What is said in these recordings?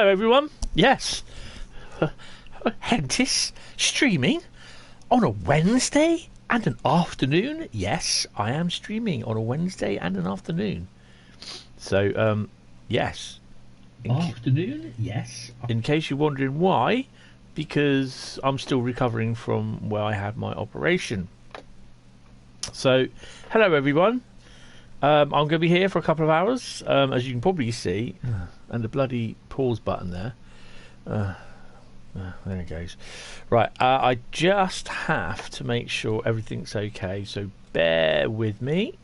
Hello everyone. Yes. Hentis streaming on a Wednesday and an afternoon. Yes, I am streaming on a Wednesday and an afternoon. So, yes. Afternoon? Yes. In case you're wondering why, because I'm still recovering from where I had my operation. So, hello everyone. I'm going to be here for a couple of hours, as you can probably see, and the bloody pause button there. There it goes. Right, I just have to make sure everything's okay, so bear with me,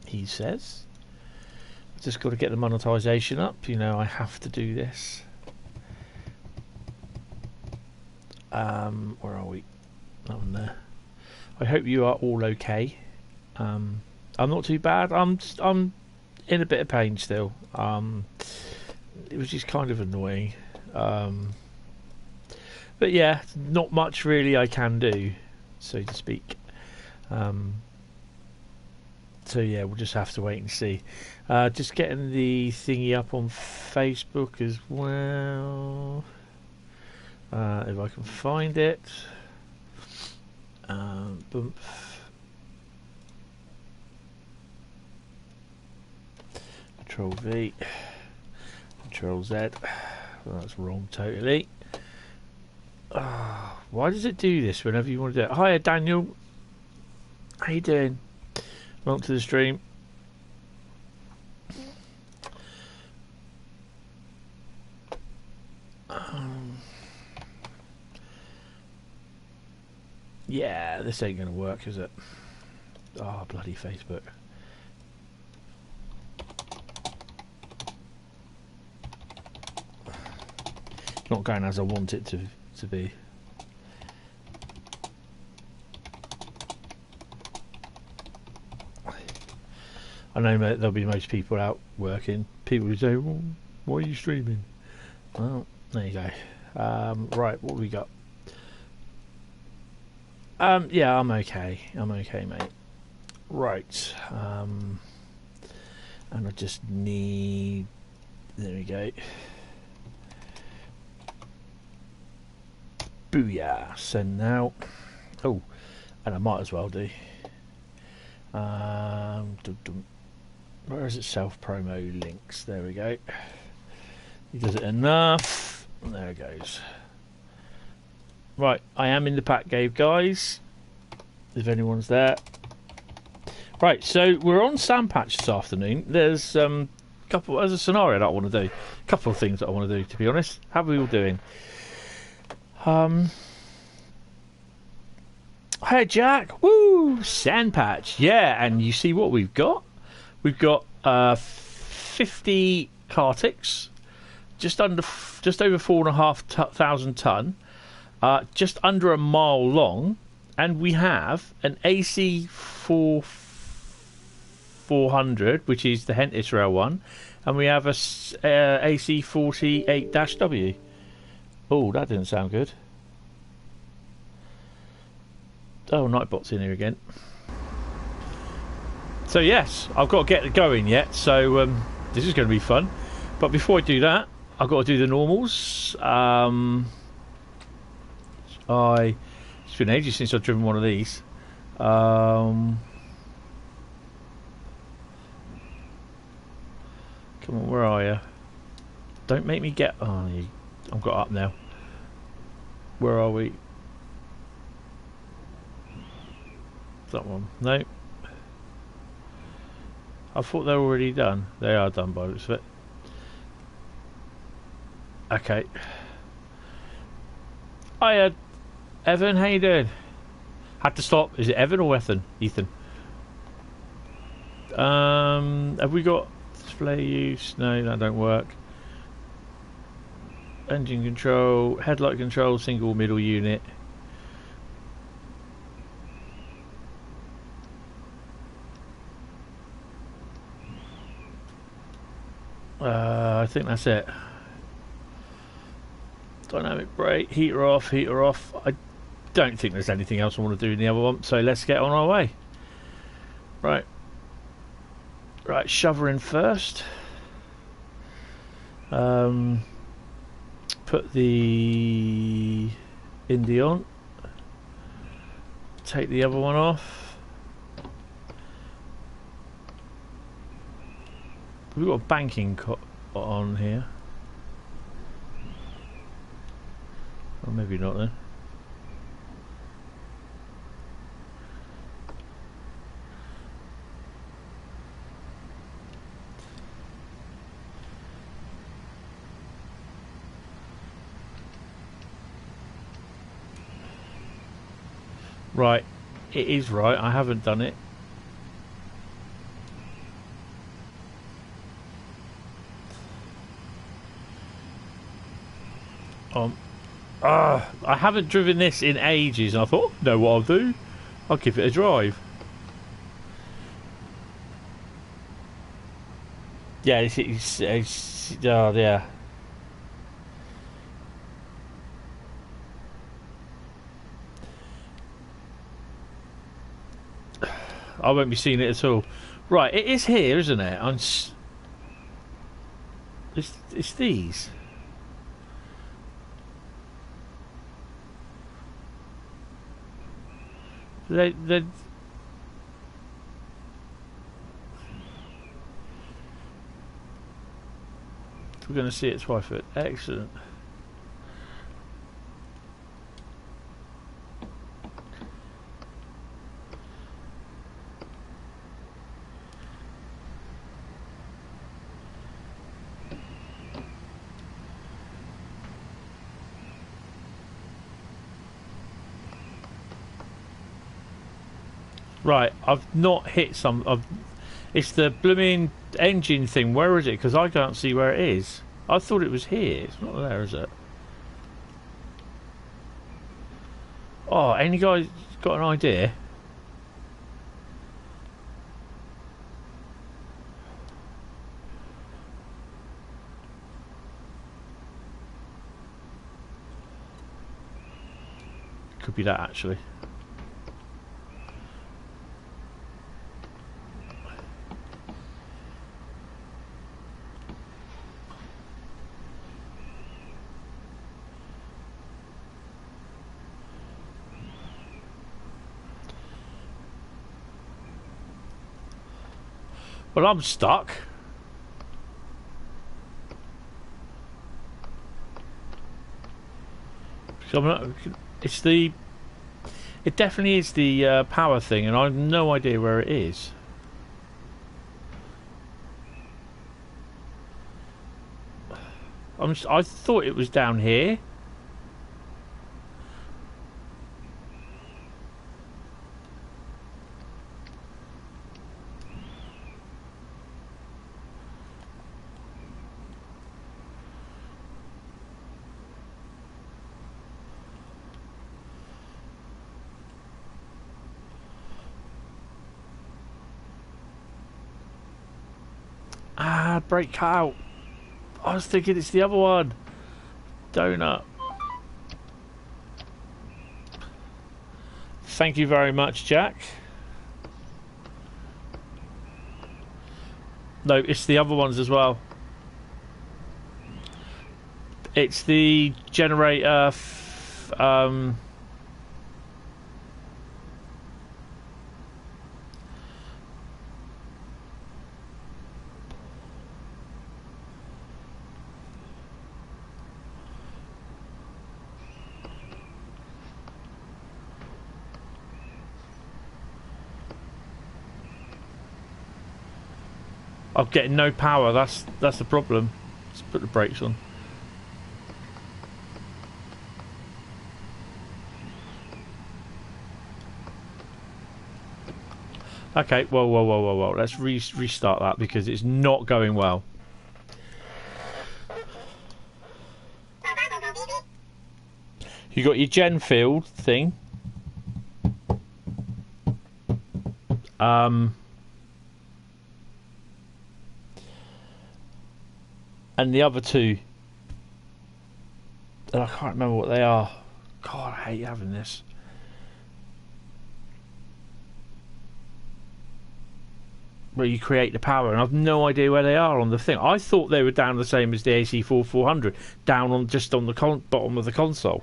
he says. Just got to get the monetization up, you know, I have to do this. Where are we? That one there. I hope you are all okay. I'm not too bad. I'm in a bit of pain still. It was just kind of annoying. But yeah, not much really I can do, so to speak. So yeah, we'll just have to wait and see. Just getting the thingy up on Facebook as well. If I can find it. Boom. Control V, Control Z. Well, that's wrong totally. Why does it do this whenever you want to do it? Hiya Daniel, how you doing? Welcome to the stream. Yeah, this ain't gonna work, is it? Oh, bloody Facebook. Not going as I want it to be. I know there'll be most people out working. People who say, well, why are you streaming? Well, there you go. Right, what have we got? Yeah, I'm okay. I'm okay, mate. Right. And I just need... There we go. Booyah, send now. Oh, and I might as well do. Where is it? Self promo links. There we go. He does it enough. There it goes. Right, I am in the pack cave, guys. If anyone's there. Right, so we're on Sandpatch this afternoon. There's a scenario that I want to do. A couple of things that I want to do, to be honest. How are we all doing? Hey Jack, woo, Sandpatch, yeah, and you see what we've got? We've got 50 Cartix, just over 4,500 ton, just under a mile long, and we have an AC 400, which is the Hentis rail one, and we have a AC 48-W. Oh, that didn't sound good. Oh, Nightbot's in here again. So yes, I've got to get it going yet, so this is going to be fun. But before I do that, I've got to do the normals. It's been ages since I've driven one of these. Come on, where are you? Don't make me get... Oh, I've got up now. Where are we? That one. No. I thought they were already done. They are done by the looks of it. Okay. Hiya, Evan. How you doing? Had to stop. Is it Evan or Ethan? Ethan. Have we got display use? No, that don't work. Engine control, headlight control, single middle unit. I think that's it. Dynamic brake, heater off, heater off. I don't think there's anything else I want to do in the other one, so let's get on our way. Right. Right, shover in first. Put the Indy on. Take the other one off. We've got a banking on here. Or maybe not then. Right, it is right. I haven't done it. I haven't driven this in ages. And I thought, know what I'll do? I'll give it a drive. Yeah, it's oh yeah. I won't be seeing it at all. Right, it is here, isn't it? It's these. We're going to see it twice. Excellent. Right, I've not hit some. It's the blooming engine thing. Where is it? Because I can't see where it is. I thought it was here. It's not there, is it? Oh, any guys got an idea? Could be that actually. Well, I'm stuck. So I'm not, it's the. It definitely is the power thing, and I have no idea where it is. I thought it was down here. Brake cut out. I was thinking it's the other one. Donut. Thank you very much, Jack. No, it's the other ones as well. It's the generator. I'm getting no power. That's the problem. Let's put the brakes on. Okay, whoa. Let's restart that because it's not going well. You got your gen field thing. And the other two, and I can't remember what they are. God, I hate having this. where you create the power, and I've no idea where they are on the thing. I thought they were down the same as the AC4400, down on just on the bottom of the console.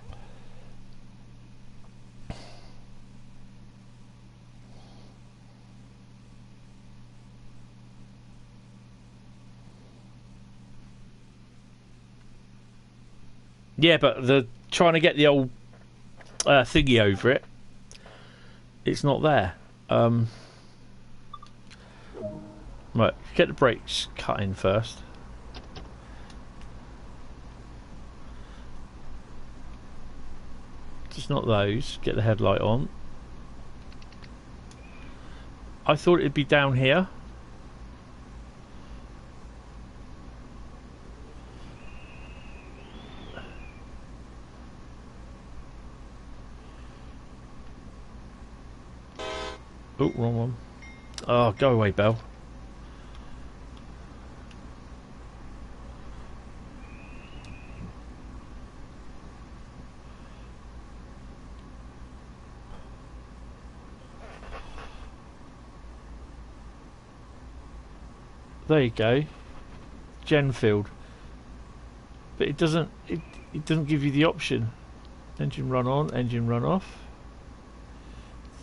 Yeah, but the trying to get the old thingy over it, it's not there. Right, get the brakes cut in first. Just not those. Get the headlight on. I thought it'd be down here. Oh, wrong one. Oh, go away, Belle. There you go. Gen field. But it doesn't give you the option. Engine run on, engine run off.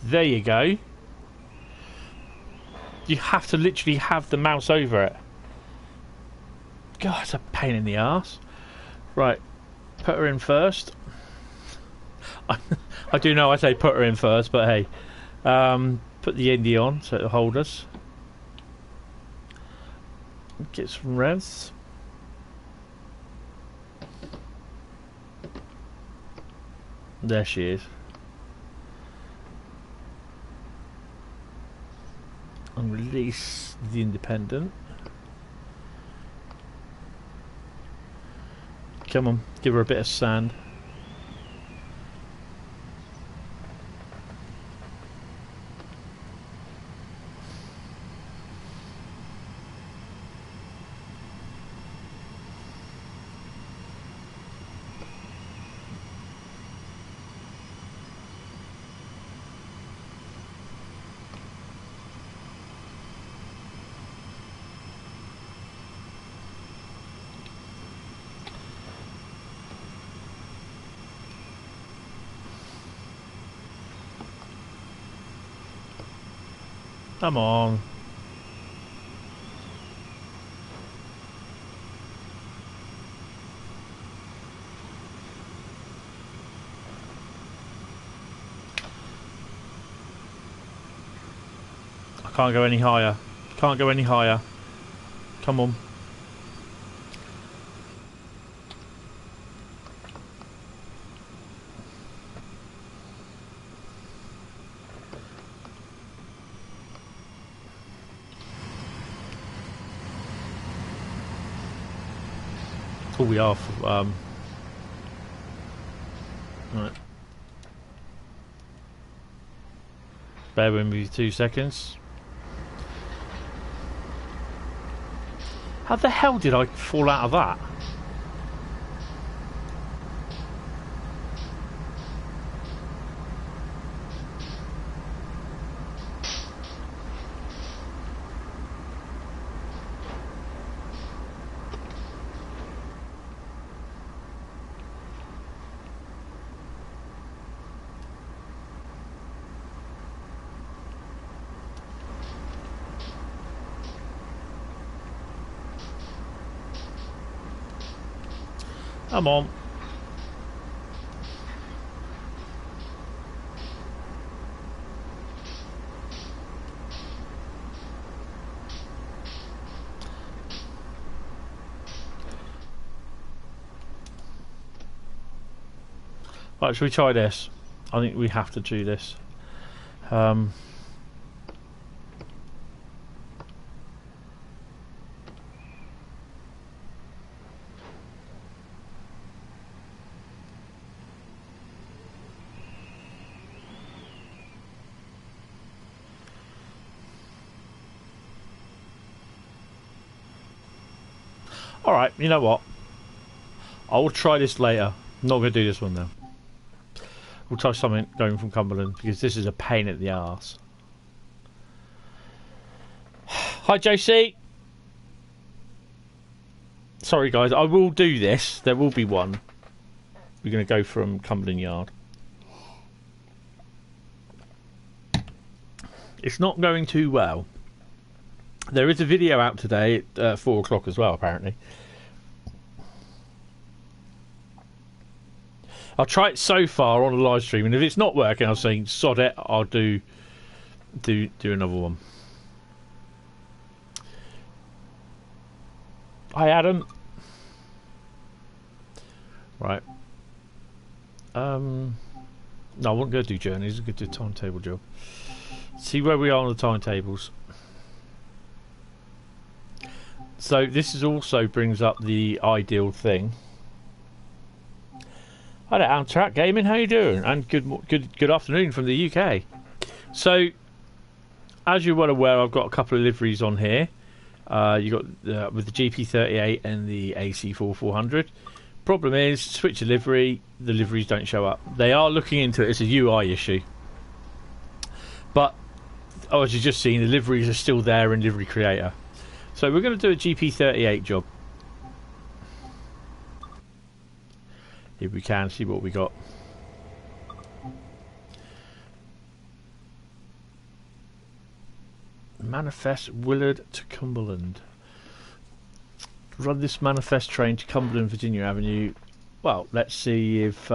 There you go. You have to literally have the mouse over it. God, it's a pain in the arse. Right, put her in first. I do know I say put her in first, but hey. Put the Indy on so it'll hold us. Get some revs. There she is. And release the independent. Come on, give her a bit of sand. Come on. I can't go any higher. Can't go any higher. Come on. Oh, we are. Right. Bear with me 2 seconds. How the hell did I fall out of that? Come on. Right, should we try this? I think we have to do this. Alright, you know what? I will try this later. I'm not going to do this one now. We'll try something going from Cumberland because this is a pain at the arse. Hi, JC. Sorry, guys. I will do this. There will be one. We're going to go from Cumberland Yard. It's not going too well. There is a video out today at 4 o'clock as well, apparently. I'll try it so far on a live stream, and if it's not working, I'll say sod it. I'll do another one. Hi, Adam. Right. No, I won't go do journeys. I'm going to do a timetable job. See where we are on the timetables. So this also brings up the ideal thing. Hi there, Amtrak Gaming. How you doing? And good afternoon from the UK. So, as you're well aware, I've got a couple of liveries on here. You got with the GP38 and the AC4400. Problem is, switch a livery, the liveries don't show up. They are looking into it. It's a UI issue. But as you've just seen, the liveries are still there in Livery Creator. So we're going to do a GP38 job. If we can, see what we got. Manifest Willard to Cumberland. Run this manifest train to Cumberland, Virginia Avenue. Well, let's see if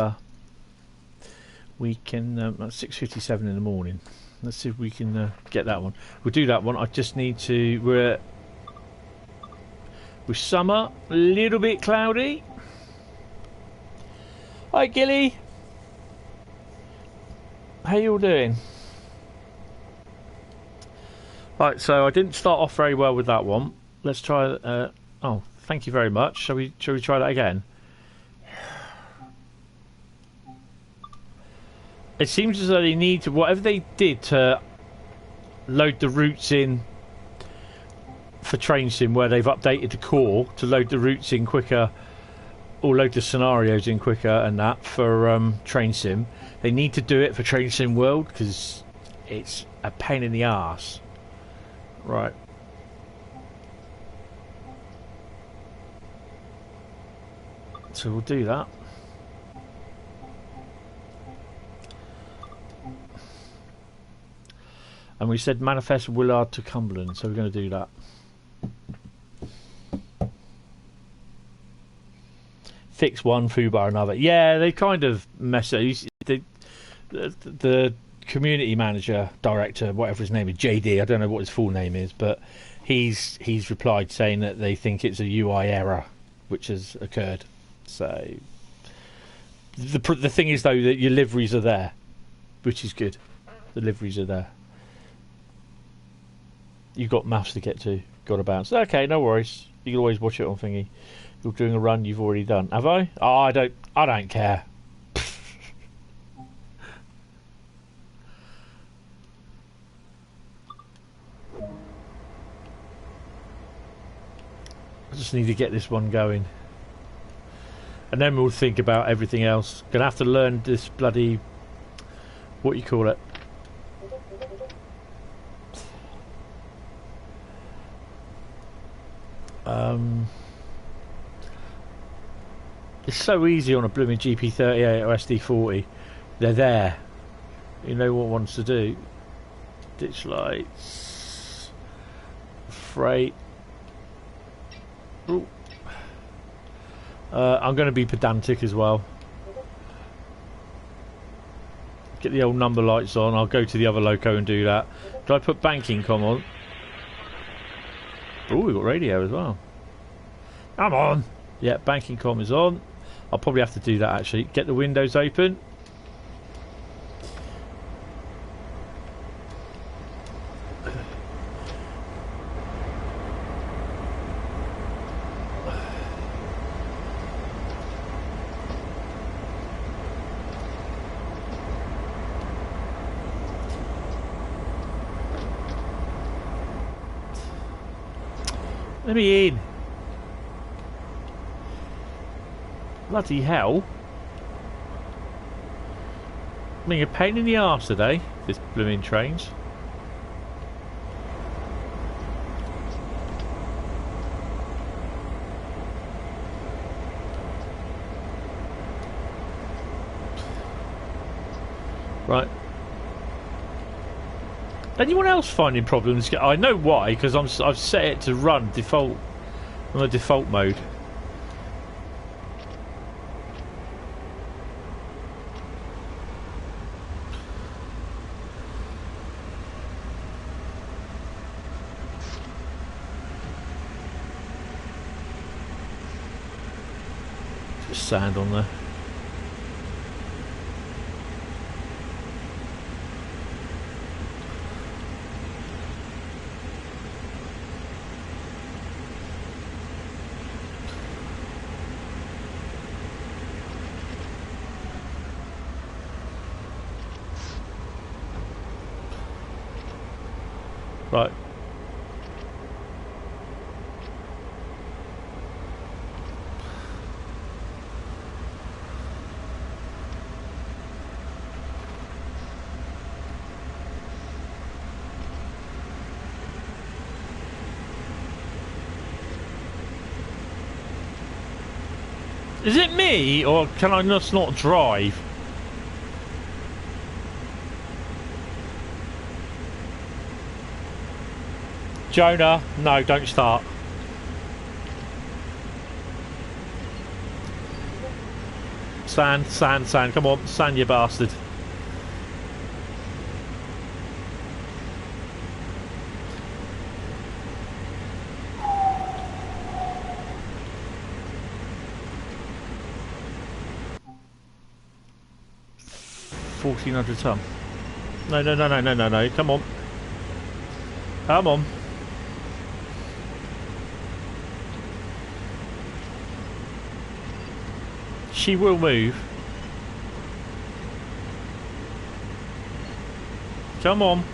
we can. That's 6:57 in the morning. Let's see if we can get that one. We'll do that one. I just need to. We're summer, a little bit cloudy. Hi, Gilly. How you all doing? Right, so I didn't start off very well with that one. Let's try. Oh, thank you very much. Shall we try that again? It seems as though they need to, whatever they did to load the routes in for Train Sim, where they've updated the core to load the routes in quicker, or load the scenarios in quicker, and that for Train Sim. They need to do it for Train Sim World because it's a pain in the arse. Right. So we'll do that. And we said manifest Willard to Cumberland, so we're going to do that. Fix one, foobar another. Yeah, they kind of mess it. The community manager, director, whatever his name is, JD, I don't know what his full name is, but he's replied saying that they think it's a UI error which has occurred. So the thing is though that your liveries are there, which is good. The liveries are there. You've got maths to get to, got to bounce. Okay, no worries. You can always watch it on thingy. You're doing a run you've already done. Have I? Oh, I don't care. I just need to get this one going. And then we'll think about everything else. Gonna have to learn this bloody... what you call it? It's so easy on a blooming GP38 or SD40. They're there. You know what ones to do. Ditch lights. Freight. Ooh. I'm going to be pedantic as well. Get the old number lights on. I'll go to the other loco and do that. Do I put banking com on? Oh, we've got radio as well. Come on. Yeah, banking com is on. I'll probably have to do that actually. Get the windows open. Let me in. Bloody hell. I mean, a pain in the arse today, this blooming trains. Right. Anyone else finding problems? I know why, because I've set it to run default on the default mode. Just sand on there. Right. Is it me, or can I just not drive? Jonah, no, don't start. Sand, sand, sand. Come on, sand, you bastard. $1,400 ton. No, no, no, no, no, no, no. Come on. Come on. She will move. Come on.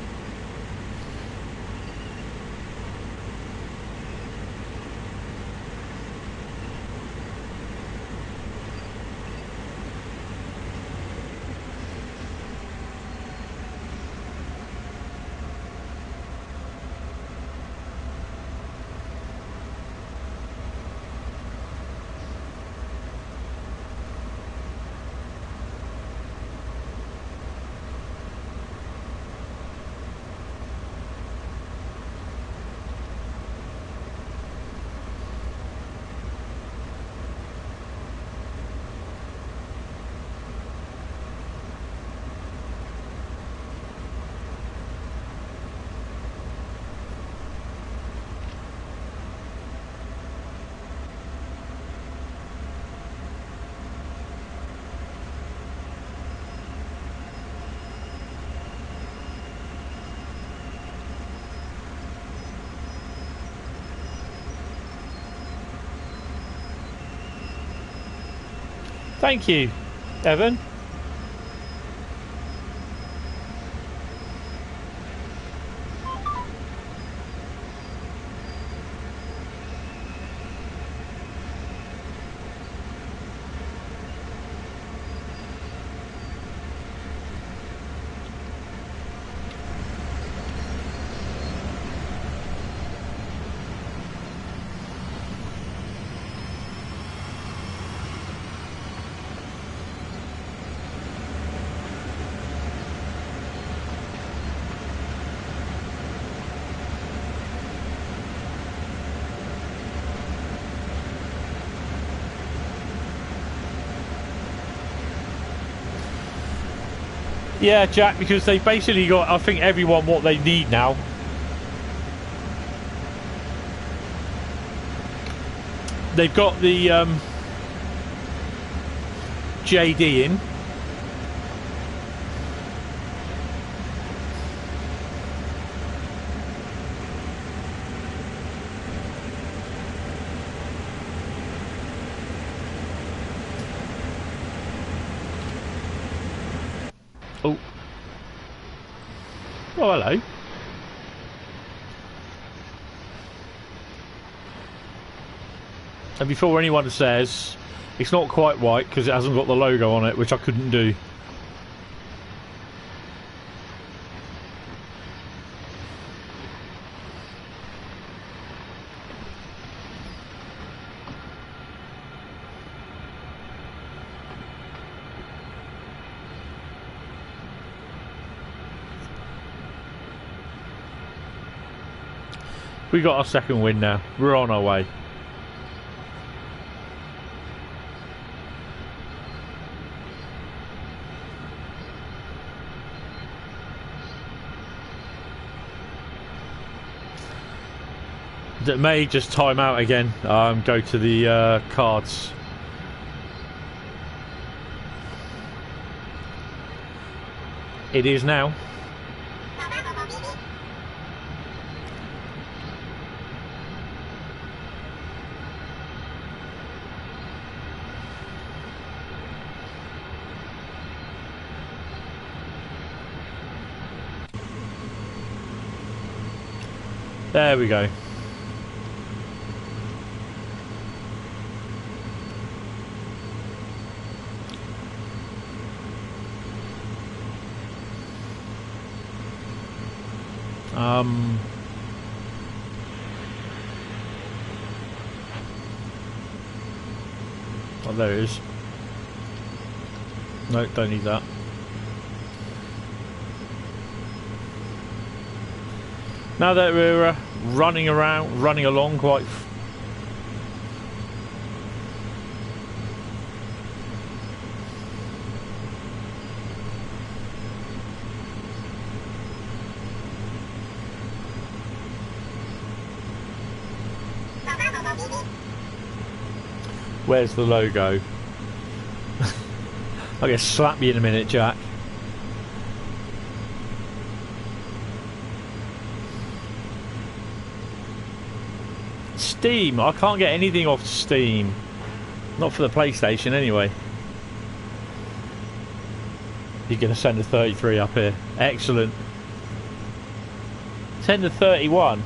Thank you, Evan. Yeah, Jack, because they've basically got, I think, everyone what they need now. They've got the JD in. Oh. Oh, hello. And before anyone says, it's not quite white because it hasn't got the logo on it, which I couldn't do. We got our second win now. We're on our way. That may just time out again. Go to the cards. It is now. There we go. Oh, there it is. No, don't need that. Now that we're running along quite Where's the logo? I'll get slap you in a minute, Jack. Steam. I can't get anything off Steam. Not for the PlayStation, anyway. You're going to send a 33 up here. Excellent. Send a 31.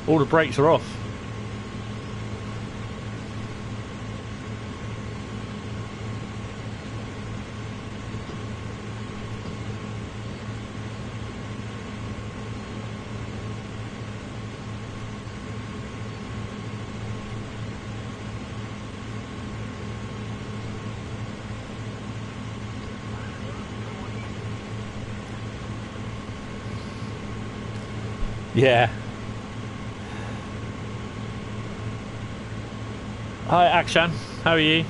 All the brakes are off. Yeah. Hi Akshan, how are you?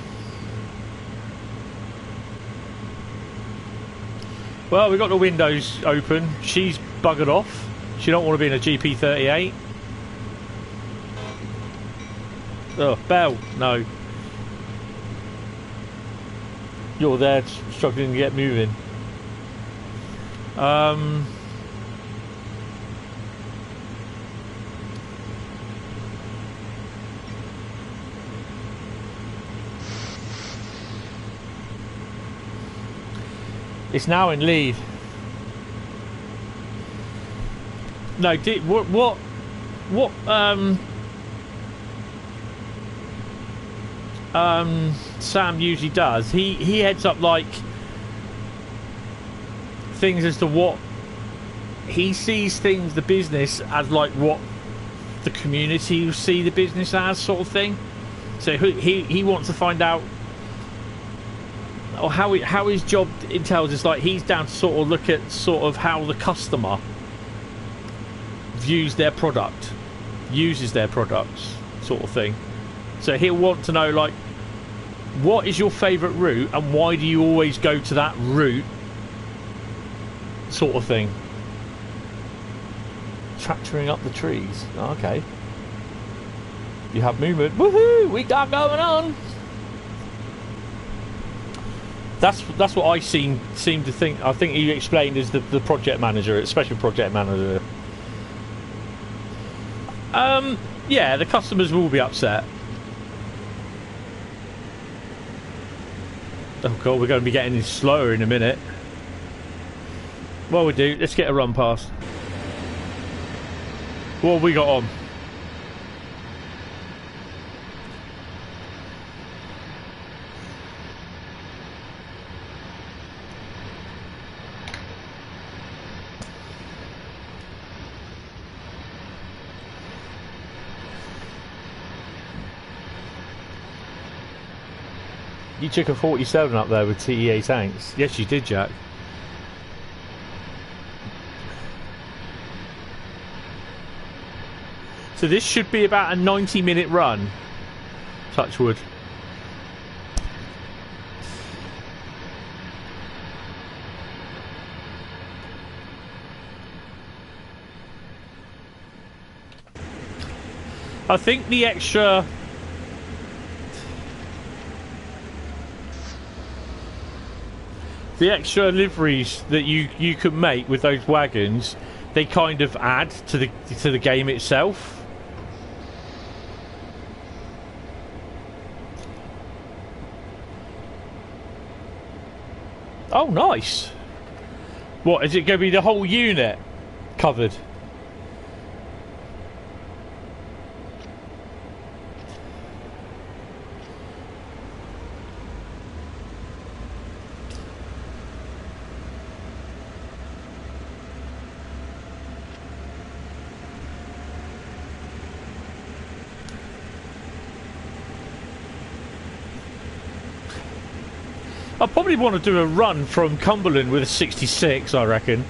Well, we've got the windows open. She's buggered off. She don't want to be in a GP38. Oh, Belle, no. You're there struggling to get moving. It's now in lead. No, what Sam usually does, he heads up like things as to what he sees things, the business as like what the community will see the business as, sort of thing. So he wants to find out, or how his job entails is like he's down to sort of look at sort of how the customer views their product, uses their products, sort of thing. So he'll want to know like, what is your favourite route and why do you always go to that route, sort of thing. Tractoring up the trees. Okay. You have movement. Woohoo! We got going on. That's what I seem to think. I think you explained as the project manager, special project manager. Yeah, the customers will be upset. Oh god, we're going to be getting slower in a minute. Well, we do. Let's get a run past. What have we got on? You took a 47 up there with TEA tanks. Yes, you did, Jack. So this should be about a 90-minute run. Touch wood. I think the extra liveries that you can make with those wagons, they kind of add to the game itself. Oh, nice. What, is it going to be the whole unit covered? I probably want to do a run from Cumberland with a 66, I reckon.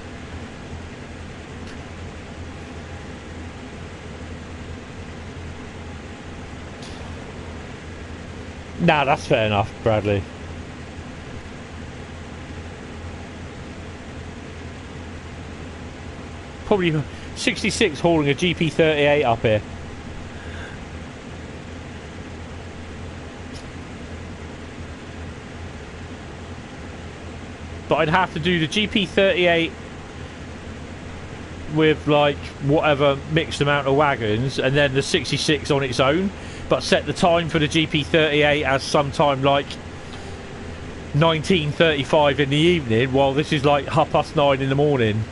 Nah, that's fair enough, Bradley. Probably 66 hauling a GP38 up here. But I'd have to do the GP38 with like whatever mixed amount of wagons, and then the 66 on its own, but set the time for the GP38 as sometime like 19:35 in the evening, while this is like 9:30 in the morning.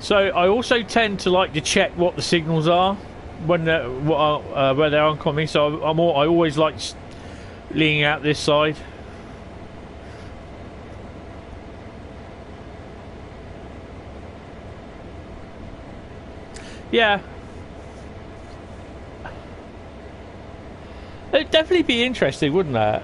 So I also tend to like to check what the signals are when where they're oncoming, so I always like leaning out this side. Yeah, it'd definitely be interesting, wouldn't it?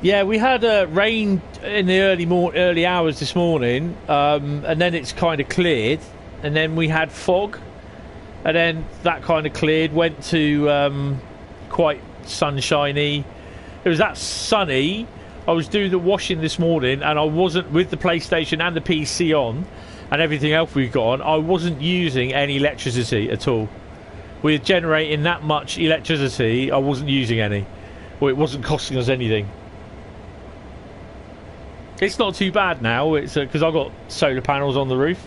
Yeah, we had rain in the early hours this morning, and then it's kind of cleared, and then we had fog, and then that kind of cleared, went to quite sunshiny. It was that sunny. I was doing the washing this morning, and I wasn't, with the PlayStation and the PC on, and everything else we've got on, I wasn't using any electricity at all. We're generating that much electricity, I wasn't using any, or it wasn't costing us anything. It's not too bad now. It's because I've got solar panels on the roof.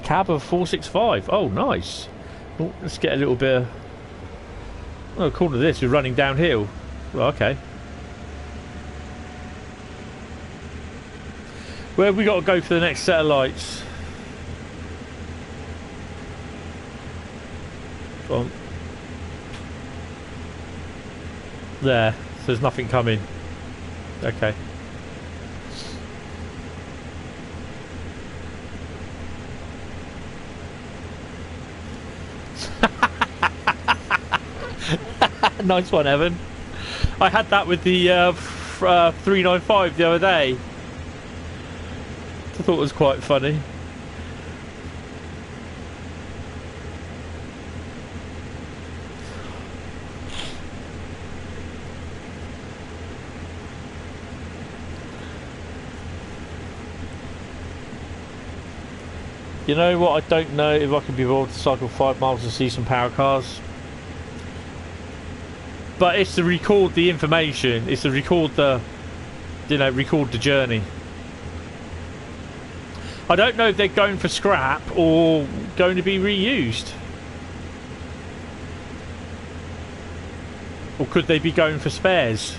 Cab of 465. Oh, nice. Oh, let's get a little bit of... Oh, according to this, we're running downhill. Well, okay. Where have we got to go for the next set of lights? Go on. There. So there's nothing coming. Okay. Nice one, Evan. I had that with the 395 the other day. I thought it was quite funny. You know what, I don't know if I can be able to cycle 5 miles to see some power cars. But it's to record the information, it's to record the, you know, record the journey. I don't know if they're going for scrap or going to be reused. Or could they be going for spares?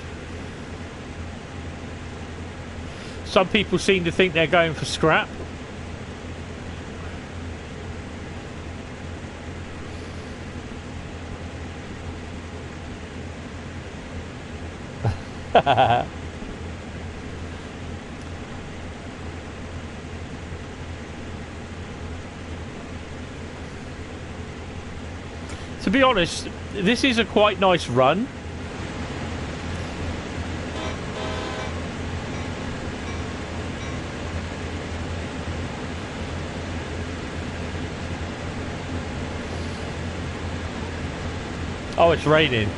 Some people seem to think they're going for scrap. To be honest, this is a quite nice run. Oh, it's raining.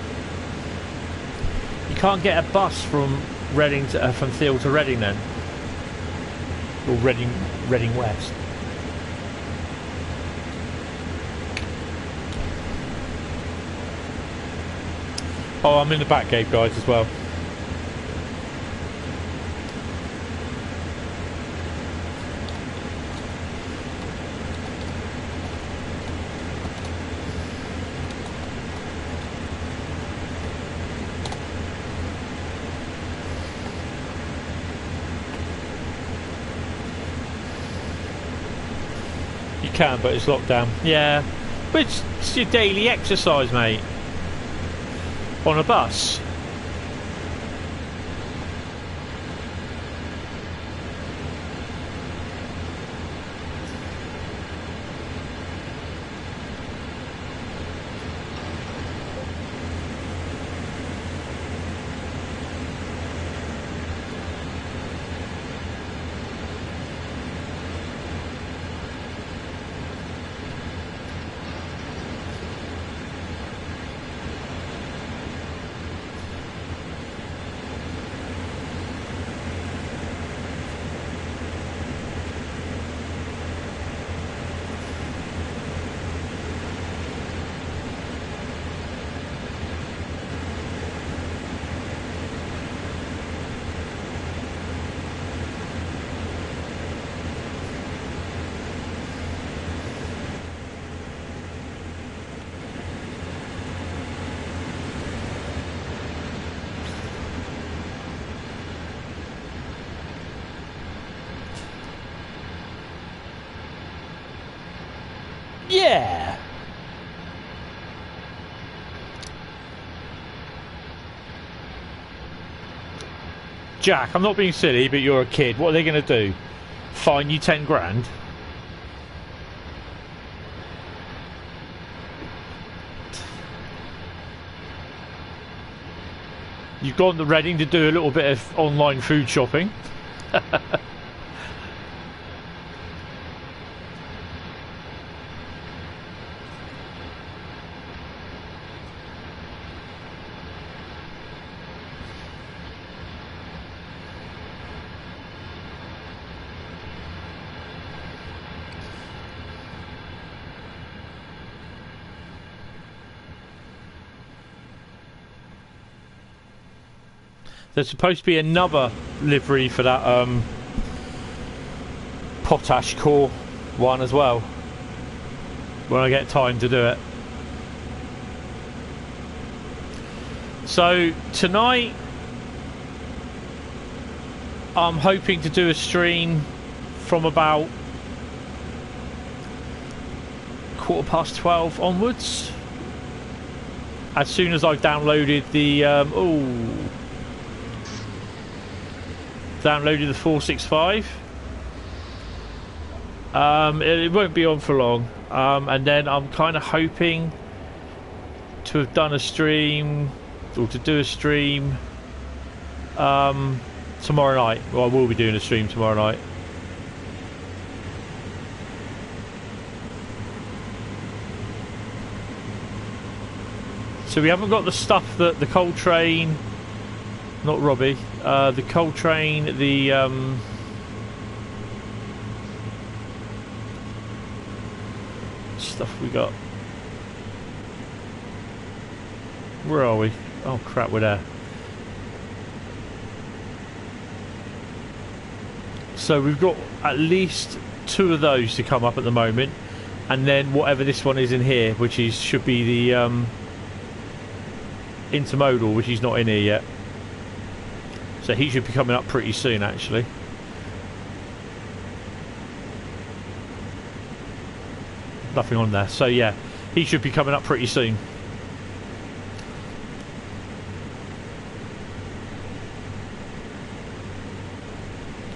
You can't get a bus from Reading to, from Thiel to Reading then, or Reading West. Oh, I'm in the back gate, guys, as well. You can, but it's locked down. Yeah, but it's your daily exercise, mate. On a bus. Yeah. Jack, I'm not being silly, but you're a kid. What are they going to do? Fine you 10 grand? You've gone to Reading to do a little bit of online food shopping. There's supposed to be another livery for that potash core one as well, when I get time to do it. So tonight I'm hoping to do a stream from about 12:15 onwards, as soon as I've downloaded the downloaded the 465. It won't be on for long, and then I'm kind of hoping to have done a stream, or to do a stream tomorrow night. Well, I will be doing a stream tomorrow night. So we haven't got the stuff that the coal train, not Robbie, the coal train, the stuff we got. Where are we? Oh crap, we're there. So we've got at least 2 of those to come up at the moment, and then whatever this one is in here, which is should be the intermodal, which is not in here yet. So he should be coming up pretty soon, actually. Nothing on there. So yeah, he should be coming up pretty soon.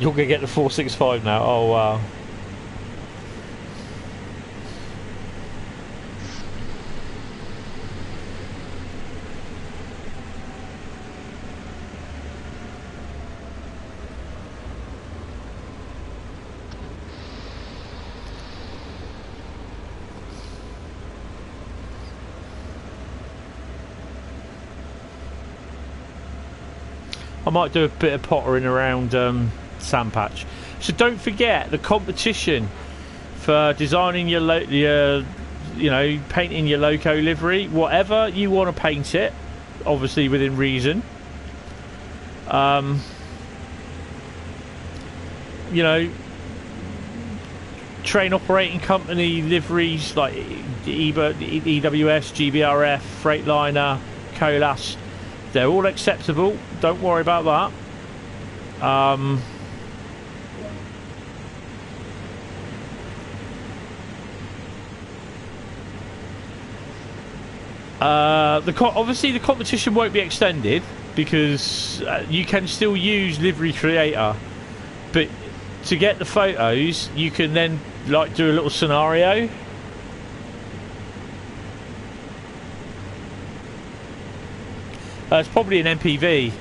You're going to get the 465 now. Oh, wow. I might do a bit of pottering around Sandpatch. So don't forget the competition for designing your you know, painting your loco livery, whatever you want to paint it, obviously within reason. You know, train operating company liveries like EWS, GBRF, Freightliner, Colas. They're all acceptable. Don't worry about that. Obviously the competition won't be extended because you can still use Livery Creator, but to get the photos, you can then like do a little scenario. It's probably an MPV.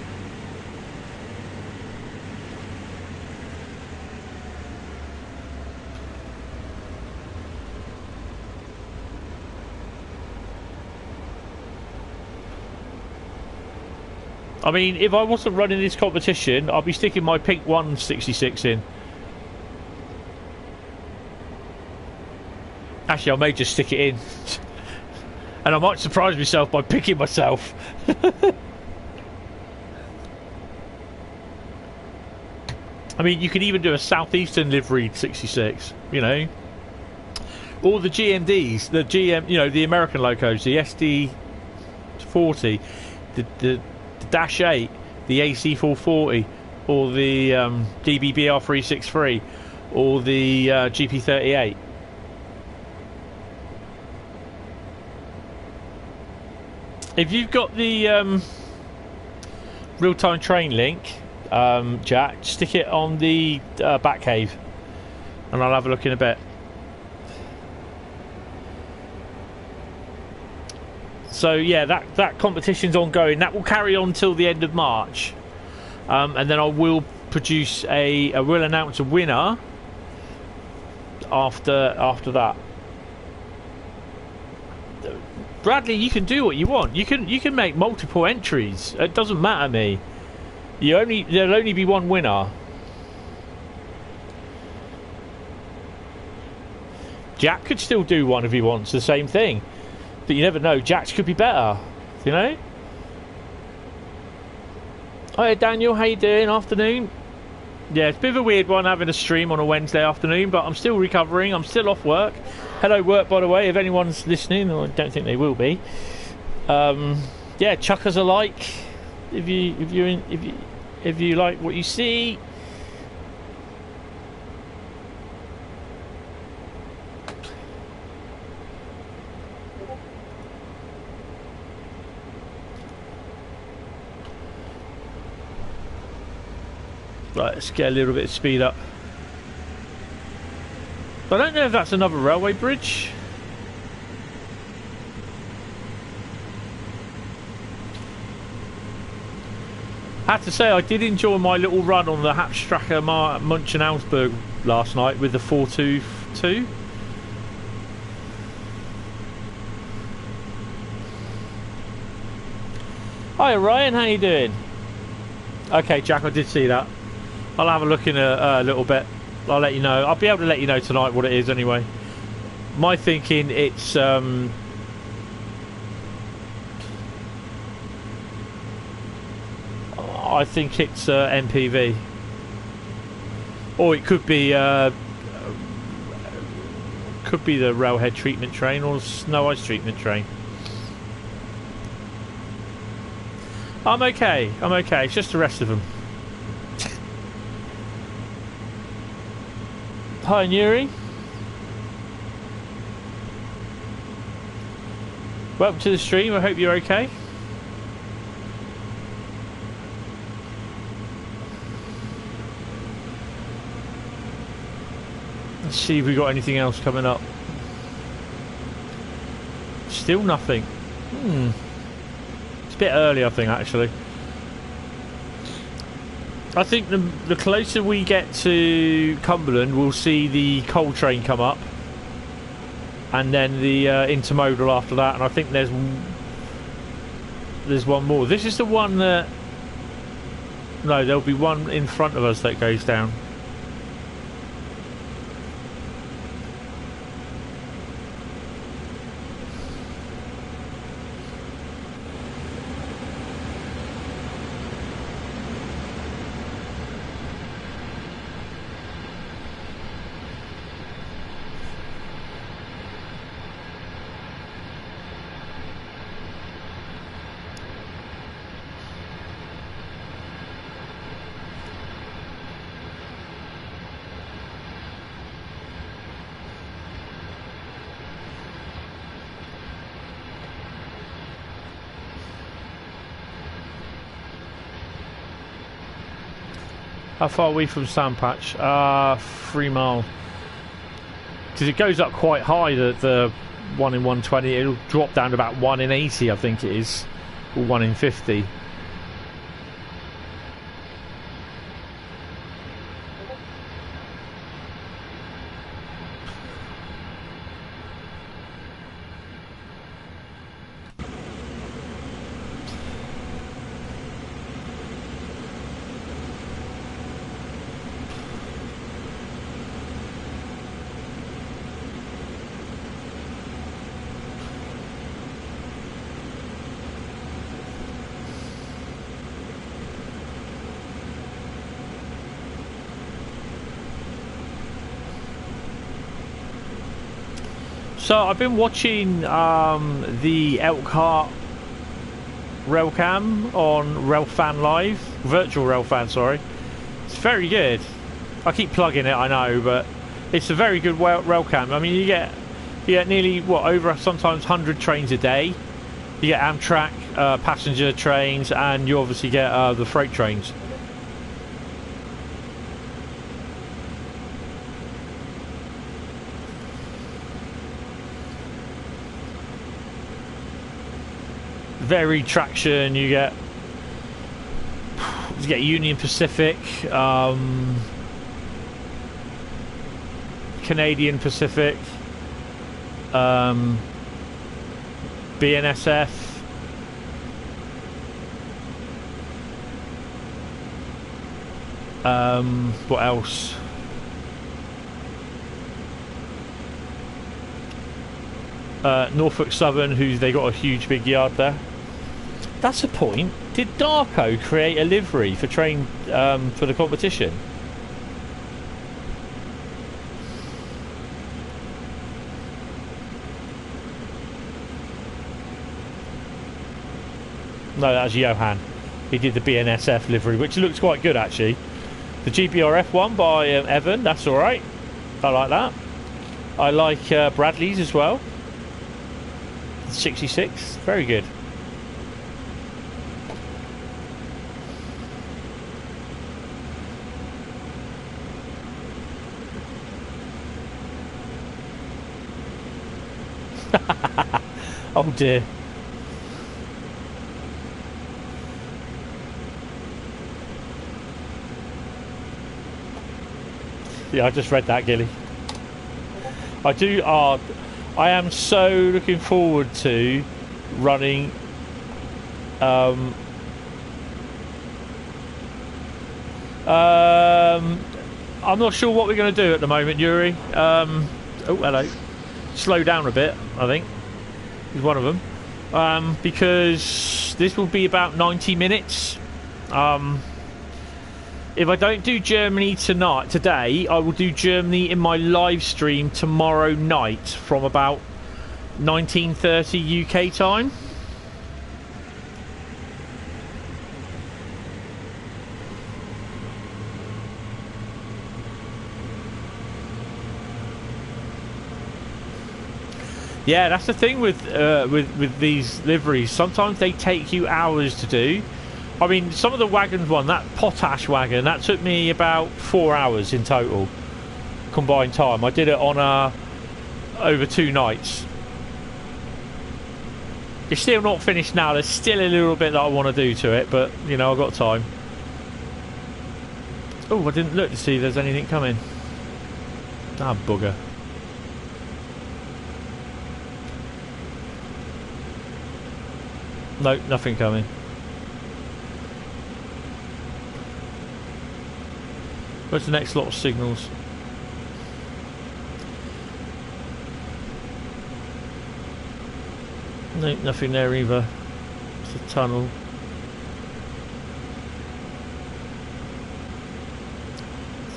I mean, if I wasn't running this competition, I'd be sticking my pink 166 in. Actually, I may just stick it in. And I might surprise myself by picking myself. I mean, you could even do a southeastern livery 66, you know. Or the GMDs, the GM, you know, the American locos, the SD40, the Dash 8, the AC440, or the DBBR363, or the GP38. If you've got the real-time train link, Jack, stick it on the back cave, and I'll have a look in a bit. So yeah, that competition's ongoing. That will carry on till the end of March, and then I will produce I will announce a winner after that. Bradley, you can do what you want. You can make multiple entries. It doesn't matter to me. There'll only be one winner. Jack could still do one if he wants, the same thing. But you never know. Jack's could be better, you know. Hi Daniel, how you doing? Afternoon. Yeah, it's a bit of a weird one having a stream on a Wednesday afternoon, but I'm still recovering. I'm still off work. Hello work, by the way, if anyone's listening. I don't think they will be. Yeah, chuck us a like if you like what you see. Right, let's get a little bit of speed up. I don't know if that's another railway bridge. I have to say, I did enjoy my little run on the Hapstracker Munchen-Augsburg last night with the 422. Hi Ryan, how you doing? Okay, Jack, I did see that. I'll have a look in a little bit. I'll let you know. I'll be able to let you know tonight what it is anyway. My thinking, it's I think it's MPV, or it could be the railhead treatment train or snow ice treatment train. I'm okay. I'm okay. It's just the rest of them. Hi, Nuri. Welcome to the stream. I hope you're okay. Let's see if we got anything else coming up. Still nothing. It's a bit early, I think, actually. I think the closer we get to Cumberland, we'll see the coal train come up, and then the intermodal after that. And I think there's one more. This is the one that... No, there'll be one in front of us that goes down. How far are we from Sandpatch? 3 mile. Because it goes up quite high, the 1 in 120. It'll drop down to about 1 in 80, I think it is. Or 1 in 50. So I've been watching the Elkhart Railcam on Railfan Live, virtual Railfan, sorry. It's very good. I keep plugging it, I know, but it's a very good Railcam. I mean, you get nearly over sometimes 100 trains a day. You get Amtrak passenger trains, and you obviously get the freight trains. Varied traction. You get Union Pacific, Canadian Pacific, BNSF, what else? Norfolk Southern, they got a huge big yard there. That's the point. Did Darko create a livery for train for the competition? No, that was Johan. He did the BNSF livery, which looks quite good actually. The GBRF one by Evan, that's alright. I like that. I like Bradley's as well. 66, very good. Oh dear. Yeah, I just read that, Gilly. I do. I am so looking forward to running. I'm not sure what we're going to do at the moment, Yuri. Oh, hello. Slow down a bit, I think, is one of them. Because this will be about 90 minutes. If I don't do Germany today, I will do Germany in my live stream tomorrow night from about 19:30 UK time. Yeah, that's the thing with these liveries. Sometimes they take you hours to do. I mean, some of the wagons that potash wagon, that took me about 4 hours in total. combined time. I did it on over 2 nights. It's still not finished now. There's still a little bit that I want to do to it, but you know, I've got time. Oh, I didn't look to see if there's anything coming. Ah, bugger. No, nothing coming. Where's the next lot of signals? No, nothing there either. It's a tunnel.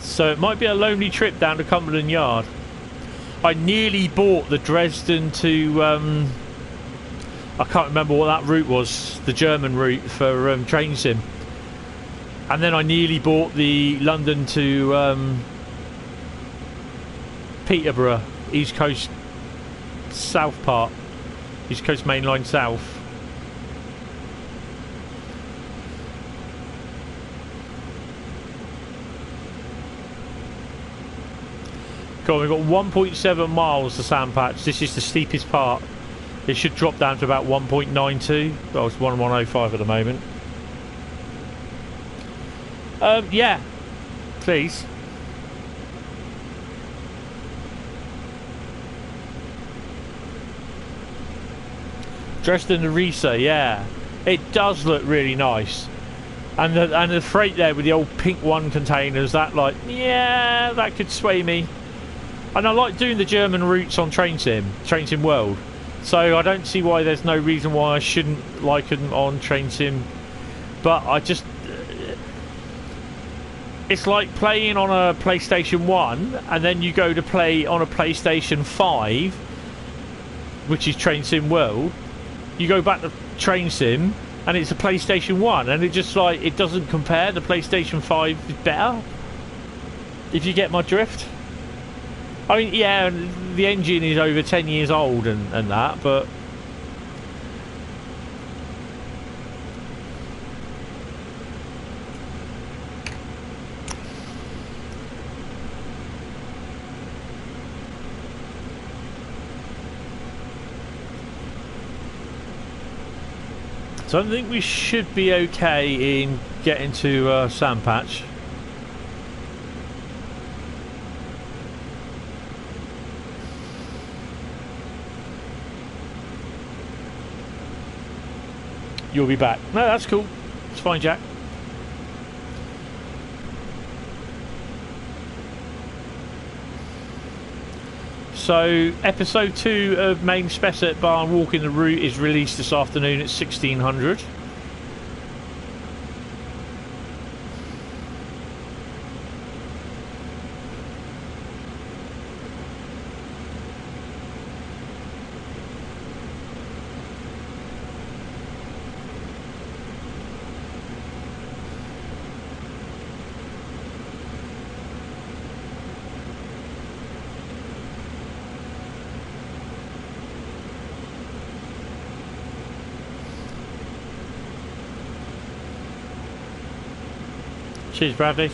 So it might be a lonely trip down to Cumberland Yard. I nearly bought the Dresden to I can't remember what that route was, the German route for train sim. And then I nearly bought the London to Peterborough, East Coast South part, East Coast Main Line South. Go on, we've got 1.7 miles to Sandpatch. This is the steepest part. It should drop down to about 1.92. Well, it's 1105 at the moment. Yeah, please. Dresden to Riese, yeah. It does look really nice. And the freight there with the old pink one containers, that like, yeah, that could sway me. And I like doing the German routes on Train Sim World. So I don't see why there's no reason why I shouldn't like them on Train Sim. But I just... It's like playing on a PlayStation 1 and then you go to play on a PlayStation 5, which is Train Sim World. You go back to Train Sim and it's a PlayStation 1 and it just like, it doesn't compare. The PlayStation 5 is better, if you get my drift. I mean, yeah, the engine is over 10 years old and that, but... So I think we should be okay in getting to Sandpatch. You'll be back. No, that's cool. It's fine, Jack. So, episode 2 of Main Spessart Barn Walking the Route is released this afternoon at 1600. Cheers, Bradley.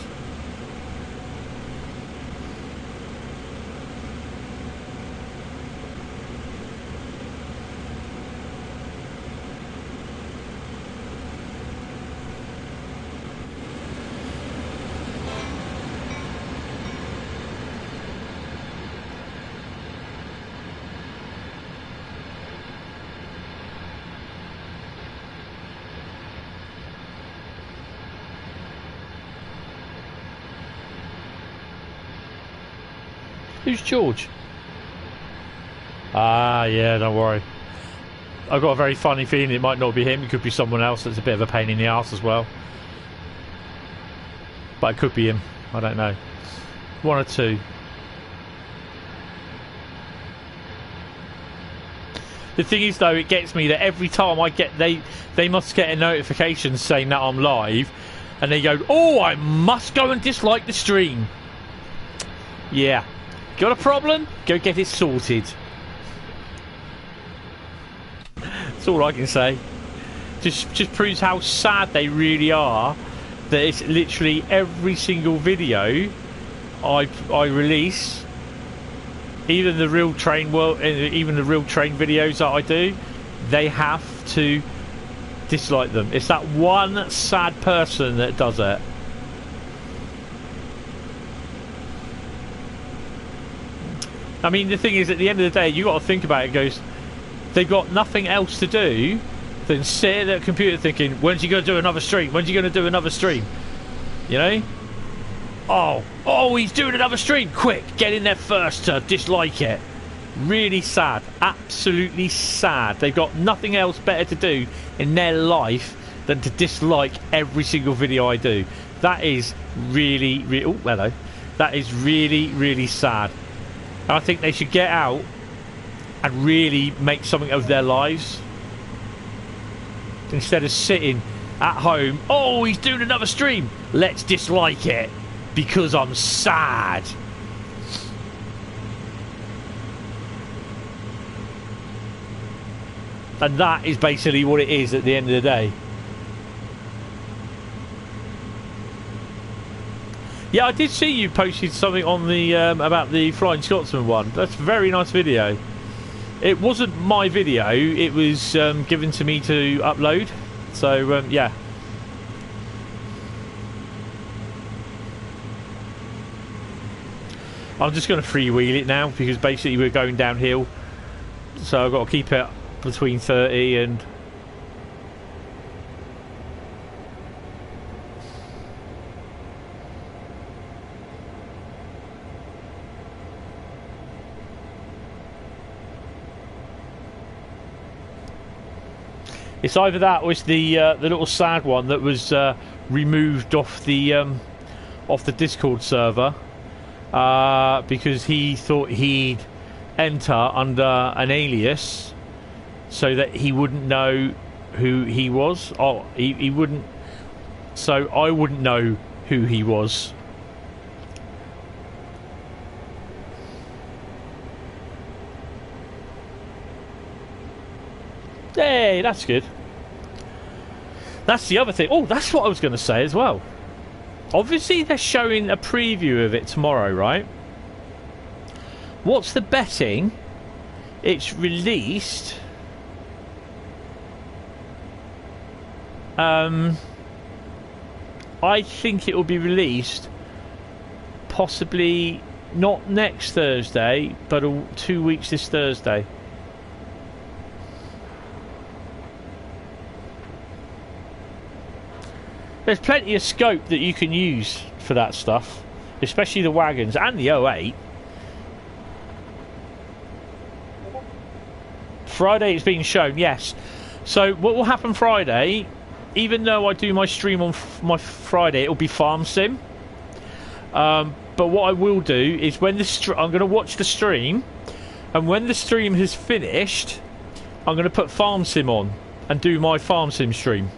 Who's George? Ah, yeah, don't worry. I've got a very funny feeling it might not be him. It could be someone else that's a bit of a pain in the arse as well. But it could be him. I don't know. One or two. The thing is, though, it gets me that every time I get... They must get a notification saying that I'm live. And they go, oh, I must go and dislike the stream. Yeah. Got a problem? Go get it sorted. That's all I can say. Just proves how sad they really are. That it's literally every single video I release, even the real train videos that I do, they have to dislike them. It's that one sad person that does it. I mean, the thing is, at the end of the day, you got to think about it. Goes, they've got nothing else to do than sit at their computer thinking, when's he going to do another stream? When's he going to do another stream? You know? Oh, he's doing another stream. Quick, get in there first to dislike it. Really sad. Absolutely sad. They've got nothing else better to do in their life than to dislike every single video I do. That is really, oh, hello. That is really, really sad. And I think they should get out and really make something of their lives. Instead of sitting at home, oh, he's doing another stream. Let's dislike it because I'm sad. And that is basically what it is at the end of the day. Yeah, I did see you posted something on the about the Flying Scotsman one. That's a very nice video. It wasn't my video. It was given to me to upload. So yeah. I'm just going to freewheel it now because basically we're going downhill. So I've got to keep it between 30 and... It's either that or it's the little sad one that was removed off the Discord server because he thought he'd enter under an alias so that he wouldn't know who he was. Oh, he wouldn't. So I wouldn't know who he was. Hey, that's good. That's the other thing. Oh, that's what I was going to say as well. Obviously, they're showing a preview of it tomorrow, right? What's the betting? It's released. I think it will be released possibly not next Thursday, but 2 weeks this Thursday. There's plenty of scope that you can use for that stuff, especially the wagons and the 08. Friday it's being shown, yes. So what will happen Friday, even though I do my stream on my Friday, it'll be farm sim. But what I will do is when I'm going to watch the stream, and when the stream has finished, I'm going to put farm sim on and do my farm sim stream.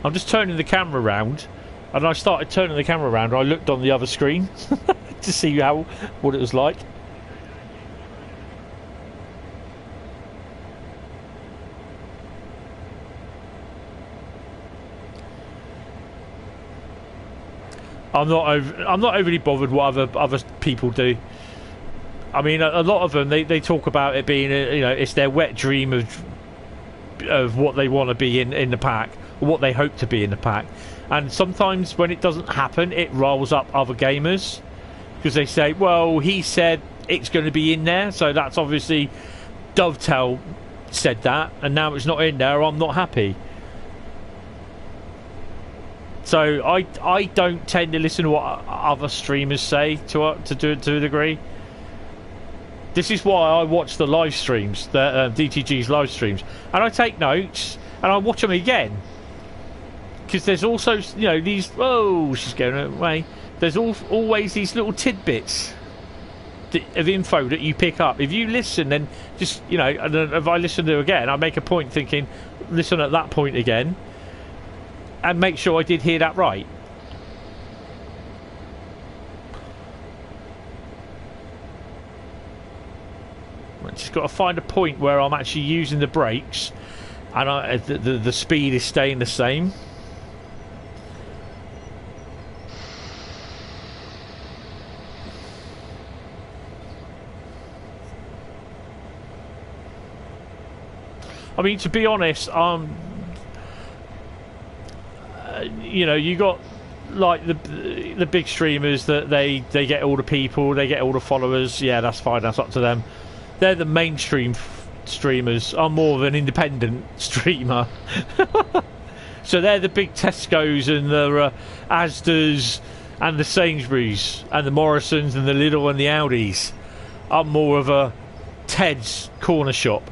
I'm just turning the camera around, and I started turning the camera around. I looked on the other screen to see what it was like. I'm not overly bothered what other people do. I mean, a lot of them they talk about it being it's their wet dream of what they want to be in the pack. What they hope to be in the pack, and sometimes when it doesn't happen, it rolls up other gamers because they say, well, he said it's going to be in there, so that's obviously Dovetail said that, and now it's not in there, I'm not happy. So I don't tend to listen to what other streamers say to a degree. This is why I watch the live streams, the DTG's live streams, and I take notes and I watch them again. Because there's also, these... Oh, she's going away. There's always these little tidbits of info that you pick up. If you listen, then just, and then if I listen to it again, I make a point thinking, listen at that point again, and make sure I did hear that right. just got to find a point where I'm actually using the brakes and the speed is staying the same. I mean, to be honest, you know, you got like the big streamers that they get all the people, they get all the followers. Yeah, that's fine. That's up to them. They're the mainstream streamers. I'm more of an independent streamer. So they're the big Tesco's and the Asda's and the Sainsbury's and the Morrisons and the Lidl and the Audis. I'm more of a Ted's corner shop.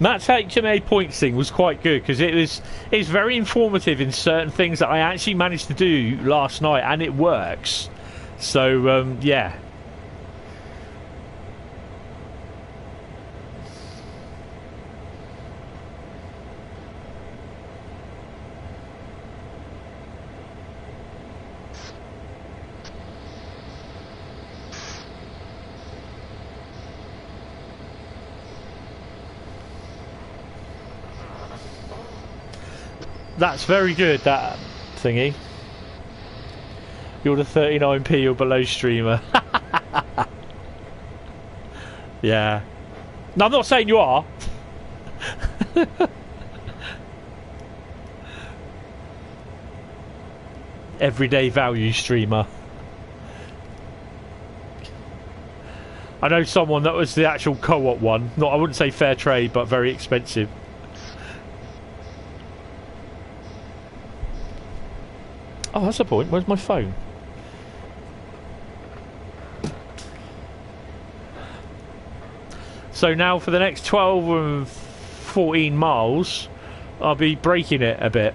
Matt's HMA points thing was quite good because it's very informative in certain things that I actually managed to do last night, and it works. So yeah. That's very good, that thingy. You're the 39p or below streamer. Yeah. No, I'm not saying you are. Everyday value streamer. I know someone that was the actual co-op one. Not, I wouldn't say fair trade, but very expensive. Oh, that's the point. Where's my phone? So now for the next 12 and 14 miles, I'll be braking it a bit.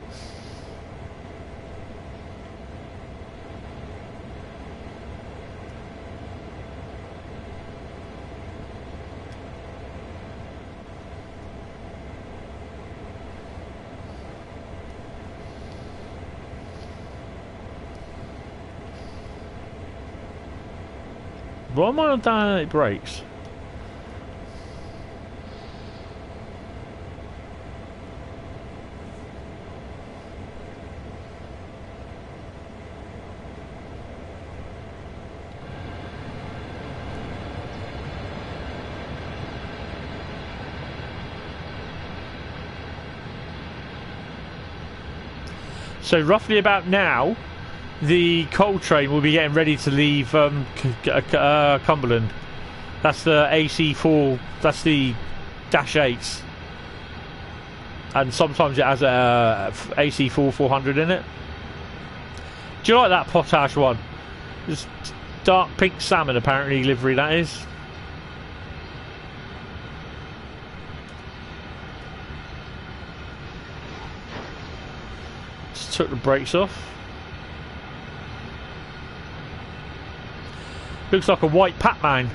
Why am I on dynamic brakes? So roughly about now, the coal train will be getting ready to leave Cumberland. That's the AC4, that's the Dash 8s. And sometimes it has a AC4 400 in it. Do you like that potash one? It's dark pink salmon apparently livery that is. Just took the brakes off. Looks like a white Pac-Man.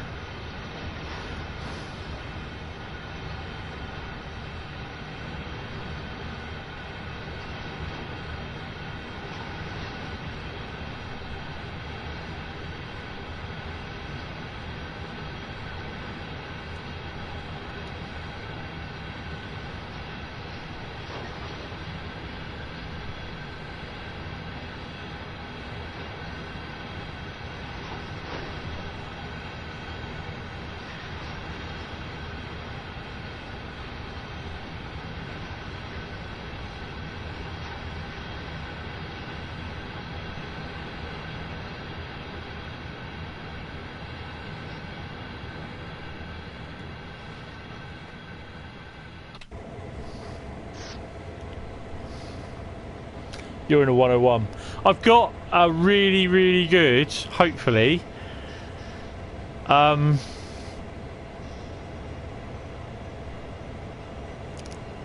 You're in a 101. I've got a really, really good, hopefully,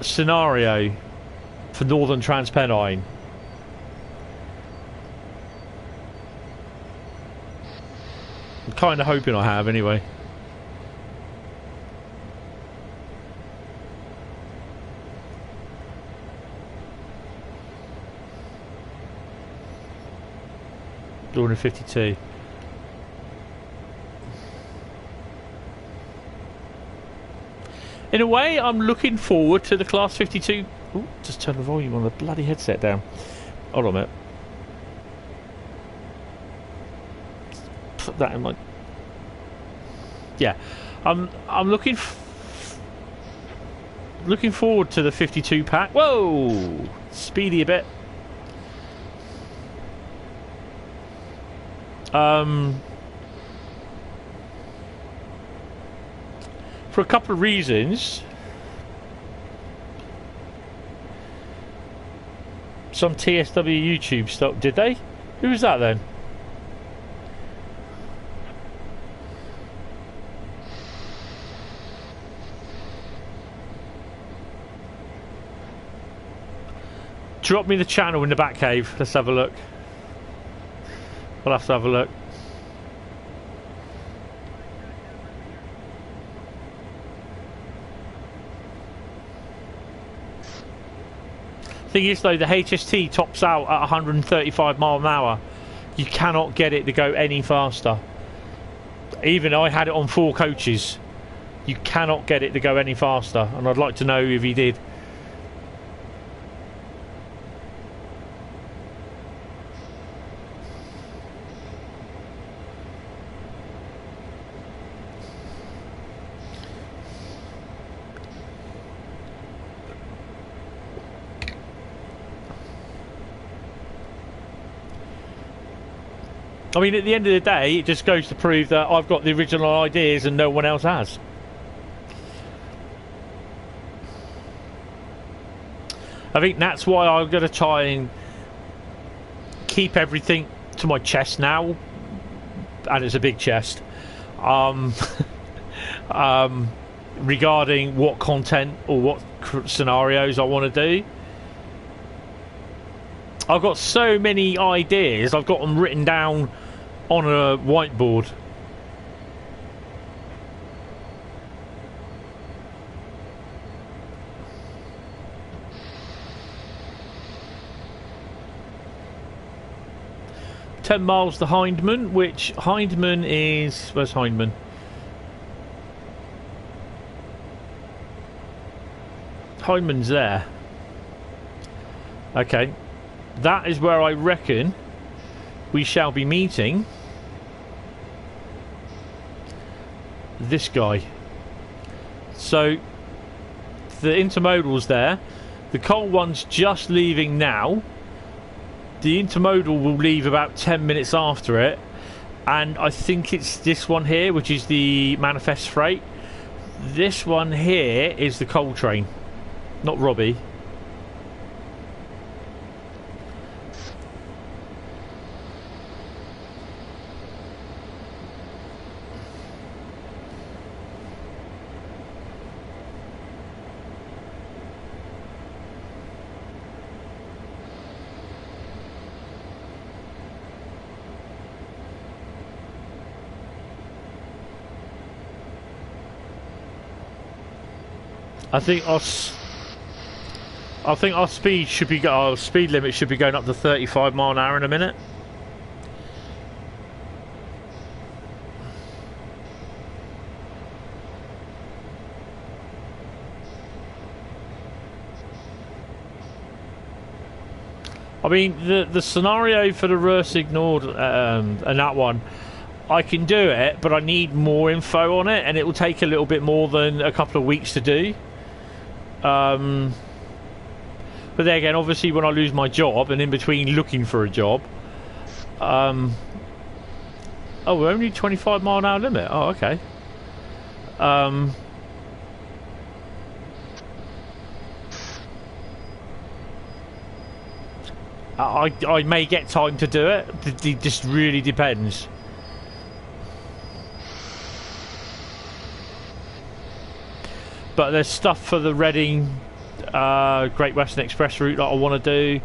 scenario for Northern Transpennine. I'm kind of hoping I have, anyway. 152. In a way, I'm looking forward to the Class 52. Ooh, just turn the volume on the bloody headset down. Hold on a minute. Put that in my... Yeah, I'm looking forward to the 52 pack. Whoa, speedy a bit. For a couple of reasons. Some TSW YouTube stuff, did they? Who was that then? Drop me the channel in the back cave. Let's have a look. We'll have to have a look. Thing is though, the HST tops out at 135 mile an hour. You cannot get it to go any faster. Even I had it on 4 coaches. You cannot get it to go any faster, and I'd like to know if he did. I mean, at the end of the day, it just goes to prove that I've got the original ideas and no one else has. I think that's why I'm going to try and keep everything to my chest now. And it's a big chest. Regarding what content or what scenarios I want to do. I've got so many ideas, I've got them written down on a whiteboard. "10 miles to Hindman," which Hindman is... Where's Hindman? Hindman's there. Okay. That is where I reckon we shall be meeting this guy. So the intermodal's there. The coal one's just leaving now. The intermodal will leave about 10 minutes after it. And I think it's this one here, which is the manifest freight. This one here is the coal train. Not Robbie. I think our speed should be our speed limit should be going up to 35 mile an hour in a minute. I mean, the scenario for the Ruhr ignored and that one, I can do it, but I need more info on it, and it will take a little bit more than a couple of weeks to do. But there again, obviously when I lose my job and in between looking for a job, oh, we're only 25 mile an hour limit. Oh, okay. I may get time to do it. It just really depends. But there's stuff for the Reading Great Western Express route that I want to do.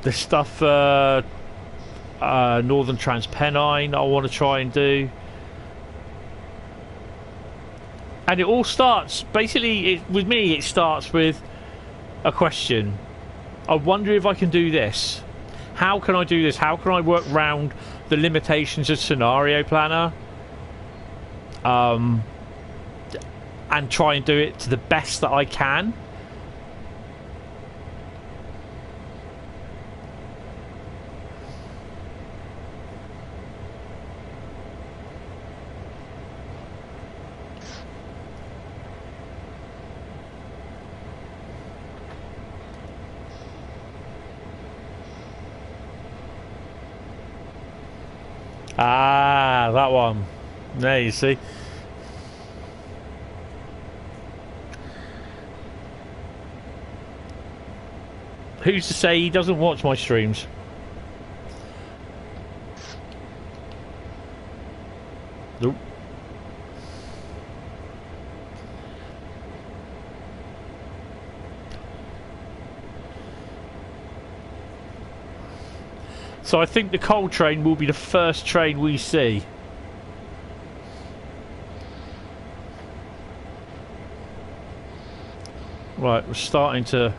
There's stuff for Northern Transpennine I want to try and do. And it all starts, basically, with me, it starts with a question. I wonder if I can do this. how can I do this? How can I work around the limitations of Scenario Planner? And try and do it to the best that I can. Ah, that one. There you see. Who's to say he doesn't watch my streams? Nope. So I think the coal train will be the first train we see. Right, we're starting to...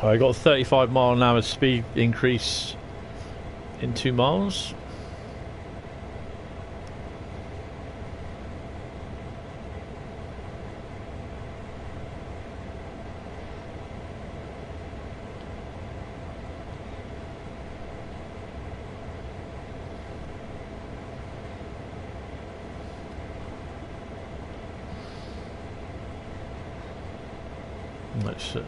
I got a 35 mph speed increase in 2 miles. Let's see.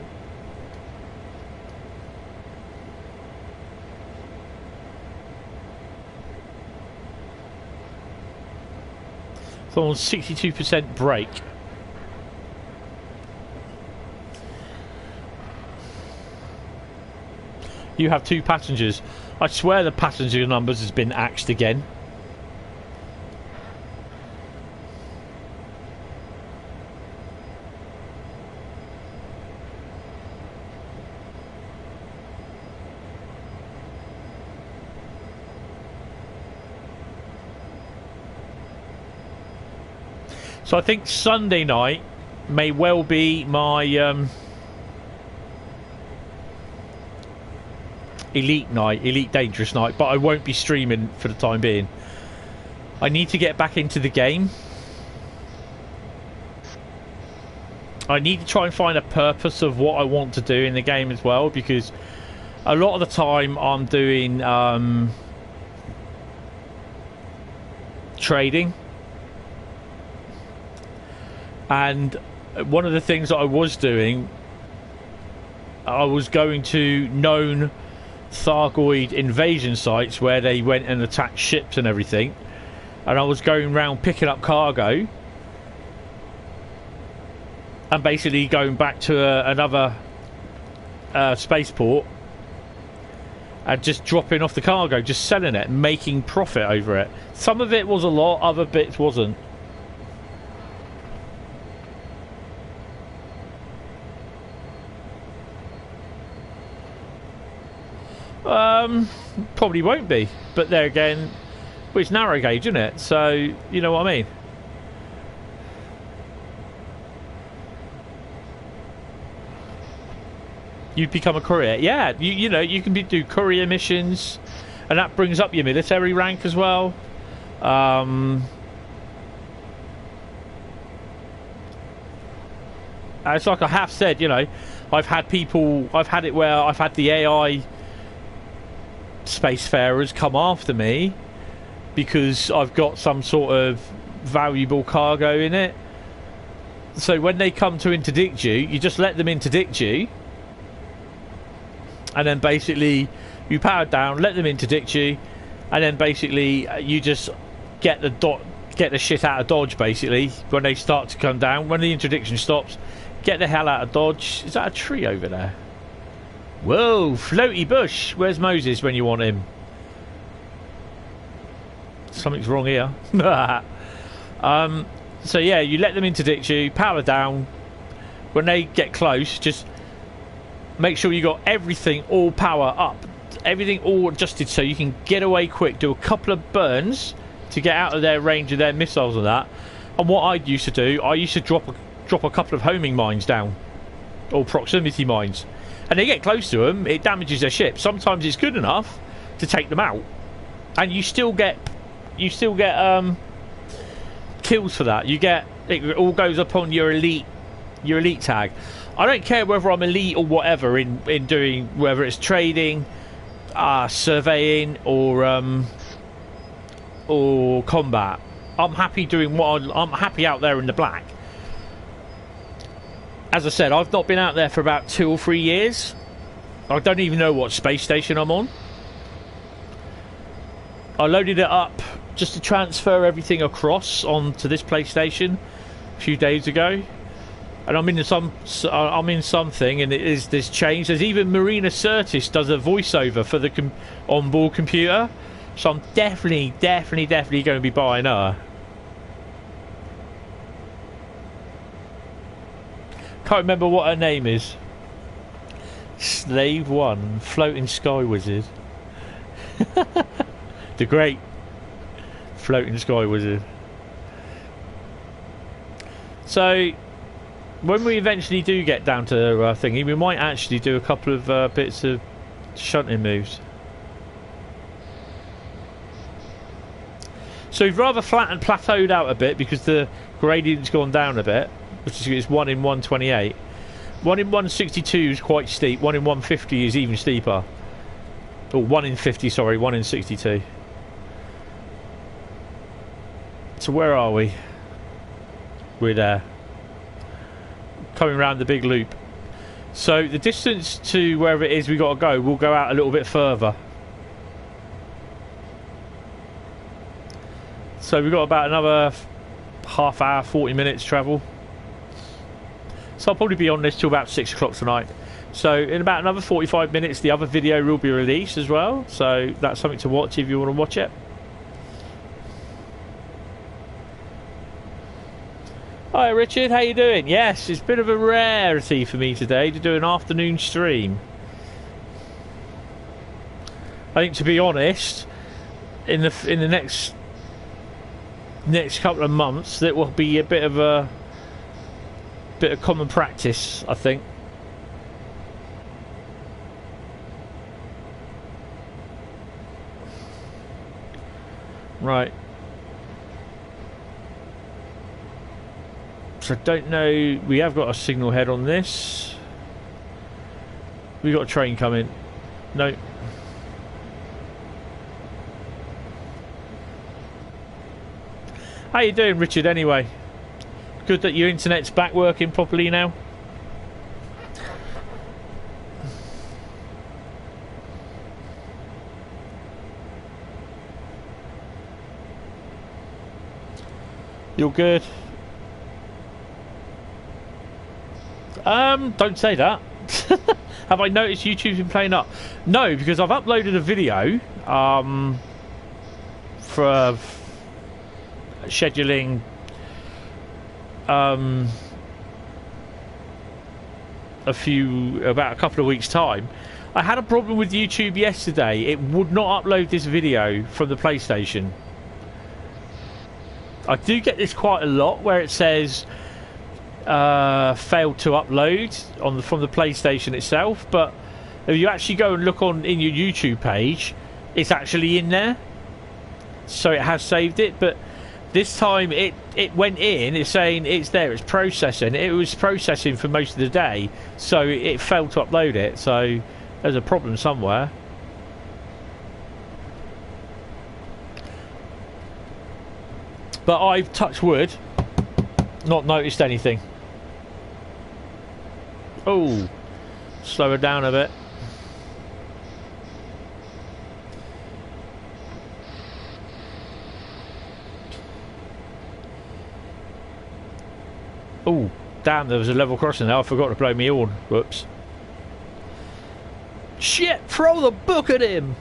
On 62% brake. You have 2 passengers. I swear the passenger numbers has been axed again. So I think Sunday night may well be my elite night, elite dangerous night, but I won't be streaming for the time being. I need to get back into the game. I need to try and find a purpose of what I want to do in the game as well, because a lot of the time I'm doing trading. And one of the things that I was doing, I was going to known Thargoid invasion sites where they went and attacked ships and everything, and I was going around picking up cargo and basically going back to another spaceport and just dropping off the cargo, just selling it, making profit over it. Some of it was a lot, other bits wasn't. Probably won't be, but there again, well, it's narrow gauge, isn't it? So you know what I mean. You'd become a courier, yeah. You know, you can do courier missions, and that brings up your military rank as well. It's like I have said, you know, I've had it where I've had the AI spacefarers come after me because I've got some sort of valuable cargo in it. So when they come to interdict you, you just let them interdict you, and then basically you power down, let them interdict you, and then basically you just get the shit out of dodge. Basically, when they start to come down, when the interdiction stops, get the hell out of dodge. Is that a tree over there? Whoa, floaty bush. Where's Moses when you want him? Something's wrong here. So yeah, you let them interdict you, power down. When they get close, just make sure you got everything all power up, everything all adjusted so you can get away quick. Do a couple of burns to get out of their range of their missiles and that. And what I used to do, I used to drop a couple of homing mines down, or proximity mines, and they get close to them, it damages their ship. Sometimes it's good enough to take them out, and you still get kills for that. It all goes up on your elite tag. I don't care whether I'm elite or whatever in doing, whether it's trading, surveying, or combat. I'm happy doing I'm happy out there in the black. As I said, I've not been out there for about 2 or 3 years. I don't even know what space station I'm on. I loaded it up just to transfer everything across onto this PlayStation a few days ago, and I'm in something, and it is this change. There's even Marina Sirtis does a voiceover for the onboard computer, so I'm definitely going to be buying her. Can't remember what her name is. Slave 1, Floating Sky Wizard. The great Floating Sky Wizard. So when we eventually do get down to thingy, we might actually do a couple of bits of shunting moves. So we've rather flat and plateaued out a bit because the gradient's gone down a bit, which is 1 in 128. 1 in 162 is quite steep. 1 in 150 is even steeper. Or 1 in 50, sorry, 1 in 62. So where are we? We're there. Coming around the big loop. So the distance to wherever it is we got to go, we'll go out a little bit further. So we've got about another half hour, 40 minutes travel. So I'll probably be on this till about 6 o'clock tonight. So in about another 45 minutes the other video will be released as well. So that's something to watch if you want to watch it. Hi Richard, how you doing? Yes, it's a bit of a rarity for me today to do an afternoon stream. I think, to be honest, in the next couple of months that will be a bit of common practice, I think. Right. So I don't know, we have got a signal head on this. We got a train coming. No. How you doing, Richard, anyway? Good that your internet's back working properly now. You're good. Don't say that. Have I noticed YouTube's been playing up? No, because I've uploaded a video for scheduling about a couple of weeks time. I had a problem with YouTube yesterday. It would not upload this video from the PlayStation. I do get this quite a lot where it says failed to upload from the PlayStation itself, but if you actually go and look in your YouTube page, it's actually in there, so it has saved it. But this time it went in, it's saying it's there, it's processing. It was processing for most of the day, so it failed to upload it. So there's a problem somewhere. But I've, touched wood, not noticed anything. Oh, slow her down a bit. Oh, damn, there was a level crossing there. I forgot to blow me horn. Whoops. Shit, throw the book at him!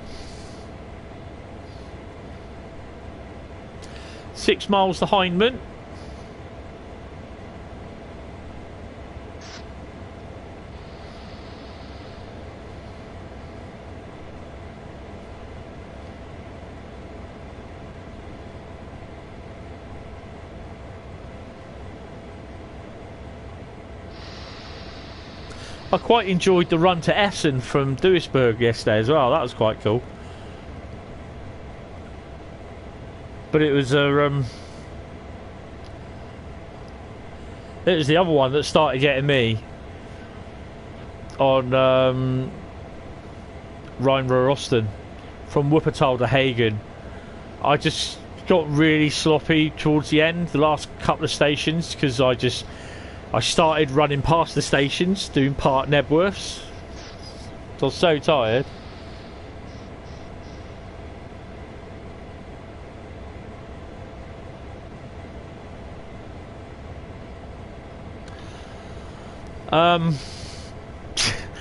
6 miles to Hindman. I quite enjoyed the run to Essen from Duisburg yesterday as well. That was quite cool. But it was the other one that started getting me on Rhine-Ruhr-Osten from Wuppertal to Hagen. I just got really sloppy towards the end, the last couple of stations, because I started running past the stations, doing part Nebworths. I was so tired.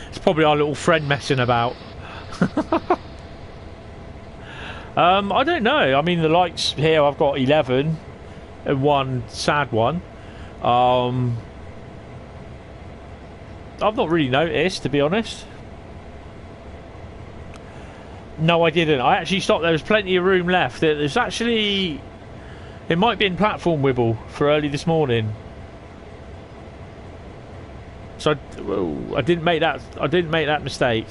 It's probably our little friend messing about. I don't know. I mean, the lights here, I've got 11 and one sad one. I've not really noticed, to be honest. No, I didn't. I actually stopped. There was plenty of room left. There's actually... It might be in platform wibble for early this morning. So I didn't make that. I didn't make that mistake.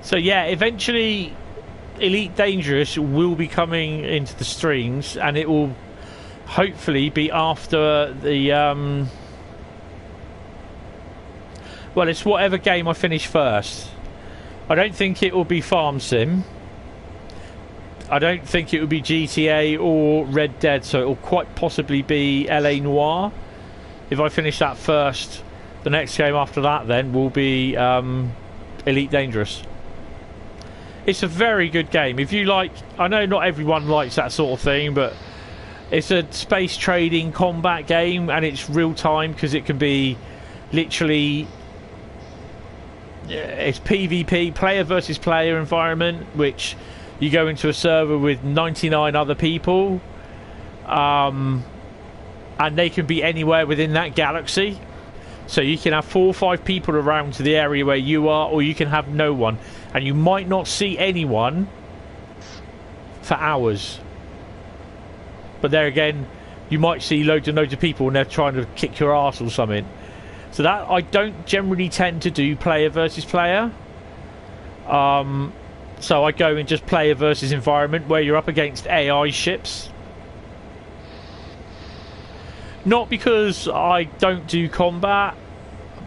So yeah, eventually Elite Dangerous will be coming into the streams, and it will hopefully be after the well, it's whatever game I finish first. I don't think it will be Farm Sim. I don't think it will be GTA or Red Dead, so it will quite possibly be LA Noire. If I finish that first, the next game after that then will be Elite Dangerous. It's a very good game. If you like, I know not everyone likes that sort of thing, but it's a space trading combat game, and it's real time because it can be literally, it's PvP, player versus player environment, which you go into a server with 99 other people, and they can be anywhere within that galaxy. So you can have 4 or 5 people around to the area where you are, or you can have no one, and you might not see anyone for hours. But there again, you might see loads and loads of people and they're trying to kick your ass or something. So that, I don't generally tend to do player versus player. So I go in just player versus environment, where you're up against AI ships. Not because I don't do combat,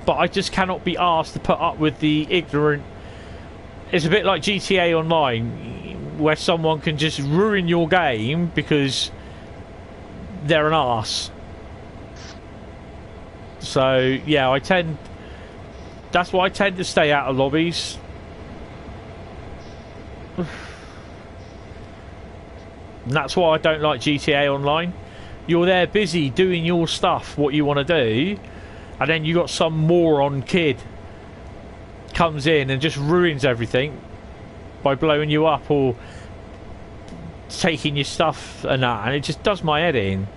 but I just cannot be asked to put up with the ignorant... It's a bit like GTA Online, where someone can just ruin your game because they're an arse. So, yeah, that's why I tend to stay out of lobbies. And that's why I don't like GTA Online. You're there busy doing your stuff, what you want to do, and then you got some moron kid comes in and just ruins everything by blowing you up or taking your stuff and that, and it just does my head in.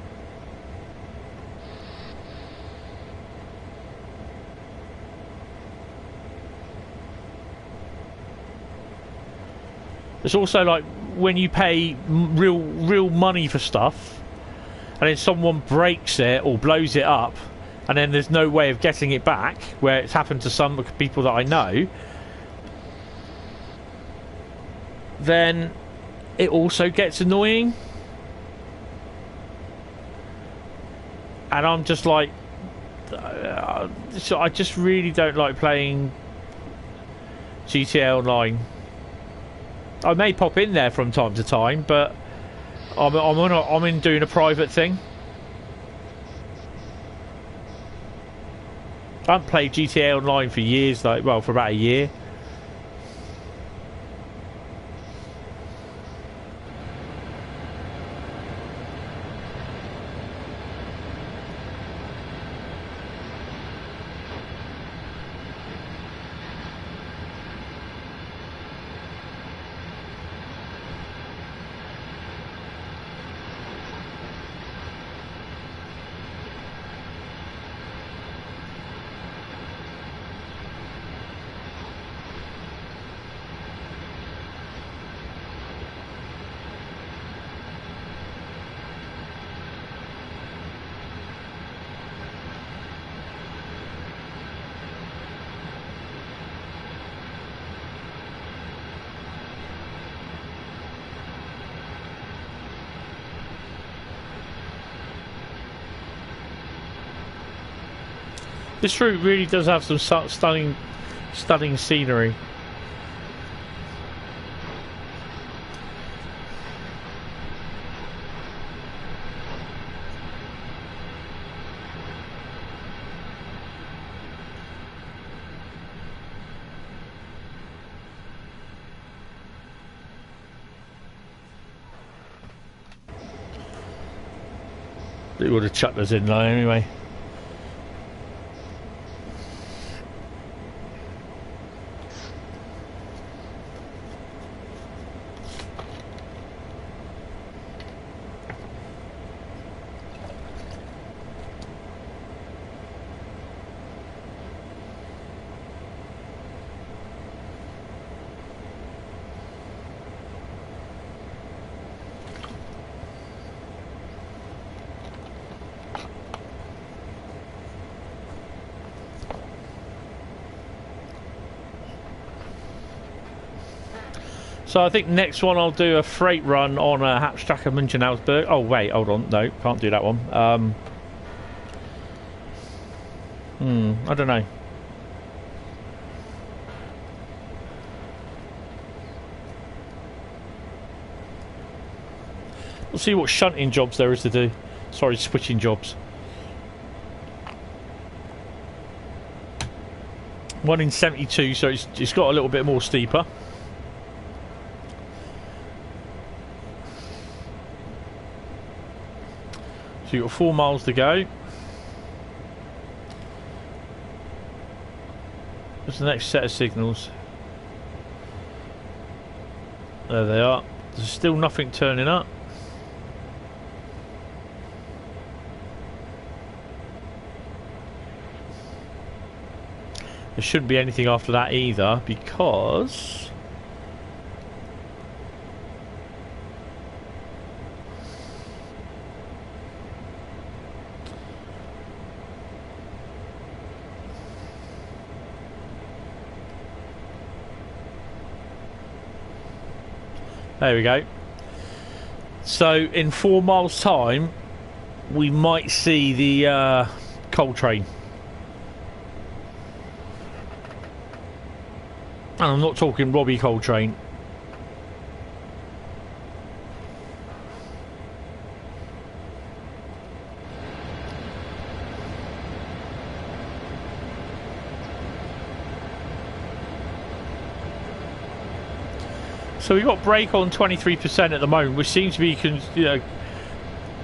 It's also like when you pay real money for stuff, and then someone breaks it or blows it up, and then there's no way of getting it back, where it's happened to some people that I know, then it also gets annoying. And I'm just like, So I just really don't like playing GTA Online. I may pop in there from time to time, but I'm in doing a private thing. I haven't played GTA Online for years, like, well, for about a year. This route really does have some stunning scenery. They would have chucked us in there anyway. So I think next one I'll do a freight run on a Hauptstrasse München-Augsburg. Oh wait, hold on, no, can't do that one. I don't know. We'll see what shunting jobs there is to do. Sorry, switching jobs. 1 in 72, so it's got a little bit more steeper. So you've got 4 miles to go. What's the next set of signals? There they are. There's still nothing turning up. There shouldn't be anything after that either, because there we go. So in 4 miles time we might see the coal train. And I'm not talking Robbie Coltrane. So we've got brake on 23% at the moment, which seems to be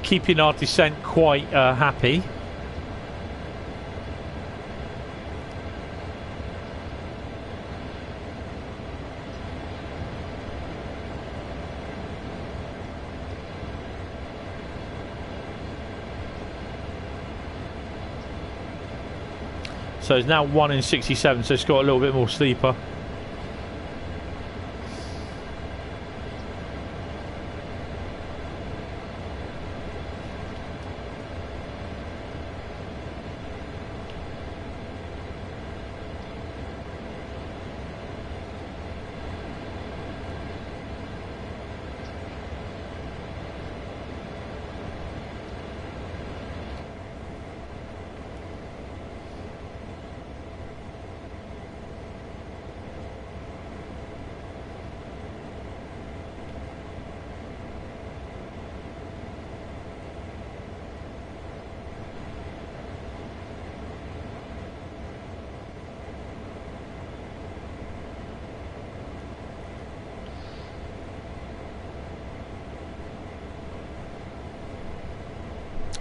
keeping our descent quite happy. So it's now 1 in 67, so it's got a little bit more steeper.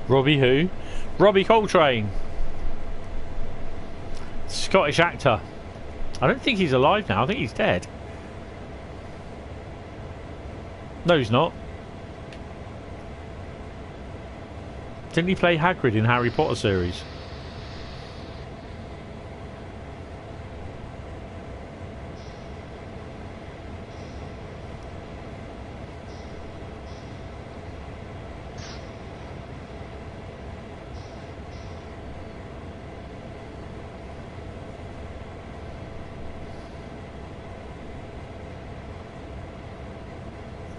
Robbie who? Robbie Coltrane. Scottish actor. I don't think he's alive now. I think he's dead. No, he's not. Didn't he play Hagrid in Harry Potter series?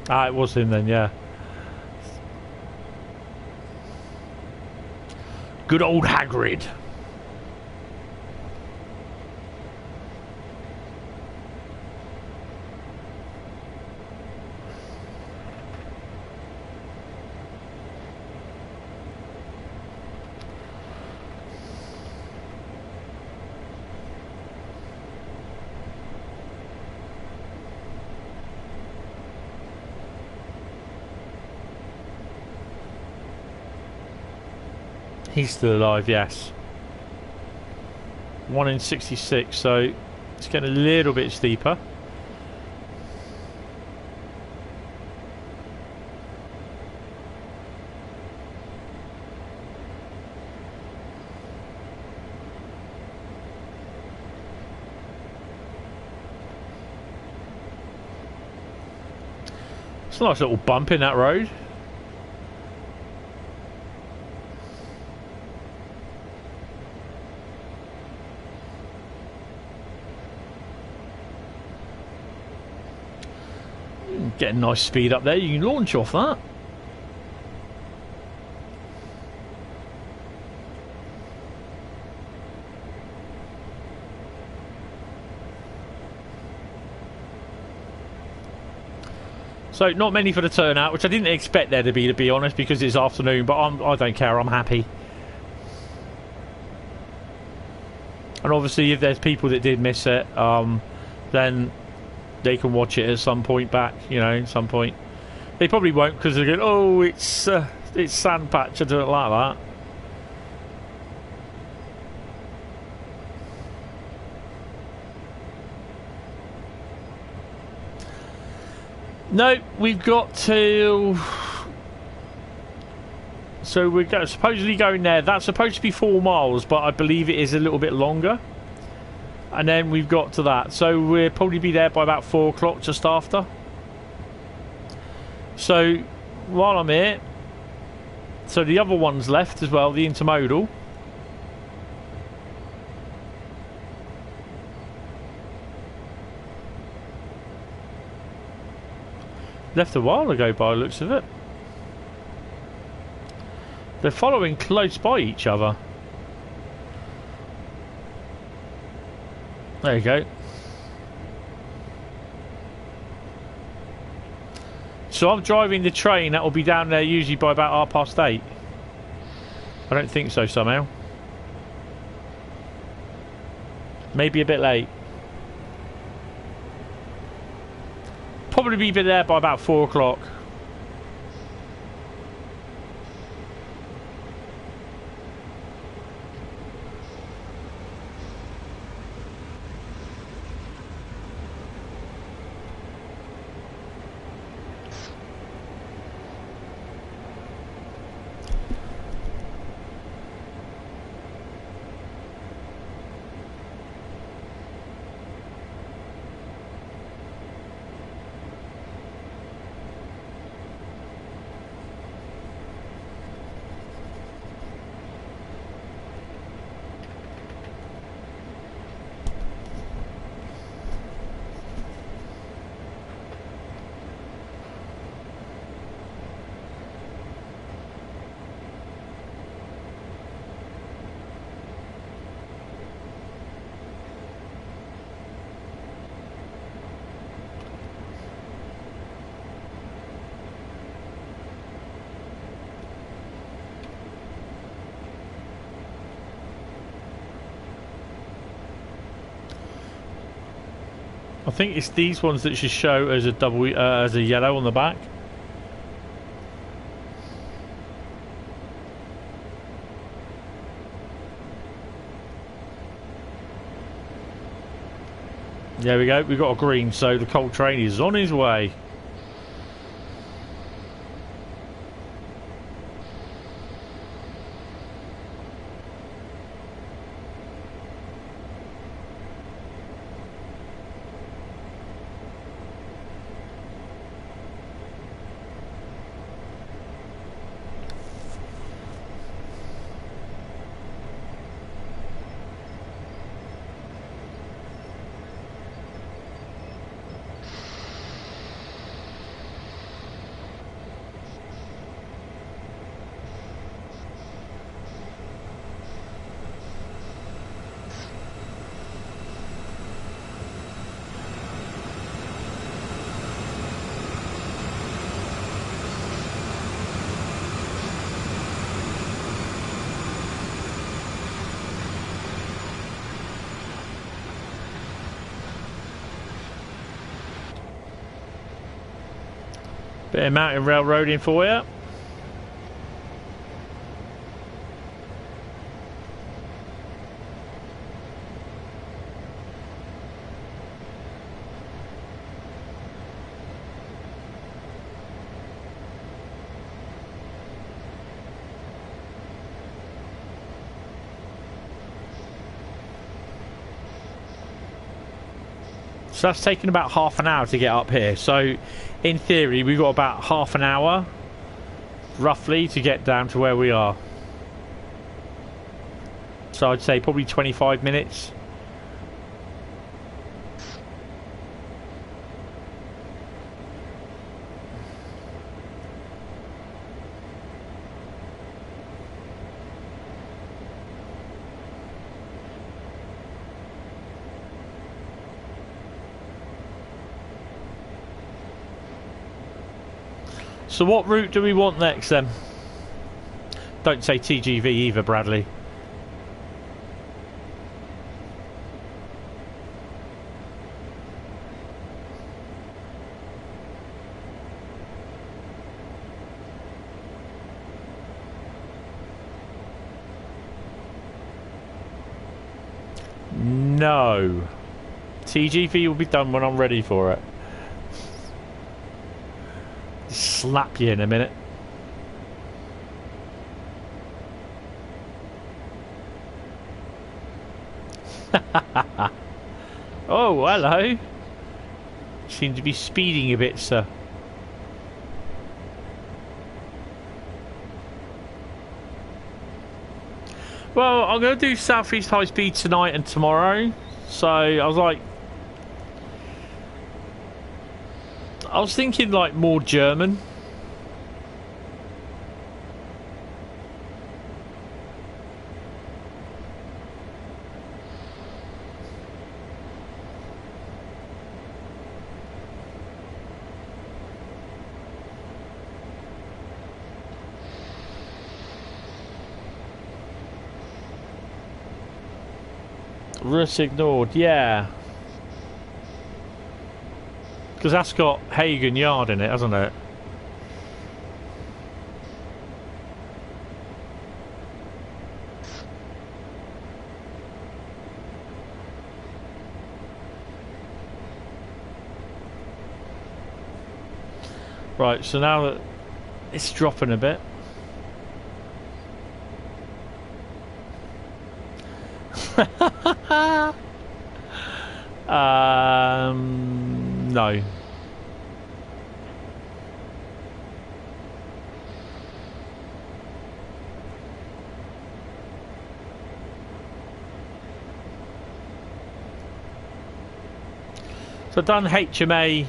Ah, it was him then, yeah. Good old Hagrid. He's still alive, yes. 1 in 66, so it's getting a little bit steeper. It's a nice little bump in that road. Get a nice speed up there, you can launch off that. So not many for the turnout, which I didn't expect there to be honest, because it's afternoon, but I don't care, I'm happy. And obviously if there's people that did miss it, then they can watch it at some point back, you know, at some point. They probably won't because they're going, oh, it's Sandpatch, I don't like that. No, we've got to... So we're supposedly going there. That's supposed to be 4 miles, but I believe it is a little bit longer. And then we've got to that. So we'll probably be there by about 4 o'clock, just after. So while I'm here... So the other one's left as well, the intermodal. Left a while ago by the looks of it. They're following close by each other. There you go. So I'm driving the train that will be down there usually by about 8:30. I don't think so somehow. Maybe a bit late. Probably be there by about 4 o'clock. I think it's these ones that should show as a double, as a yellow on the back. There we go. We've got a green, so the coal train is on his way. Bit of mountain railroading for you. So that's taken about half an hour to get up here. So in theory, we've got about half an hour, roughly, to get down to where we are. So I'd say probably 25 minutes. So what route do we want next then? Don't say TGV either, Bradley. No. TGV will be done when I'm ready for it. Slap you in a minute. Oh, hello. Seem to be speeding a bit, sir. Well, I'm going to do Southeast High Speed tonight and tomorrow. So I was thinking like more German. Ruhr ignored, yeah. Because that's got Hagen Yard in it, hasn't it? Right, so now that it's dropping a bit. No. So I've done HMA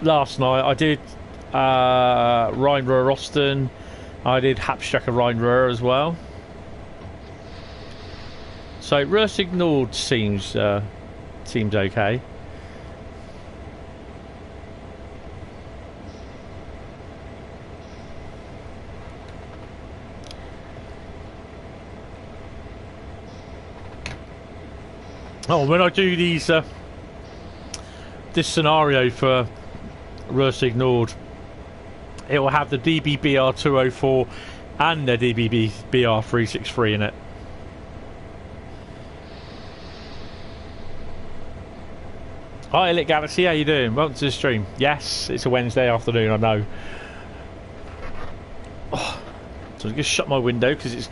last night. I did Rhine-Ruhr Osten. I did Hauptstrecke Rhine-Ruhr as well. So Ruhr ignored seems okay. Oh, when I do these this scenario for Ruhr ignored, it will have the DBBR 204 and the DBBR 363 in it. Hi, Elite Galaxy, how you doing? Welcome to the stream. Yes, it's a Wednesday afternoon, I know. Oh, so I'm just shut my window because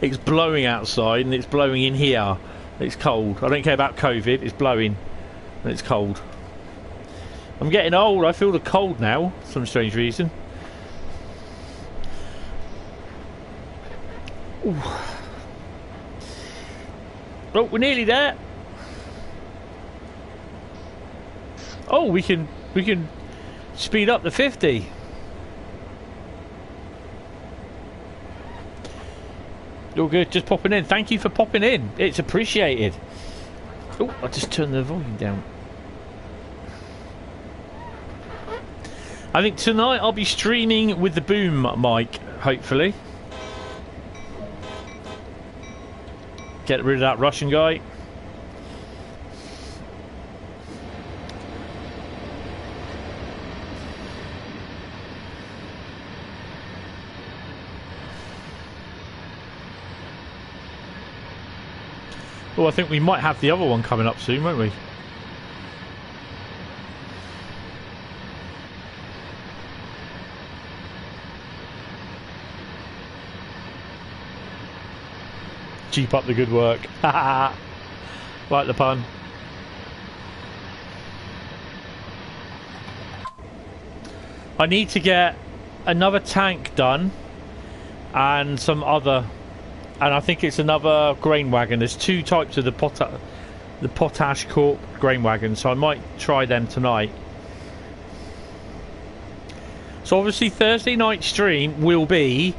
it's blowing outside and it's blowing in here. It's cold. I don't care about COVID. It's blowing and it's cold. I'm getting old. I feel the cold now for some strange reason. Ooh. Oh, we're nearly there. Oh, we can speed up to 50. You're good, just popping in. Thank you for popping in. It's appreciated. Oh, I just turned the volume down. I think tonight I'll be streaming with the boom mic, hopefully. Get rid of that Russian guy. Oh, I think we might have the other one coming up soon, won't we? Keep up the good work. Like the pun. I need to get another tank done and some other, and I think it's another grain wagon. There's two types of the Potash Corp grain wagon, so I might try them tonight. So obviously Thursday night stream will be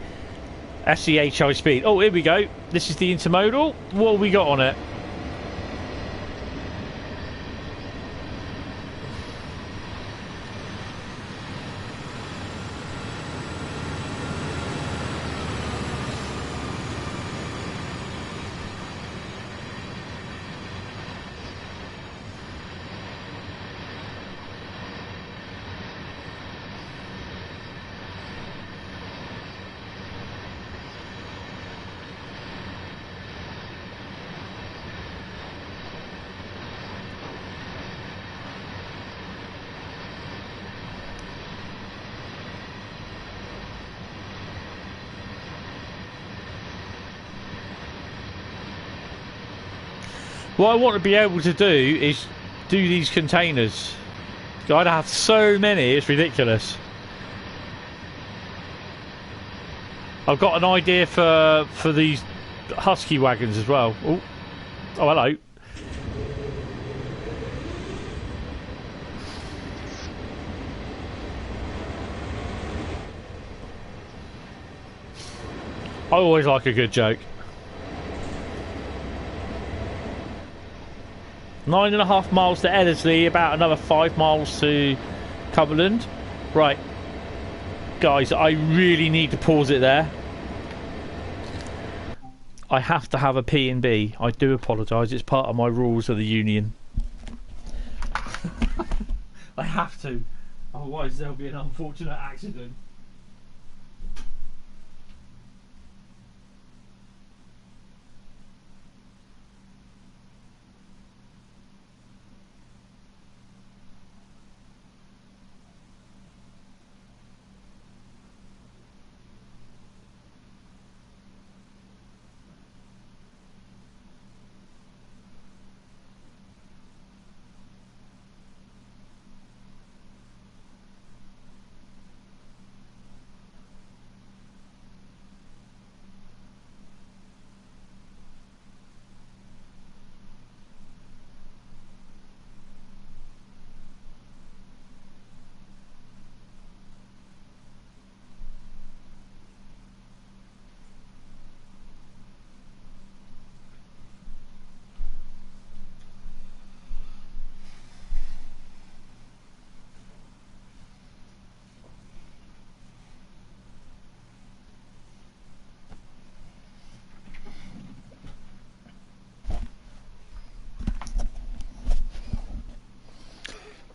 SCH high speed. Oh, here we go. This is the intermodal. What have we got on it? What I want to be able to do is do these containers. I'd have so many, it's ridiculous. I've got an idea for these husky wagons as well. Oh, hello. I always like a good joke. 9.5 miles to Ellerslie, about another 5 miles to Cumberland. Right, guys, I really need to pause it there. I have to have a P&B. I do apologise, it's part of my rules of the union. I have to, otherwise there'll be an unfortunate accident.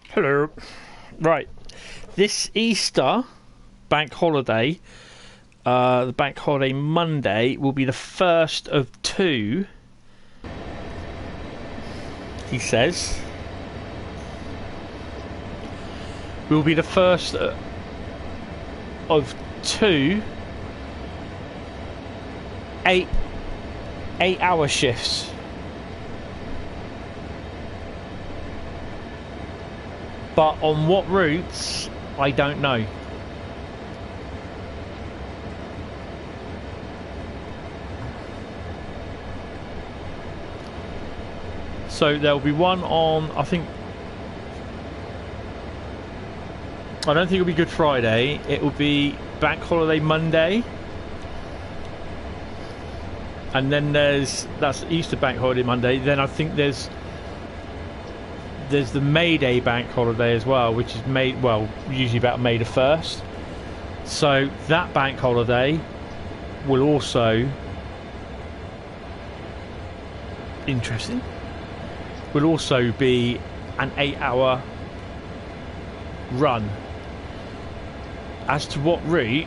Hello. Right, this Easter bank holiday, the bank holiday Monday, will be the first of two, he says. will be the first of 2 8-hour shifts. But on what routes, I don't know. So there'll be one on, I don't think it'll be Good Friday. It will be Bank Holiday Monday. And then that's Easter Bank Holiday Monday. Then I think there's the May Day Bank Holiday as well, which is usually about May the 1st. So that bank holiday will also, interesting, will also be an 8-hour run. As to what route,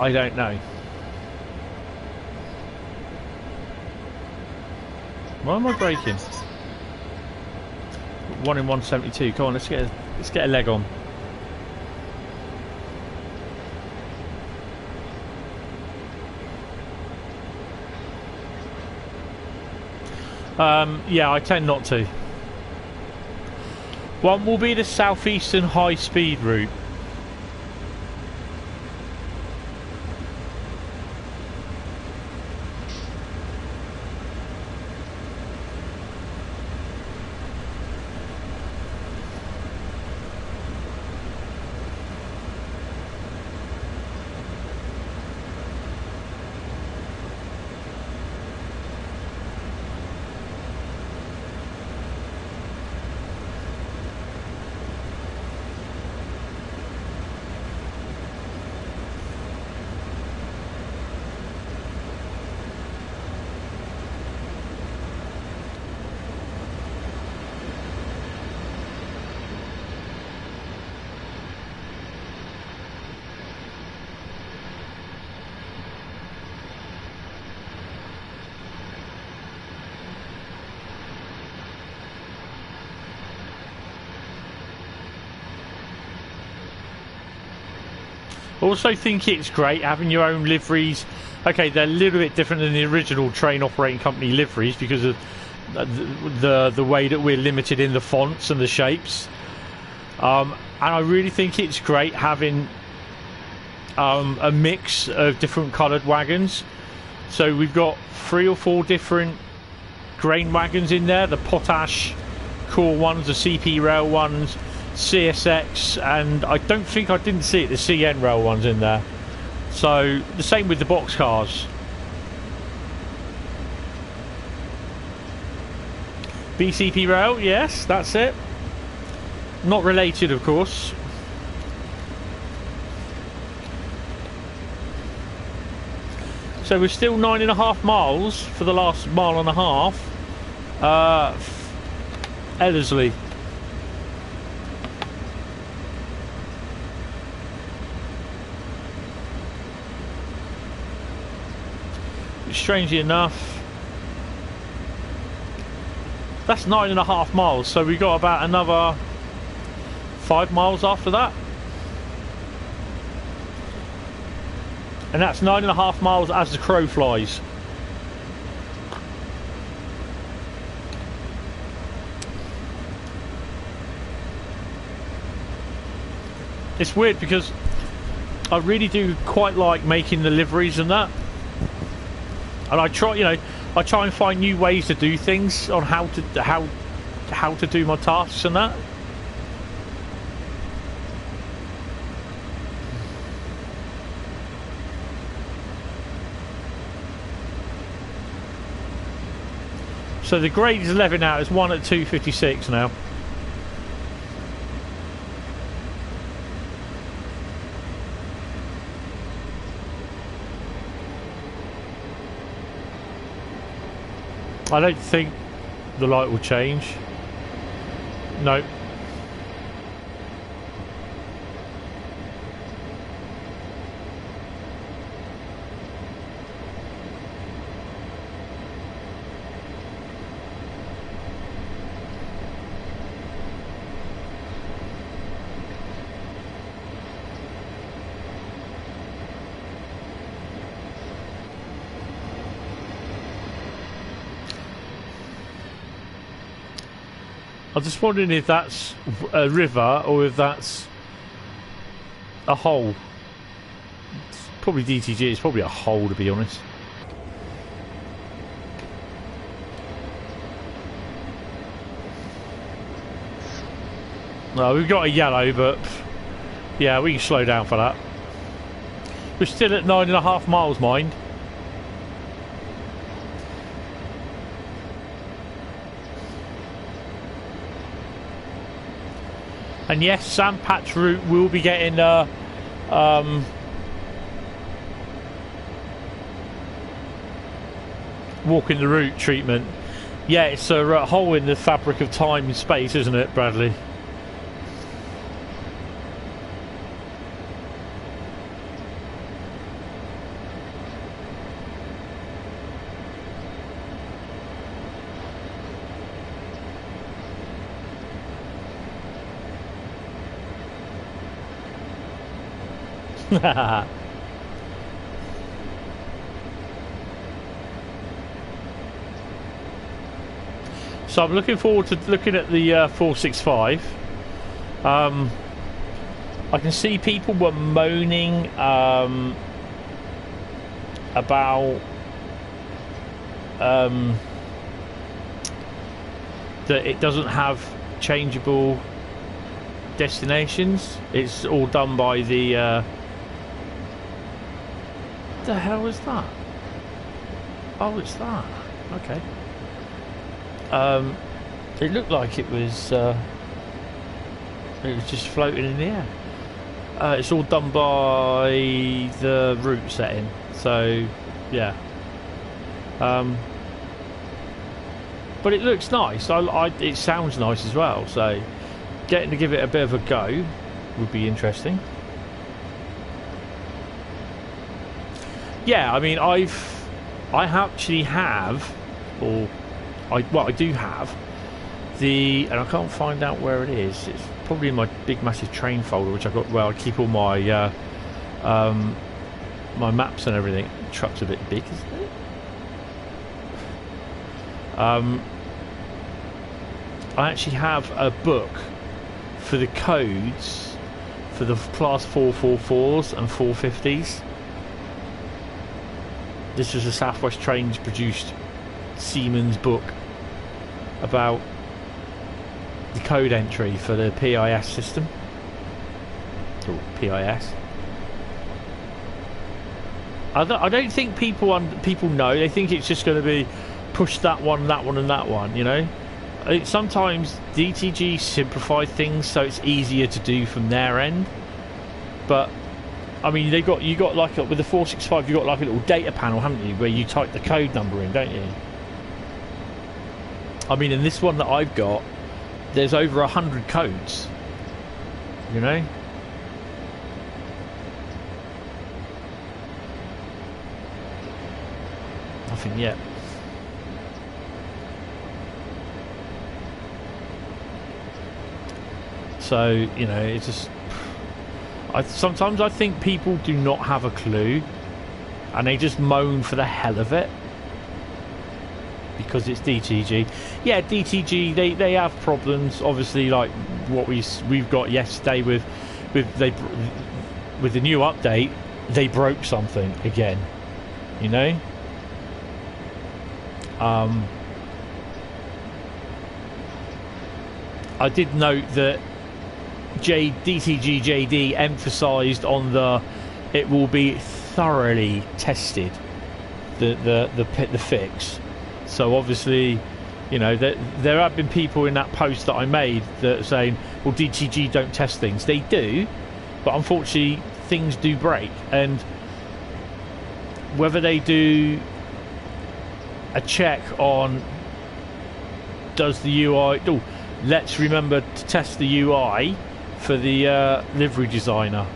I don't know. Why am I braking? 1 in 172. Come on, let's get a leg on. Yeah, I tend not to. One will be the southeastern high speed route. Also think it's great having your own liveries. Okay, they're a little bit different than the original train operating company liveries because of the way that we're limited in the fonts and the shapes. And I really think it's great having a mix of different coloured wagons. So we've got 3 or 4 different grain wagons in there, the potash core ones, the CP rail ones, CSX, and I didn't see it, the CN rail ones in there. So the same with the box cars. BCP rail, yes, that's it. Not related, of course. So we're still 9.5 miles for the last 1.5 miles. Ellerslie. Strangely enough, that's 9.5 miles, so we got about another 5 miles after that, and that's 9.5 miles as the crow flies. It's weird because I really do quite like making the liveries and that. And I try, I try and find new ways to do things on how to do my tasks and that. So the grade is 11 out. It's 1 at 256 now. I don't think the light will change. No. I'm just wondering if that's a river or if that's a hole. It's probably DTG. It's probably a hole, to be honest. No, we've got a yellow, but yeah, we can slow down for that. We're still at 9.5 miles, mind. And yes, Sandpatch route will be getting walking the route treatment. Yeah, it's a hole in the fabric of time and space, isn't it, Bradley? So I'm looking forward to looking at the 465. I can see people were moaning about that it doesn't have changeable destinations. It's all done by the the hell is that? Oh, it's that. Okay. It looked like it was just floating in the air. It's all done by the route setting. So, yeah. But it looks nice. It sounds nice as well. So, getting to give it a bit of a go would be interesting. Yeah, I mean, I actually have, or I do have and I can't find out where it is. It's probably in my big massive train folder, which I got where I keep all my my maps and everything. The truck's a bit big, isn't it? I actually have a book for the codes for the class 444s and 450s. This was a Southwest Trains produced Siemens book about the code entry for the PIS system. Or PIS. I don't think people know. They think it's just going to be push that one, and that one. You know, sometimes DTG simplify things so it's easier to do from their end. But I mean, you got like with the 465, you got like a little data panel, haven't you, where you type the code number in, don't you? I mean, in this one that I've got, there's over 100 codes. You know. Nothing yet. So, you know, it's just sometimes I think people do not have a clue and they just moan for the hell of it because it's DTG. Yeah, DTG, they have problems, obviously, like what we've got yesterday with the new update. They broke something again, you know. I did note that DTG JD emphasised on it will be thoroughly tested, the fix. So obviously, you know, there have been people in that post that I made that are saying, well, DTG don't test things. They do, but unfortunately things do break, and whether they do a check on does the UI let's remember to test the UI for the livery designer.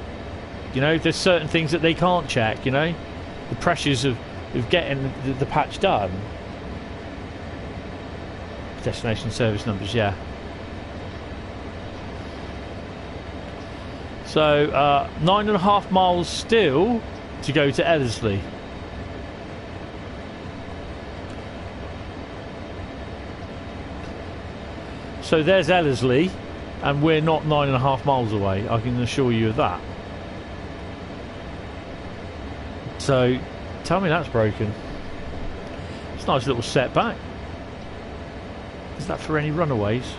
You know, there's certain things that they can't check, you know, the pressures of getting the patch done. Destination service numbers, yeah. So 9.5 miles still to go to Ellerslie. So there's Ellerslie, and we're not 9.5 miles away. I can assure you of that. So tell me that's broken. It's a nice little setback. Is that for any runaways?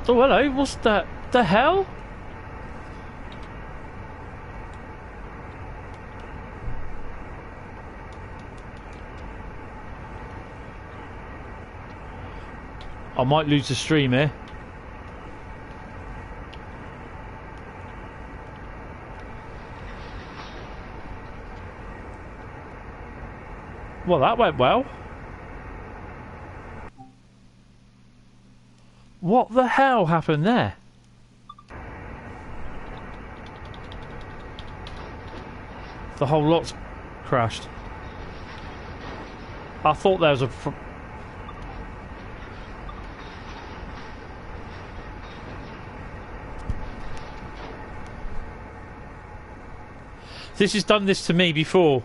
Oh, hello, what's that? The hell? I might lose the stream here. Well, that went well. What the hell happened there? The whole lot's crashed. I thought there was a... This has done this to me before.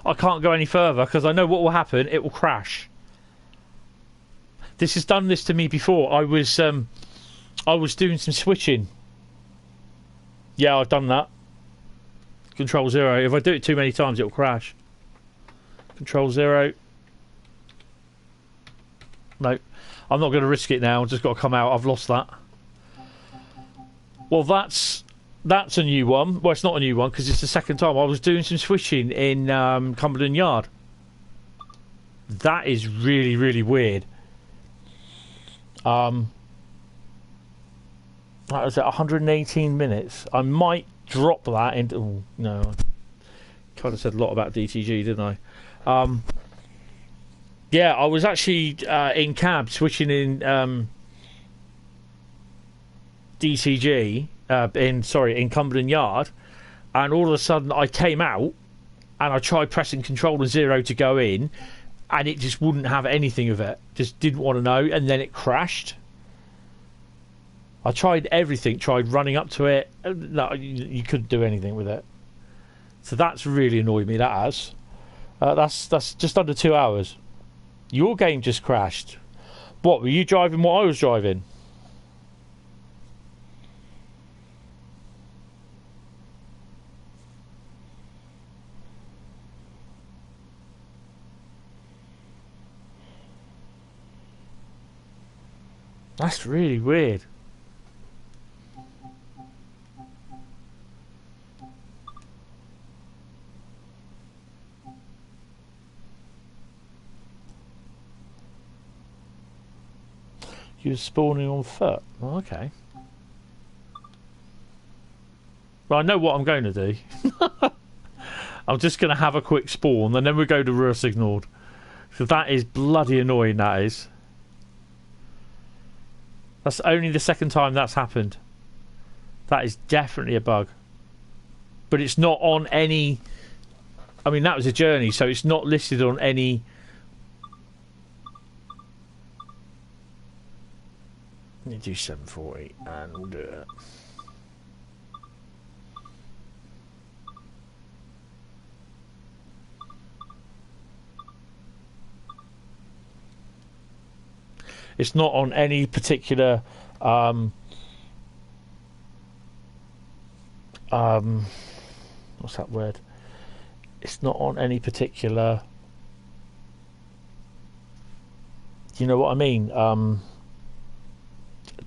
I can't go any further because I know what will happen. It will crash. This has done this to me before. I was doing some switching. Yeah, I've done that. Control 0. If I do it too many times, it will crash. Control 0. No, I'm not going to risk it now. I've just got to come out. I've lost that. Well, that's a new one. Well, it's not a new one because it's the second time. I was doing some switching in Cumberland Yard. That is really, really weird. That was at 118 minutes. I might drop that into... Oh, no, I kind of said a lot about DTG, didn't I? Yeah, I was actually in cab switching in DTG... in Cumberland Yard, and all of a sudden I came out and I tried pressing Control and 0 to go in, and it just wouldn't have anything of it. Just didn't want to know, and then it crashed. I tried everything, tried running up to it. No, you couldn't do anything with it. So that's really annoyed me. That has. That's just under 2 hours. Your game just crashed. What were you driving? What I was driving? That's really weird. You're spawning on foot. Oh, okay. Well, I know what I'm going to do. I'm just going to have a quick spawn, and then we go to Ruhr Signaled. So that is bloody annoying, that is. That's only the second time that's happened. That is definitely a bug. But it's not on any... I mean, that was a journey, so it's not listed on any... Let me do 740 and we'll do it. It's not on any particular what's that word? It's not on any particular, you know what I mean,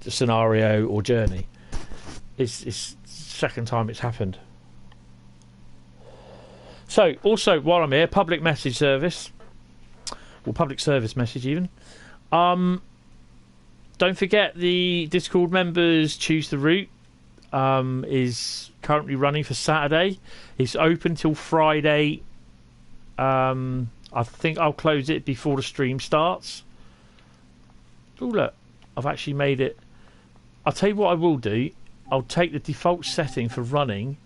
scenario or journey. It's the second time it's happened. So also while I'm here, public message service, or public service message even, don't forget the Discord members choose the route is currently running for Saturday. It's open till Friday. I think I'll close it before the stream starts. Oh look, I've actually made it. I'll tell you what I will do. I'll take the default setting for running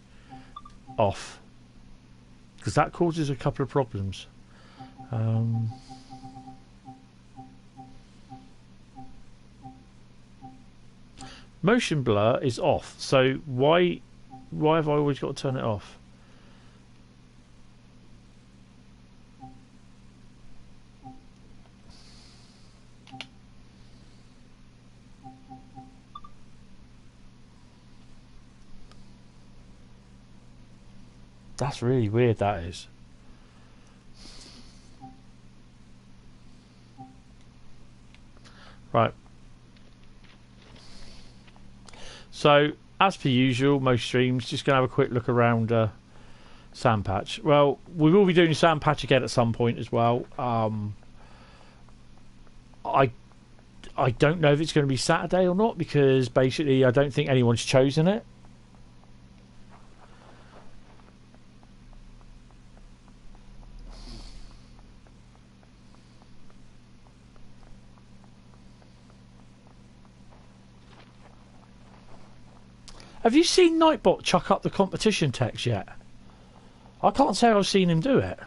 off, because that causes a couple of problems. motion blur is off. So why have I always got to turn it off? That's really weird, that is. Right. So, as per usual, most streams, just going to have a quick look around Sandpatch. Well, we will be doing Sandpatch again at some point as well. I don't know if it's going to be Saturday or not, because basically I don't think anyone's chosen it. Have you seen Nightbot chuck up the competition text yet? I can't say I've seen him do it.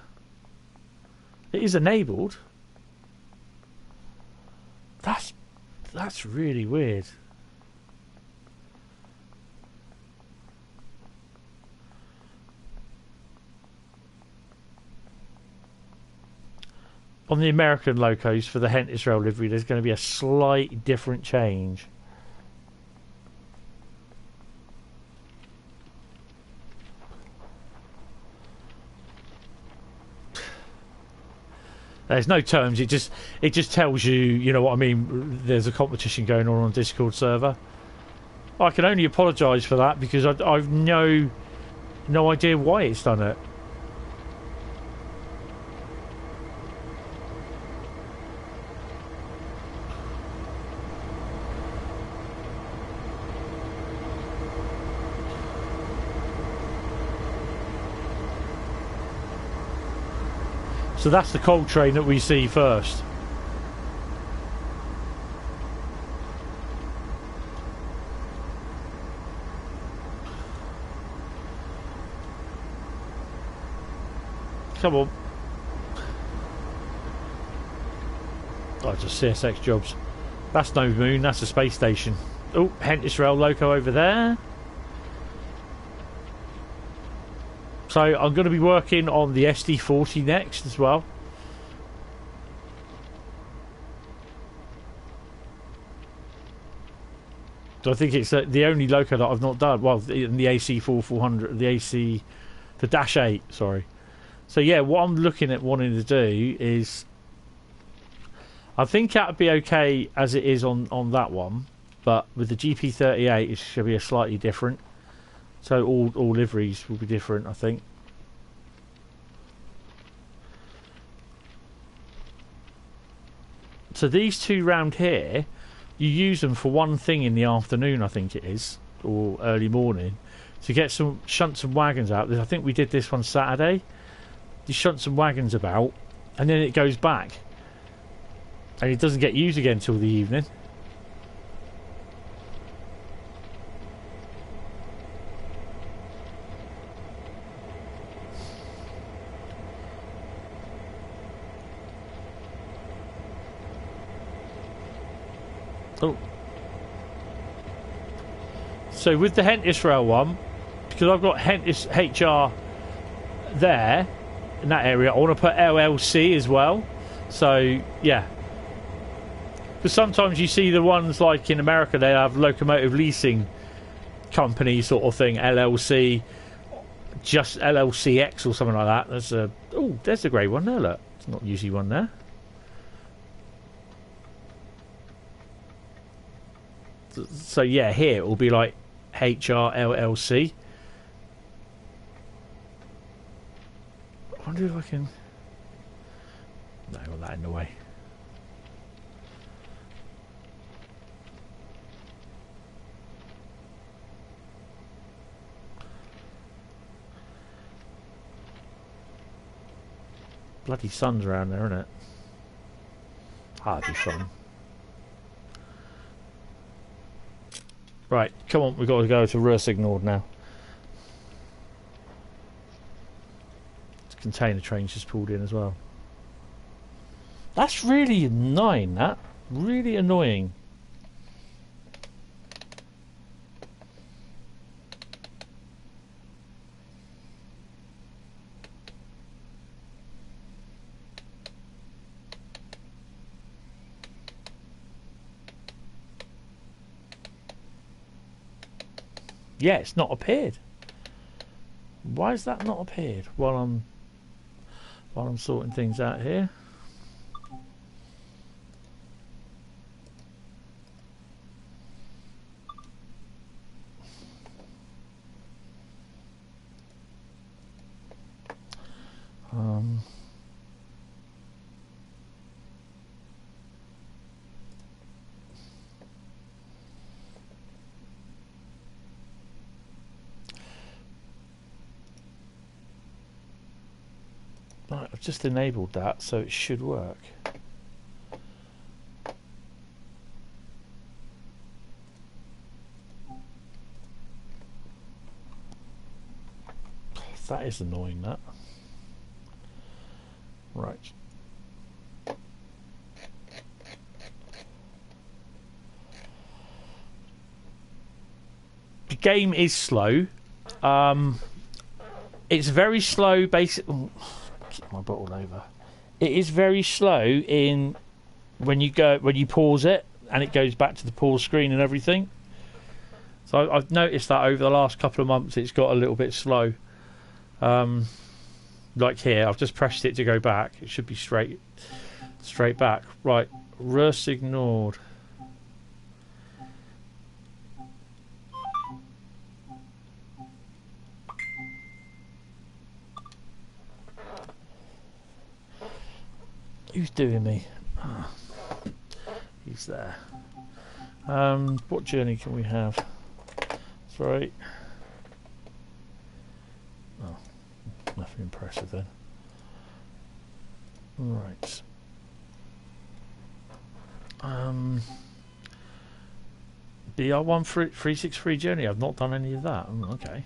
It is enabled. That's really weird. On the American locos for the Hentis rail livery, there's going to be a slight different change. There's no terms. It just tells you, you know what I mean. There's a competition going on Discord server. I can only apologise for that, because I've no idea why it's done it. So that's the coal train that we see first. Come on. Oh, just CSX jobs. That's no moon, that's a space station. Oh, Hentis Rail Loco over there. So I'm going to be working on the SD40 next as well. So I think it's the only loco that I've not done. Well, the AC4400, the Dash 8, sorry. So yeah, what I'm looking at wanting to do is, I think that would be okay as it is on that one, but with the GP38 it should be a slightly different. So all liveries will be different, I think. So these two round here, you use them for one thing in the afternoon, I think it is, or early morning, to get some shunts and wagons out. I think we did this one Saturday. You shunt some wagons about, and then it goes back, and it doesn't get used again until the evening. Oh. So with the Hentis rail one, because I've got Hentis HR there in that area, I want to put LLC as well. So yeah, because sometimes you see the ones like in America, they have locomotive leasing company sort of thing, LLC, just LLCX or something like that. There's a there's the grey one there. Look, it's not usually one there. So yeah, here it will be like HRLLC. I wonder if I can. No, I want that in the way. Bloody sun's around there, isn't it? Hardly fun. Right, come on, we've got to go to Ruhr signalled now. The container train's just pulled in as well. That's really annoying, that. Really annoying. Yeah, it's not appeared. Why has that not appeared while I'm sorting things out here? Right, I've just enabled that, so it should work. That is annoying, that. Right. The game is slow. It's very slow, basically. Keep my bottle over. It is very slow in when you pause it and it goes back to the pause screen and everything. So I've noticed that over the last couple of months it's got a little bit slow. Like here, I've just pressed it to go back. It should be straight back. Right, Russ ignored. Who's doing me? Oh, he's there. What journey can we have? That's right. Oh, nothing impressive then. Right. BR1 363 journey. I've not done any of that. Oh, okay.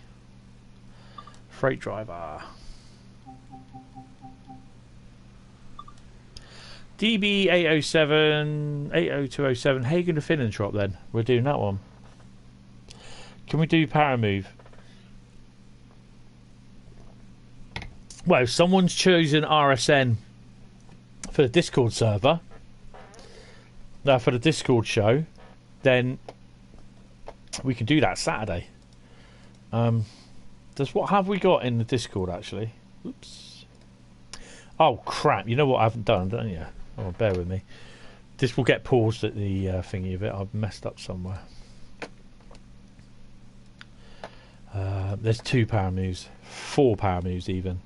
Freight driver. DB 807 80207 Hagen to Finnentrop. Then we're doing that one. Can we do paramove? Well, if someone's chosen RSN for the Discord server, for the Discord show, then we can do that Saturday. What have we got in the Discord actually? Oops. Oh crap! You know what I haven't done, don't you? Oh, bear with me. This will get paused at the thingy of it. I've messed up somewhere. There's 2 power moves, 4 power moves even.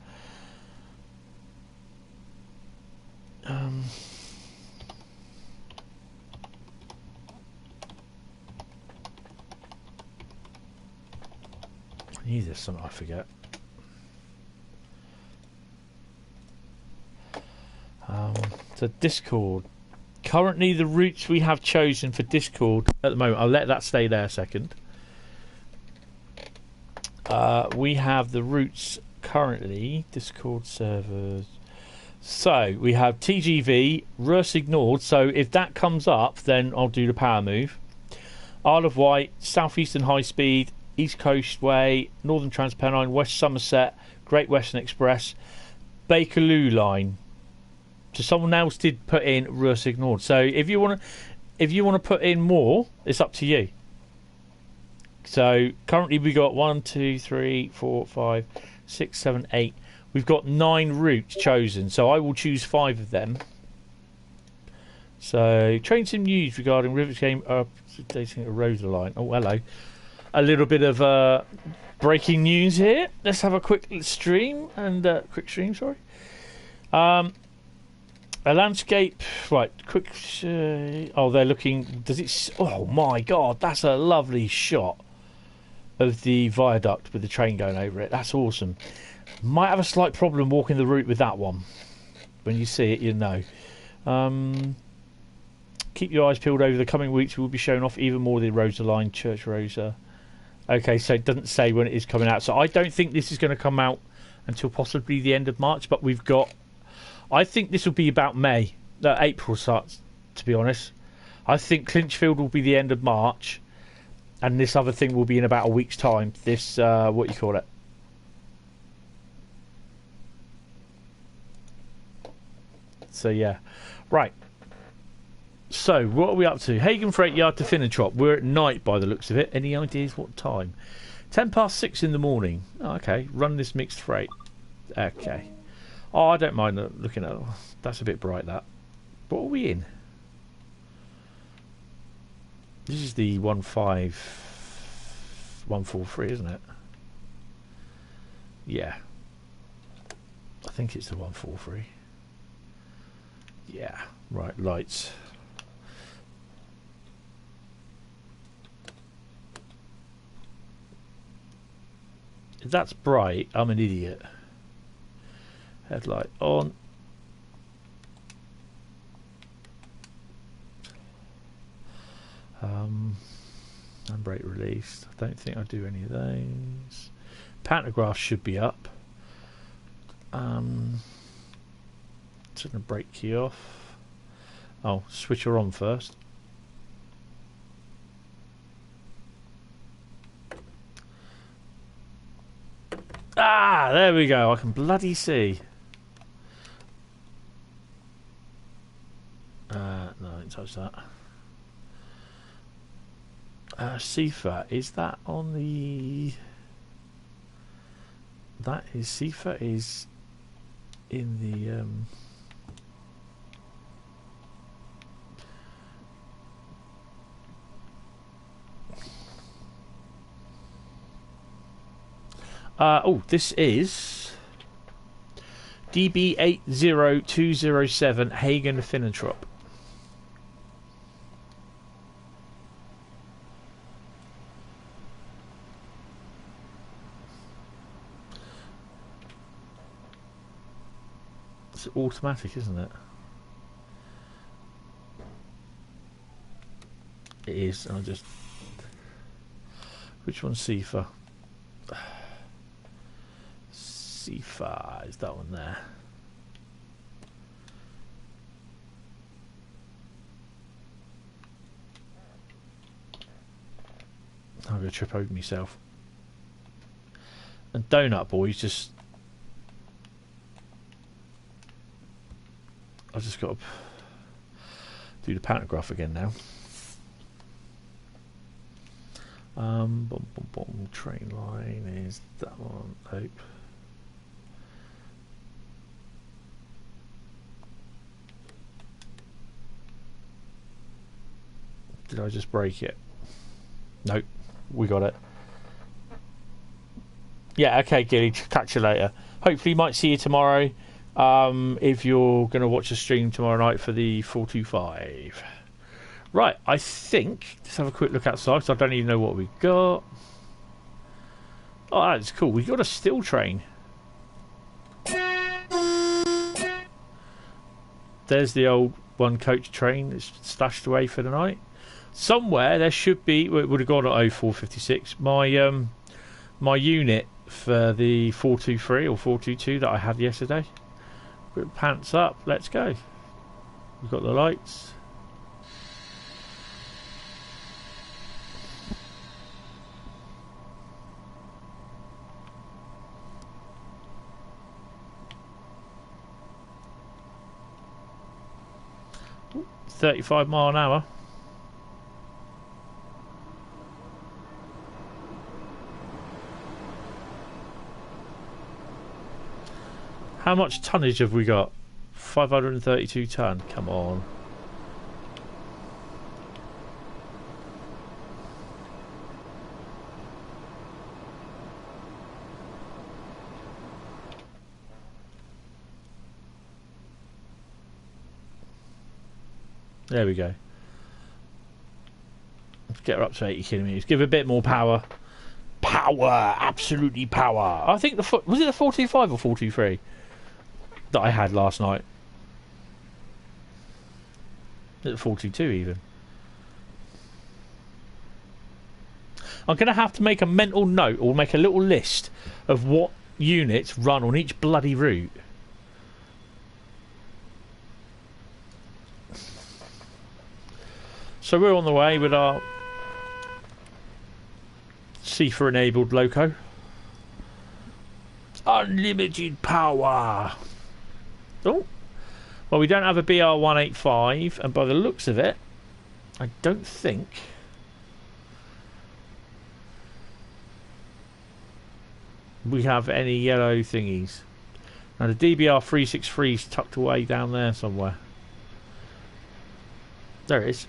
There's something I forget. So Discord. Currently the routes we have chosen for Discord at the moment, I'll let that stay there a second. We have the routes currently, Discord servers. So we have TGV, Russ ignored, so if that comes up then I'll do the power move. Isle of Wight, Southeastern High Speed, East Coast Way, Northern Transpennine, West Somerset, Great Western Express, Bakerloo line. So someone else did put in Russ ignored. So if you want to put in more, it's up to you. So currently we got 1, 2, 3, 4, 5, 6, 7, 8. We've got 9 routes chosen. So I will choose 5 of them. So train sim news regarding Rivets game updating a road line. Oh hello. A little bit of breaking news here. Let's have a quick stream and sorry. A landscape, right? Quick. Oh, they're looking. Does it? Oh my God, that's a lovely shot of the viaduct with the train going over it. That's awesome. Might have a slight problem walking the route with that one. When you see it, you know. Keep your eyes peeled over the coming weeks. We will be showing off even more of the Rosa line, Church Rosa. Okay, so it doesn't say when it is coming out. So I don't think this is going to come out until possibly the end of March. But we've got. I think this will be about May. April starts, to be honest. I think Clinchfield will be the end of March. And this other thing will be in about a week's time. This, what you call it? So, yeah. Right. So, what are we up to? Hagen Freight Yard to Finnentrop. We're at night by the looks of it. Any ideas what time? 6:10 in the morning. Oh, okay, run this mixed freight. Okay. Oh, I don't mind looking at. That's a bit bright. That. What are we in? This is the 15143, isn't it? Yeah. I think it's the 143. Yeah. Right. Lights. If that's bright, I'm an idiot. Headlight on. Handbrake released. I don't think I do any of those. Pantograph should be up. Turn the brake key off. Oh, switch her on first. Ah, there we go. I can bloody see. No, don't touch that. CFA, is that on the... That is... CFA is in the... oh, this is DB80207 Hagen Finnentrop. It's automatic, isn't it? It is. I'll just... Which one's CFA? C5 is that one there. I'm going to trip over myself. And Donut Boy's just... I've just got to do the pantograph again now. Train line is that one. Nope. Did I just break it? Nope. We got it. Yeah, okay, Gilly. Catch you later. Hopefully, might see you tomorrow. If you're going to watch a stream tomorrow night for the 425. Right, I think... Let's have a quick look outside, because I don't even know what we've got. Oh, that's cool. We've got a steel train. There's the old one-coach train that's stashed away for the night. Somewhere there should be... Well, it would have gone at 0456. My my unit for the 423 or 422 that I had yesterday. Put pants up. Let's go. We've got the lights. Ooh, 35 mile an hour. How much tonnage have we got? 532 ton. Come on. There we go. Let's get her up to 80 kilometers. Give her a bit more power. Power! Absolutely power! I think the... Was it a 425 or 423? That I had last night. At 42 even. I'm going to have to make a mental note or make a little list of what units run on each bloody route. So we're on the way with our CFA enabled loco. Unlimited power. Oh, well, we don't have a BR185, and by the looks of it, I don't think we have any yellow thingies. Now the DBR 363 is tucked away down there somewhere. There it is.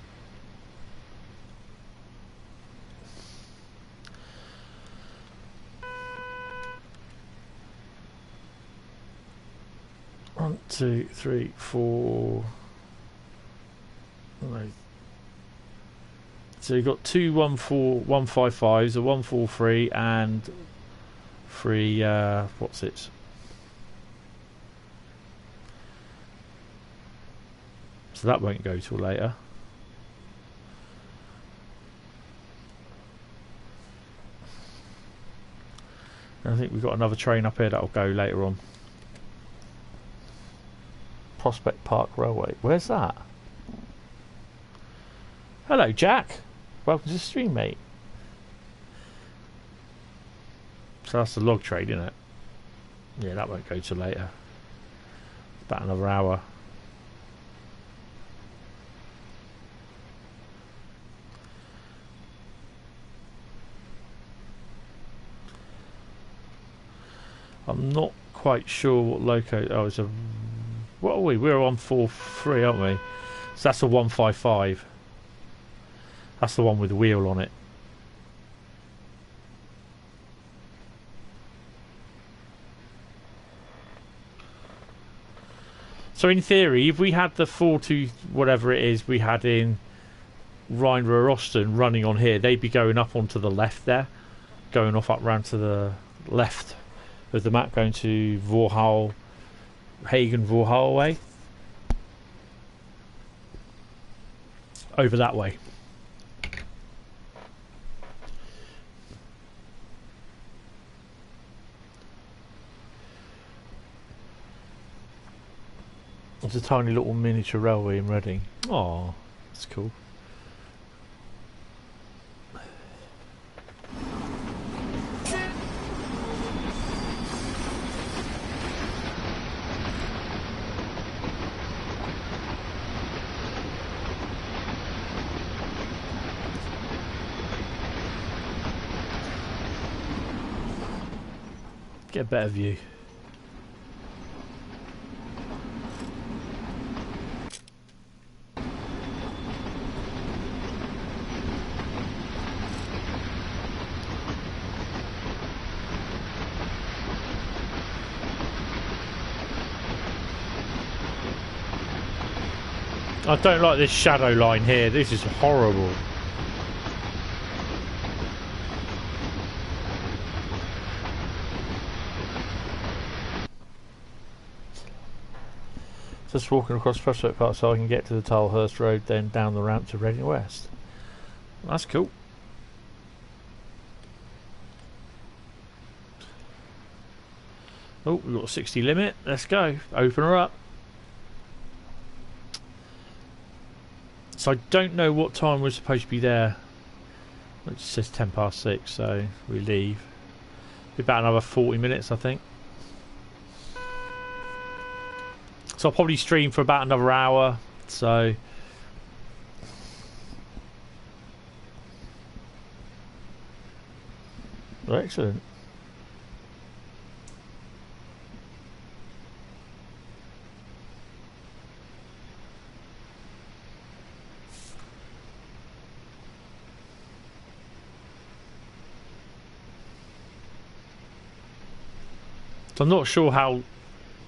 One, two, three, four. No. So you've got two 155s, a 143, and three. What's it? So that won't go till later. I think we've got another train up here that'll go later on. Prospect Park Railway. Where's that? Hello, Jack. Welcome to the stream, mate. So that's the log train, isn't it? Yeah, that won't go till later. About another hour. I'm not quite sure what loco. Oh, it's a. What are we? We're on 4-3, aren't we? So that's a 155. That's the one with the wheel on it. So in theory, if we had the 4-2 whatever it is we had in Rhine-Ruhr-Osten running on here, they'd be going up onto the left there, going off up round to the left of the map, going to Vorhal, Hagen-Vorhal way. Over that way. There's a tiny little miniature railway in Reading. Oh, that's cool. Get a better view. I don't like this shadow line here. This is horrible. Just walking across Prospect Park so I can get to the Tilehurst Road, then down the ramp to Reading West. That's cool. Oh, we've got a 60 limit. Let's go. Open her up. So I don't know what time we're supposed to be there. It just says 6:10, so we leave. Be about another 40 minutes, I think. So I'll probably stream for about another hour. So excellent. So I'm not sure how.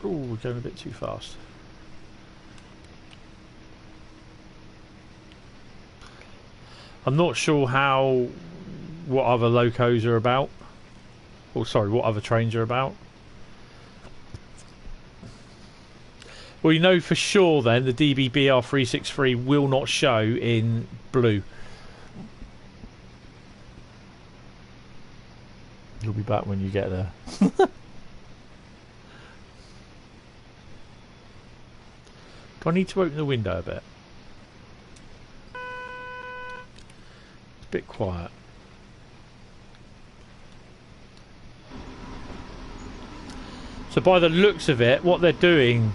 Oh, we're going a bit too fast. I'm not sure what other locos are about. Oh, sorry, what other trains are about. Well, you know for sure then the DBBR 363 will not show in blue. You'll be back when you get there. Do I need to open the window a bit? It's a bit quiet. So by the looks of it, what they're doing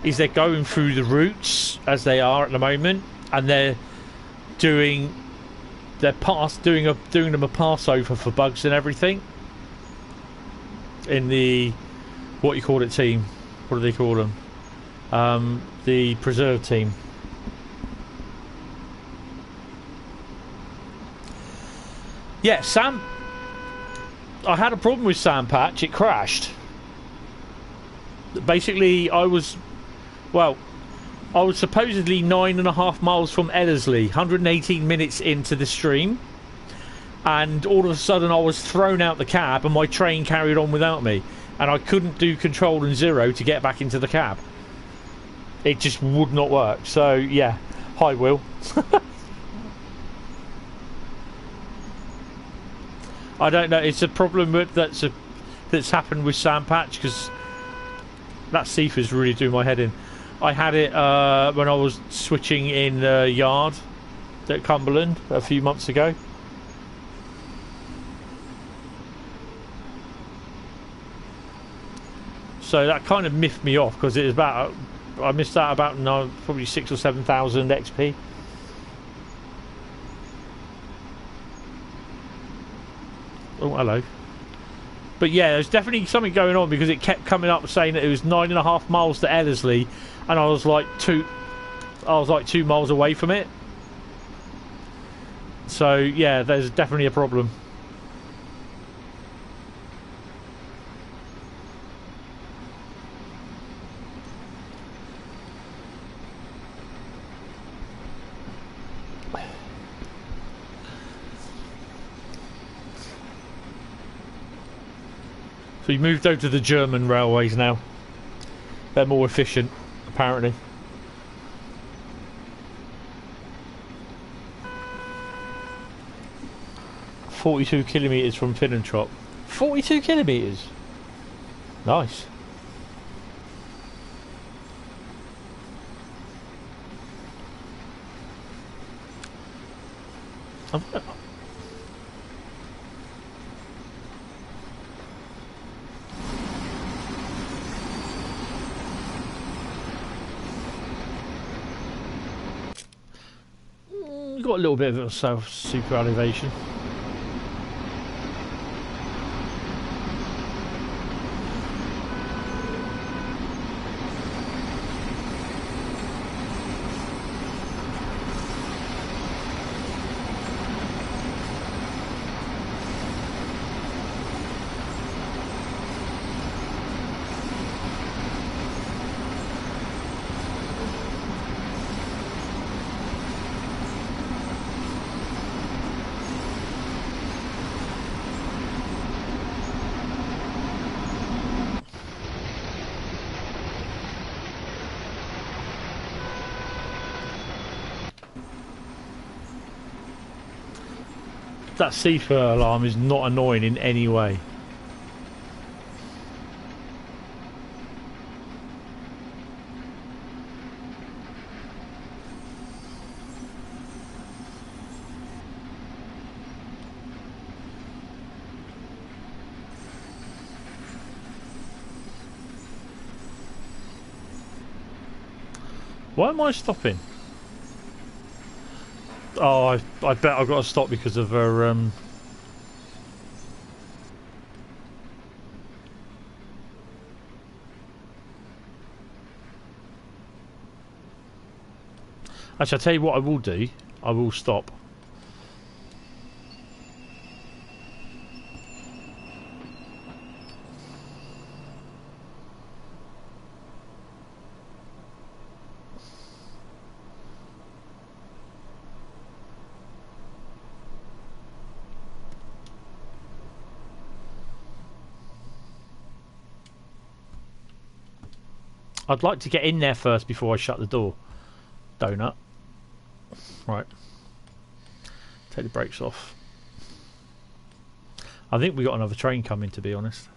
is they're going through the routes as they are at the moment, and they're doing them a Passover for bugs and everything. in the what you call it team. What do they call them? The preserve team. Yeah, I had a problem with Sandpatch. It crashed. Basically, I was supposedly 9.5 miles from Ellerslie, 118 minutes into the stream, and all of a sudden I was thrown out the cab and my train carried on without me, and I couldn't do control and 0 to get back into the cab. It just would not work. So yeah, hi Will. I don't know. It's a problem that's happened with Sandpatch, because that Seafa's really doing my head in. I had it when I was switching in the yard at Cumberland a few months ago. So that kind of miffed me off, because it was about, I missed out about probably 6,000 or 7,000 XP. Oh, hello. But yeah, there's definitely something going on, because it kept coming up saying that it was 9.5 miles to Ellerslie, and I was like 2 miles away from it. So yeah, there's definitely a problem. So we moved over to the German railways now. They're more efficient, apparently. "42 kilometres from Finnentrop." 42 kilometres? Nice. Got a little bit of a south super elevation. That seafarer alarm is not annoying in any way. Why am I stopping? Oh, I bet I've got to stop because of her. Actually, I'll tell you what I will do. I will stop. I'd like to get in there first before I shut the door. Donut. Right. Take the brakes off. I think we got another train coming, to be honest.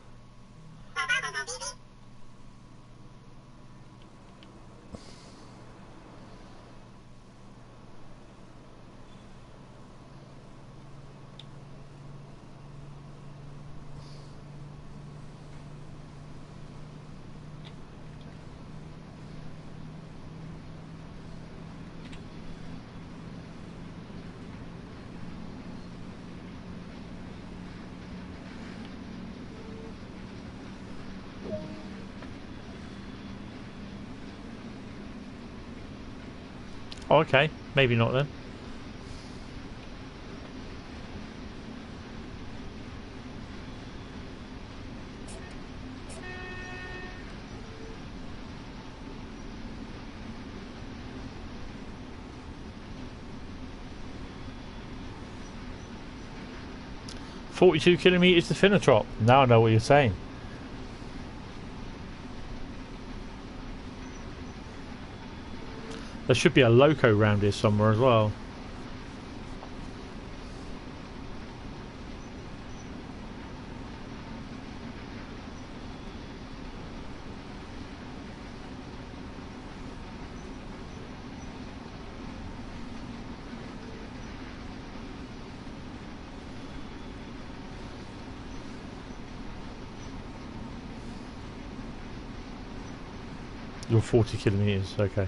Oh, okay, maybe not then. "42 kilometres to Finnetrop." Now I know what you're saying. There should be a loco round here somewhere as well. You're 40 kilometres, okay.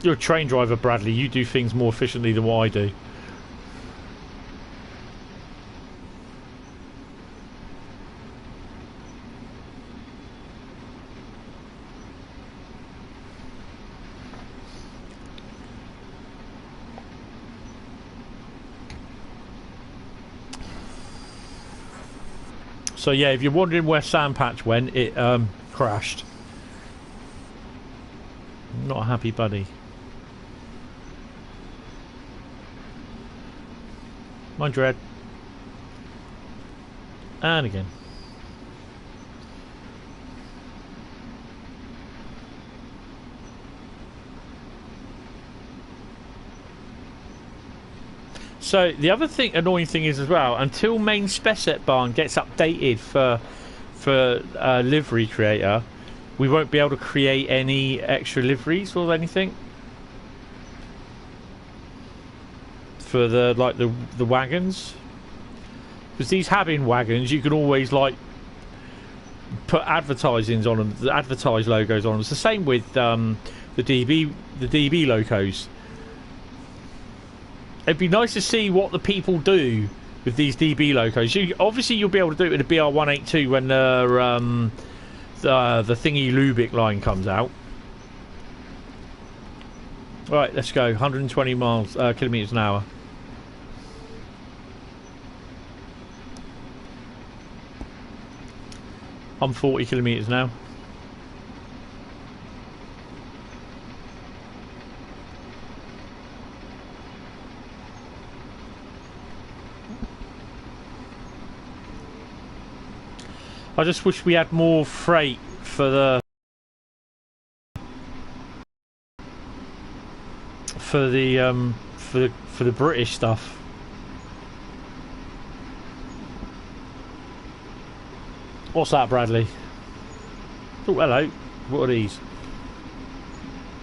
You're a train driver, Bradley. You do things more efficiently than what I do. So yeah, if you're wondering where Sandpatch went, it crashed. Not a happy buddy. Mind your head. And again. So the other annoying thing is as well, until main spec set barn gets updated for livery creator, we won't be able to create any extra liveries or anything for the wagons, because these having wagons you can always like put advertisings on them, the advertise logos on them. It's the same with the DB locos. It'd be nice to see what the people do with these DB locos. Obviously you'll be able to do it with the BR182 when the thingy Lubick line comes out. Right, let's go. 120 kilometers an hour. I'm 40 kilometers now. I just wish we had more freight for the British stuff. What's that, Bradley? Oh, hello. What are these?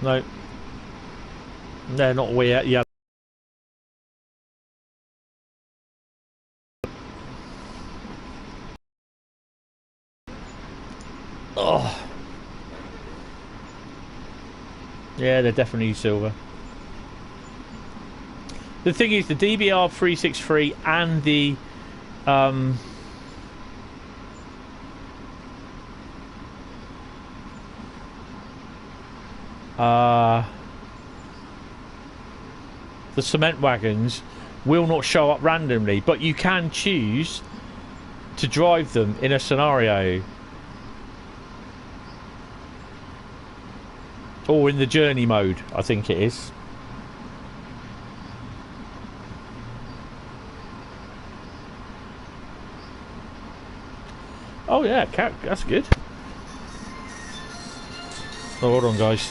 No. They're not weird. Yeah. Oh. Yeah, they're definitely silver. The thing is, the DBR 363 and the cement wagons will not show up randomly, but you can choose to drive them in a scenario. Or in the journey mode, I think it is. Oh yeah, that's good. Oh, hold on, guys.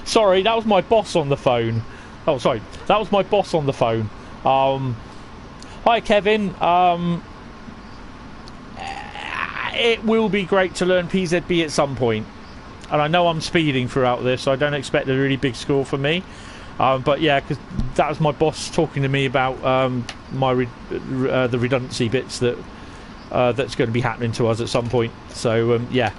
Sorry, that was my boss on the phone. Oh, sorry, that was my boss on the phone. Hi, Kevin. It will be great to learn PZB at some point. And I know I'm speeding throughout this, so I don't expect a really big score from me. But yeah, because that was my boss talking to me about the redundancy bits that that's going to be happening to us at some point. So yeah,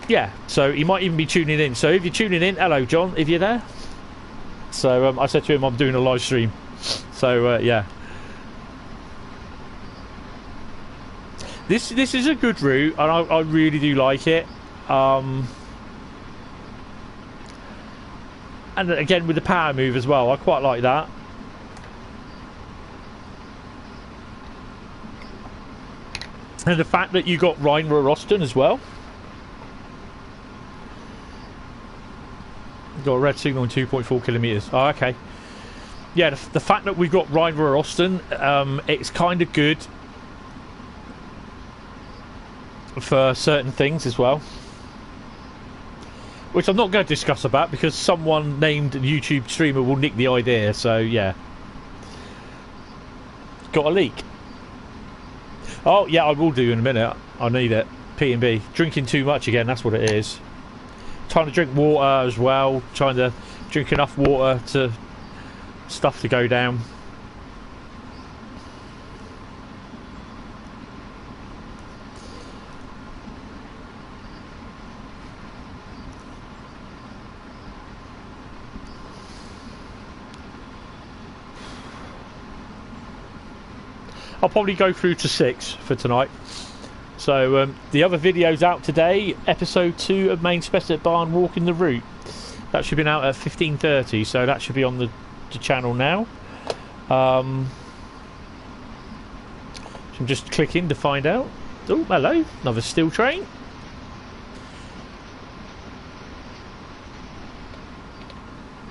yeah. So he might even be tuning in. So if you're tuning in, hello, John, if you're there. So I said to him, I'm doing a live stream. So yeah. This is a good route, and I really do like it. And again with the power move as well, I quite like that. And the fact that you got Rhine-Ruhr-Osten as well. Got a red signal in 2.4 kilometres. Oh, okay. Yeah, the fact that we've got Rhine-Ruhr-Osten, it's kind of good for certain things as well, which I'm not going to discuss about because someone named a YouTube streamer will nick the idea. So yeah, got a leak. Oh yeah, I will do in a minute. I need it. P&B. Drinking too much again, that's what it is. Trying to drink water as well, trying to drink enough water to stuff to go down. I'll probably go through to 6 for tonight. So the other video's out today, episode 2 of Main Specific Barn Walking the Route. That should be out at 15:30, so that should be on the channel now. So I'm just clicking to find out. Oh, hello, another steel train.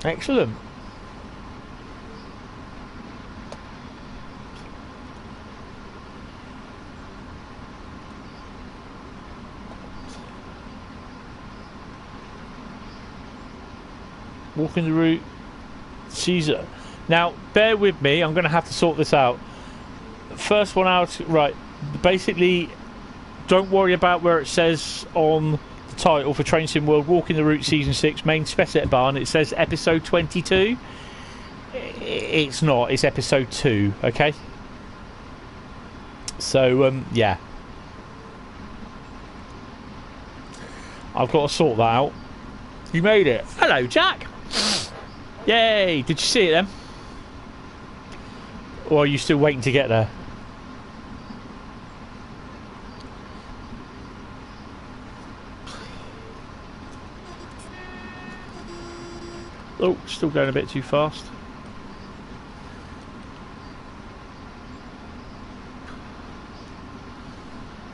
Excellent. Walking the route, Caesar. Now, bear with me. I'm going to have to sort this out. First one out, right. Basically, don't worry about where it says on the title for Train Sim World, Walking the Route Season 6, Main Specific Barn. It says Episode 22. It's not. It's Episode 2, okay? So, yeah. I've got to sort that out. You made it. Hello, Jack. Yay! Did you see it then? Or are you still waiting to get there? Oh, still going a bit too fast.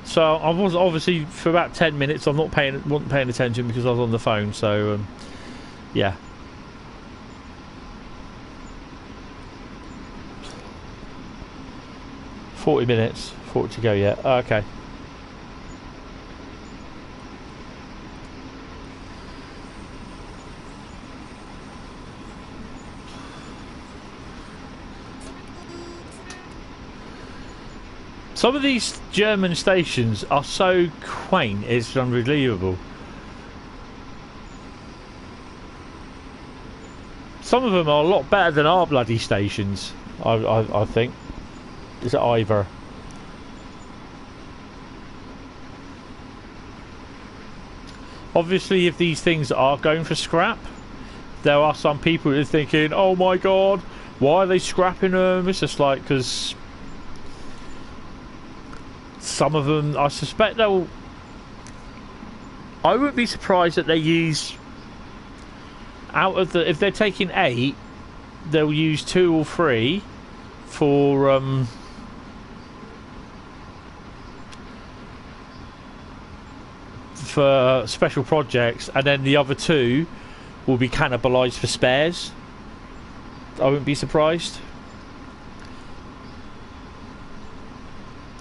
So I was obviously for about 10 minutes. I wasn't paying attention because I was on the phone. So yeah. $40 minutes, 40 to go yet. Oh, okay. Some of these German stations are so quaint, it's unbelievable. Some of them are a lot better than our bloody stations, I think. Is it either? Obviously, if these things are going for scrap, there are some people who are thinking, oh my god, why are they scrapping them? It's just like, because some of them, I suspect they'll... I wouldn't be surprised that they use... Out of the... If they're taking 8, they'll use 2 or 3 for... for special projects, and then the other 2 will be cannibalised for spares. I wouldn't be surprised.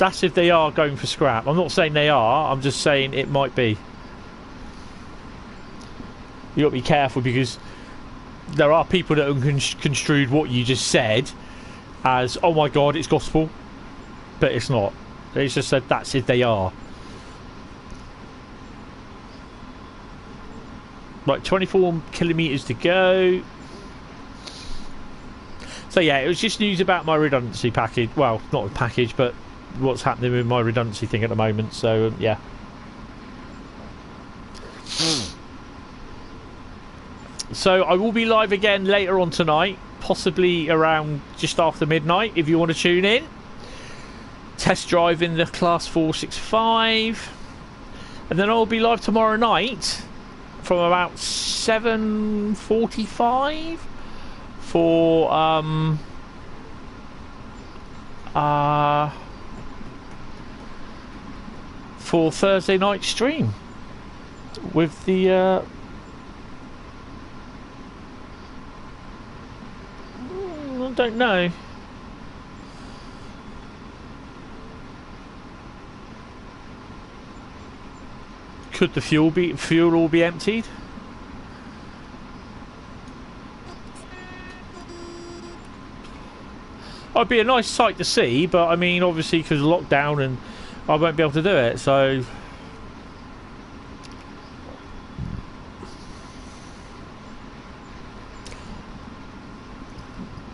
That's if they are going for scrap. I'm not saying they are, I'm just saying it might be. You got to be careful, because there are people that have construed what you just said as, oh my god, it's gospel, but it's not. It's just said that's if they are. Right, 24 kilometres to go. So yeah, it was just news about my redundancy package. Well, not a package, but what's happening with my redundancy thing at the moment. So yeah. So I will be live again later on tonight, possibly around just after midnight, if you want to tune in. Test drive in the Class 465, and then I'll be live tomorrow night from about 7:45 for Thursday night stream with the I don't know. Could the fuel all be emptied? It'd be a nice sight to see, but I mean, obviously, because of lockdown, and I won't be able to do it. So,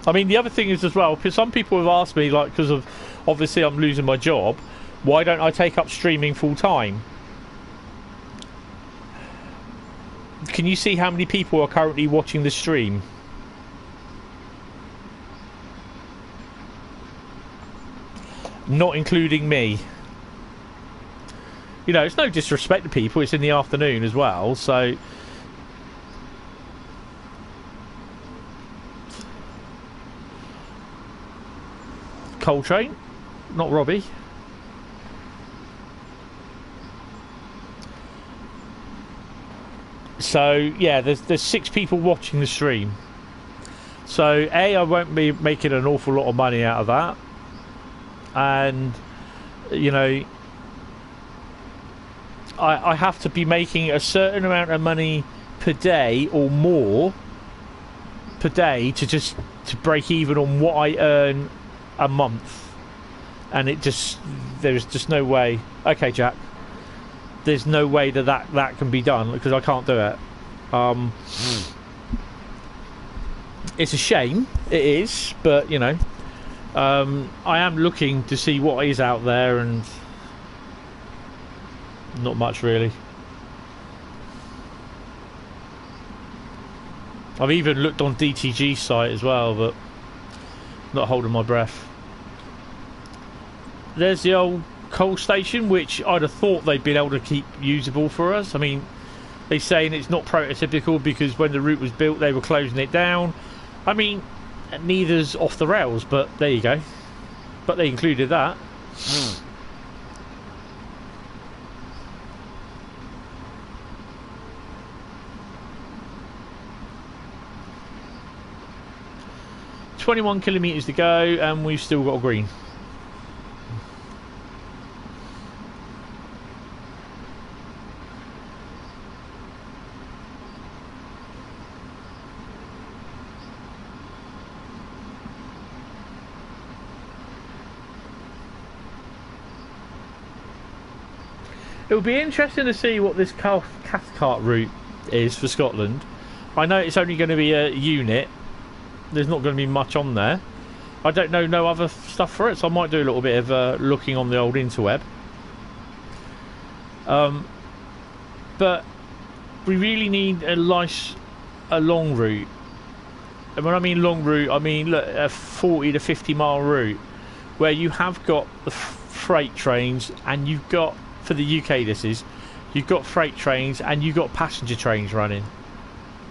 I mean, the other thing is as well, because some people have asked me, like, because of obviously I'm losing my job, why don't I take up streaming full time? Can you see how many people are currently watching the stream? Not including me. You know, it's no disrespect to people, it's in the afternoon as well, so... Coltrane, not Robbie. So yeah, there's 6 people watching the stream. So I won't be making an awful lot of money out of that, and you know, I have to be making a certain amount of money per day or more per day to break even on what I earn a month, and there's just no way. Okay, Jack. There's no way that can be done, because I can't do it. It's a shame, it is, but you know, I am looking to see what is out there, and not much really. I've even looked on DTG's site as well, but not holding my breath. There's the old coal station, which I'd have thought they'd been able to keep usable for us. I mean, they're saying it's not prototypical because when the route was built they were closing it down. I mean, neither's off the rails, but there you go. But they included that. 21 kilometres to go, and we've still got a green. It will be interesting to see what this Cathcart route is for Scotland. I know it's only going to be a unit. There's not going to be much on there. I don't know no other stuff for it, so I might do a little bit of looking on the old interweb. But we really need a long route. And when I mean long route, I mean look, a 40 to 50 mile route where you have got the freight trains, and you've got, for the UK this is, you've got freight trains and you've got passenger trains running.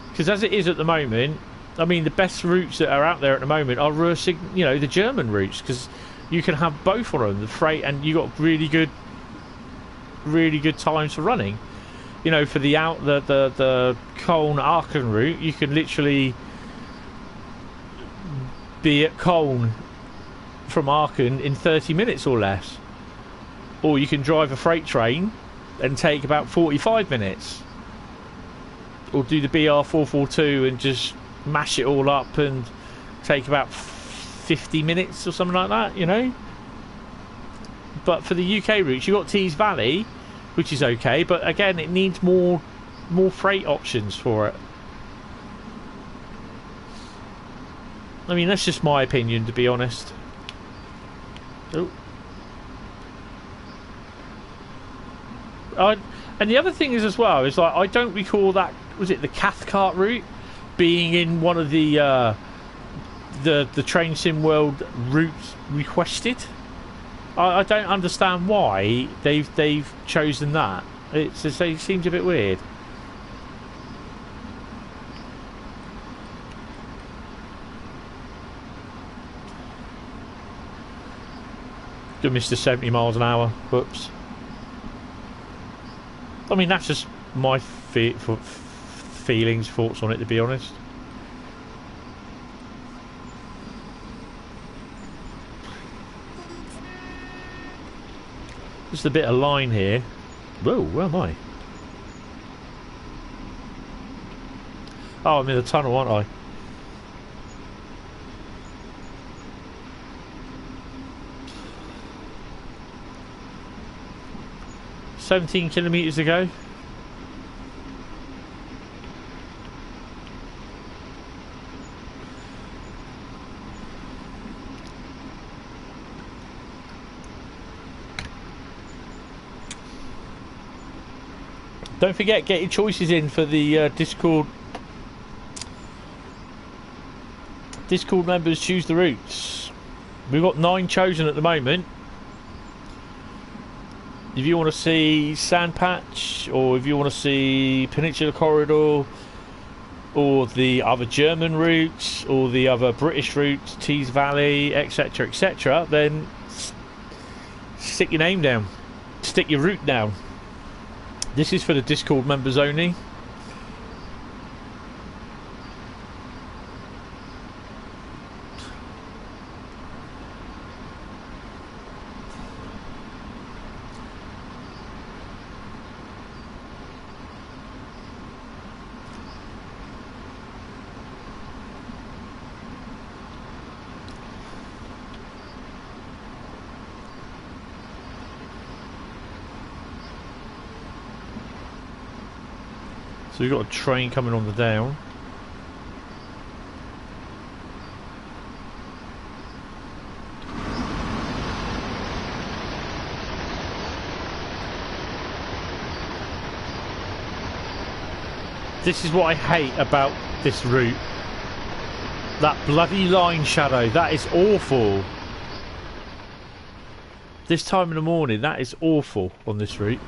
Because as it is at the moment, I mean, the best routes that are out there at the moment are, you know, the German routes, because you can have both of them, the freight, and you got really good times for running. You know, for the Koln Aachen route, you can literally be at Koln from Aachen in 30 minutes or less. or you can drive a freight train and take about 45 minutes, or do the BR442 and just mash it all up and take about 50 minutes or something like that, you know. But for the UK routes, you've got Tees Valley, which is okay, but again, it needs more freight options for it. I mean, that's just my opinion, to be honest. Oh. And the other thing is as well, is like, I don't recall that, was it the Cathcart route being in one of the Train Sim World routes requested. I don't understand why they've chosen that. It seems a bit weird. Just missed the 70 miles an hour. Whoops. I mean, that's just my feelings, thoughts on it, to be honest. Just a bit of line here. Whoa, where am I? Oh, I'm in the tunnel, aren't I? $17 kilometres to go. Don't forget, get your choices in for the Discord members. Choose the routes. We've got 9 chosen at the moment. If you want to see Sandpatch, or if you want to see Peninsula Corridor, or the other German routes, or the other British routes, Tees Valley, etc., etc., then stick your name down. Stick your route down. This is for the Discord members only. So we've got a train coming on the down. This is what I hate about this route. That bloody line shadow, that is awful. This time in the morning, that is awful on this route.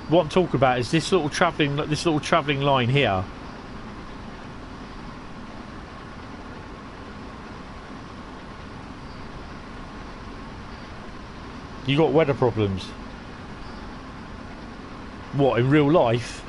What I'm talking about is this little travelling line here. You got weather problems? What, in real life?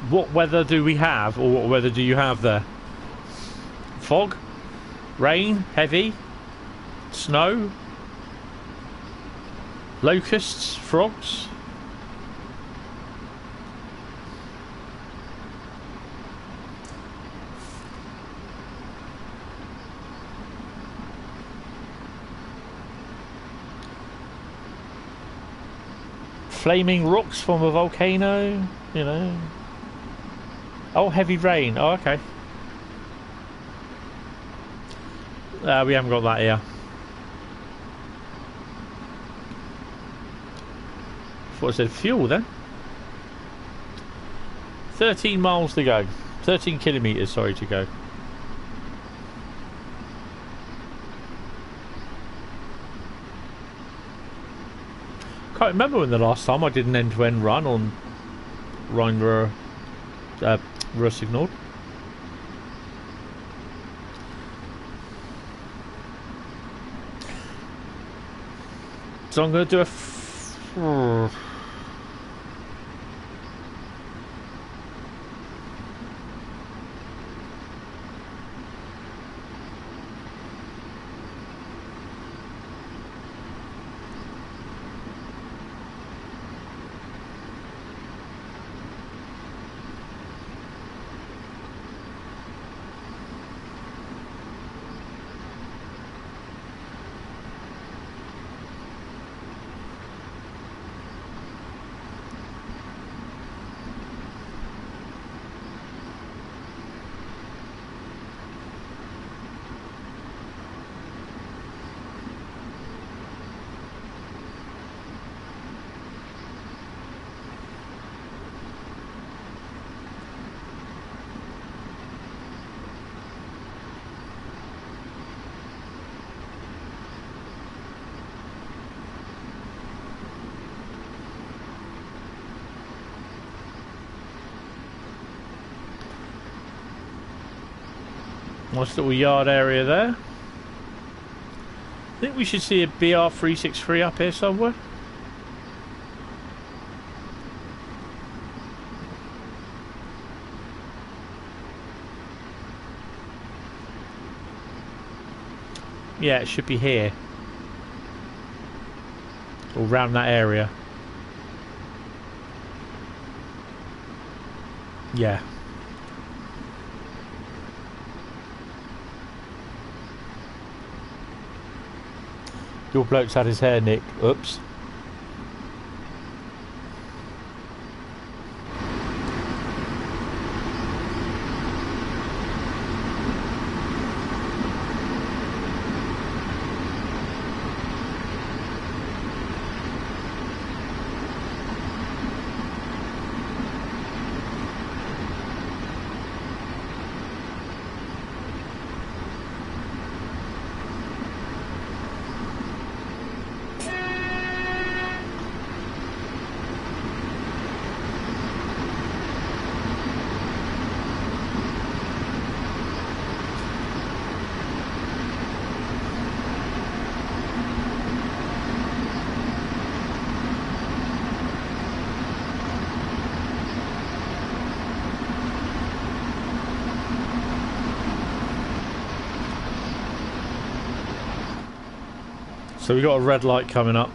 What weather do we have, or what weather do you have there? Fog? Rain? Heavy? Snow? Locusts? Frogs? Flaming rocks from a volcano, you know. Oh, heavy rain. Oh, okay. We haven't got that here. Thought I said fuel then. 13 miles to go. 13 kilometres, sorry, to go. can't remember when the last time I did an end-to-end run on Ruhr Signal. So I'm going to do a... Nice little yard area there. I think we should see a BR363 up here somewhere. Yeah, it should be here. Or around that area. Yeah. Your bloke's had his hair nicked. Oops. So we got a red light coming up.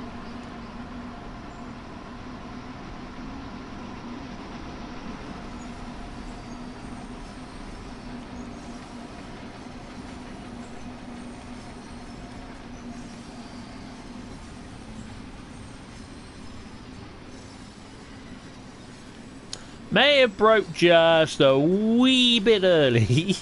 May have broke just a wee bit early.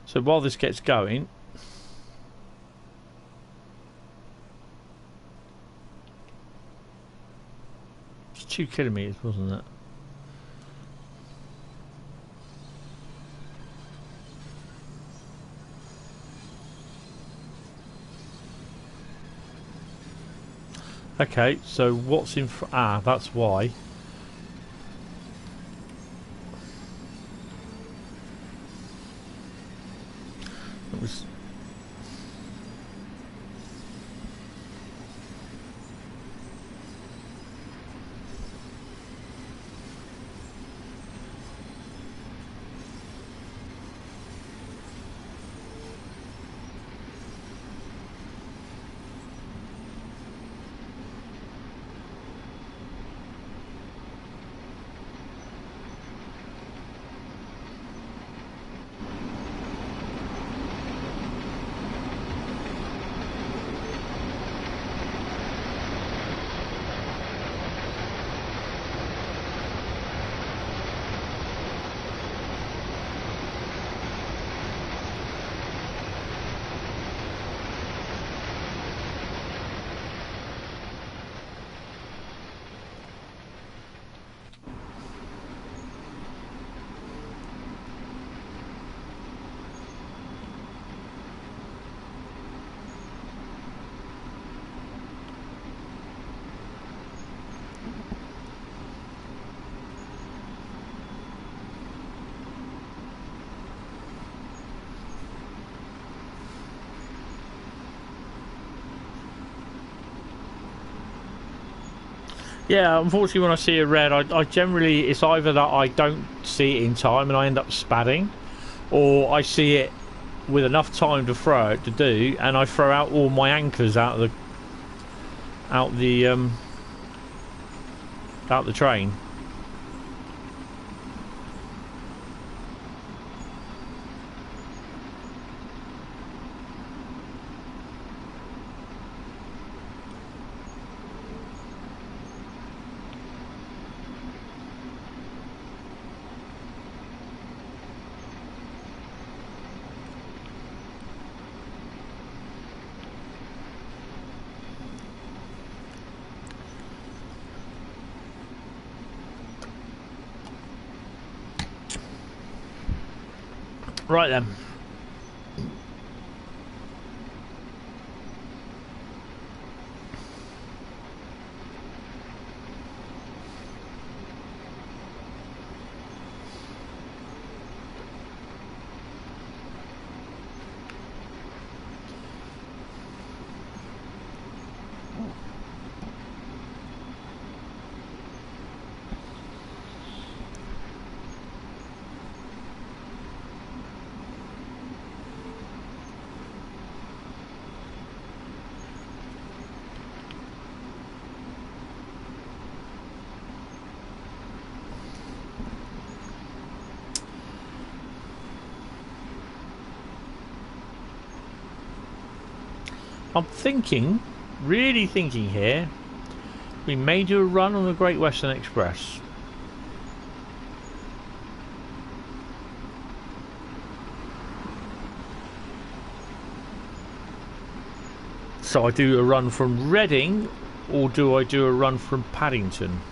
So while this gets going, it's 2 kilometres, wasn't it? Okay, so what's in front? Ah, that's why. It was. Yeah, unfortunately, when I see a red, I generally, it's either that I don't see it in time and I end up spadding, or I see it with enough time to throw it to do, and I throw out all my anchors out the train. Right then. I'm thinking, really thinking here, we may do a run on the Great Western Express. So I do a run from Reading, or do I do a run from Paddington?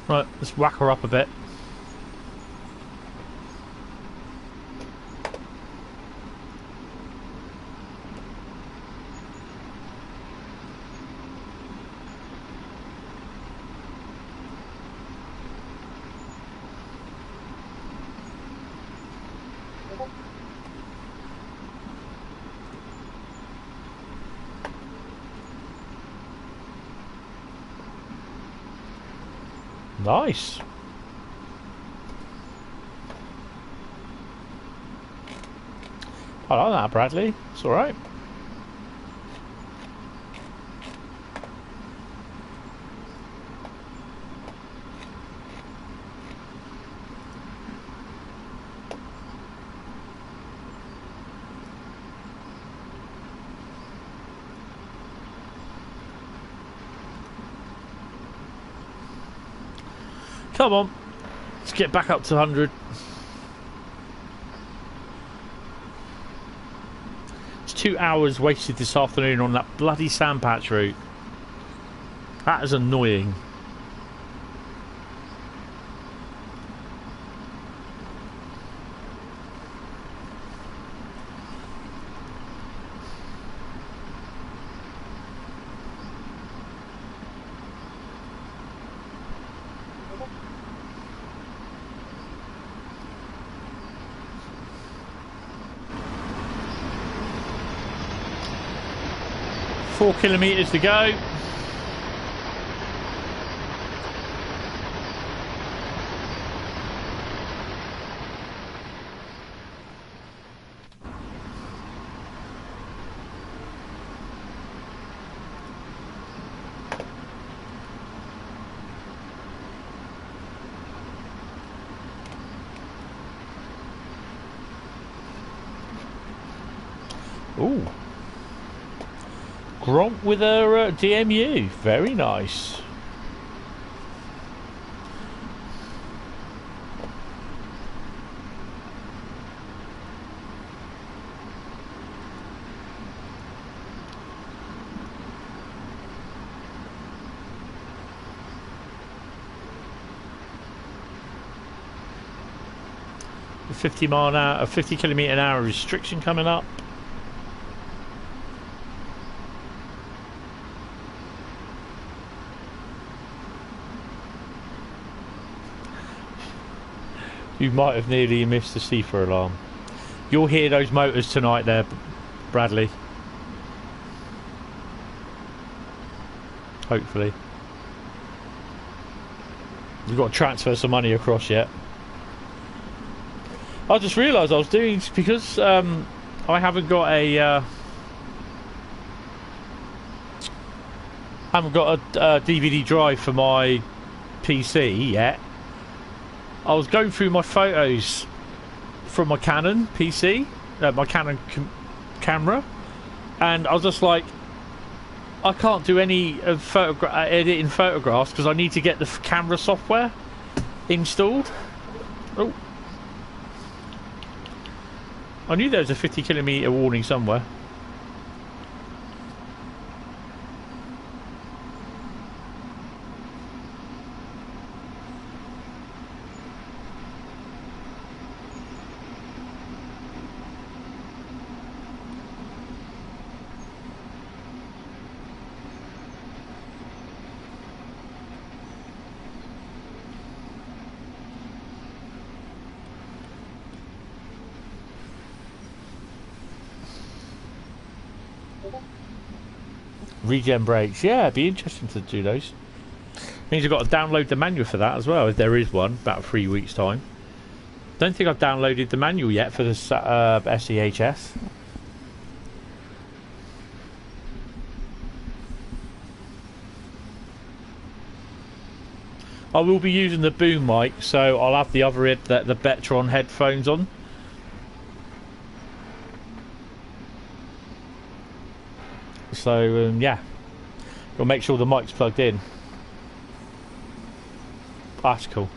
Right, let's whack her up a bit. Nice. I like that, Bradley. It's alright. Come on, let's get back up to 100. 2 hours wasted this afternoon on that bloody Sandpatch route. That is annoying. Four kilometres to go. Ooh. Gronk with a DMU. Very nice. A 50 mile an hour, a 50 kilometre an hour restriction coming up. You might have nearly missed the CTRL alarm. You'll hear those motors tonight there, Bradley. Hopefully. You've got to transfer some money across yet. I just realised I was doing, because I haven't got a DVD drive for my PC yet. I was going through my photos from my Canon PC, my Canon camera, and I was just like, I can't do any of editing photographs because I need to get the camera software installed. Oh, I knew there was a 50 kilometre warning somewhere. Regen brakes, yeah, it'd be interesting to do those. Means I've got to download the manual for that as well, if there is one, about 3 weeks' time. Don't think I've downloaded the manual yet for the SEHS. I will be using the boom mic, so I'll have the other end, the Betron headphones on. So yeah, gotta make sure the mic's plugged in. That's cool.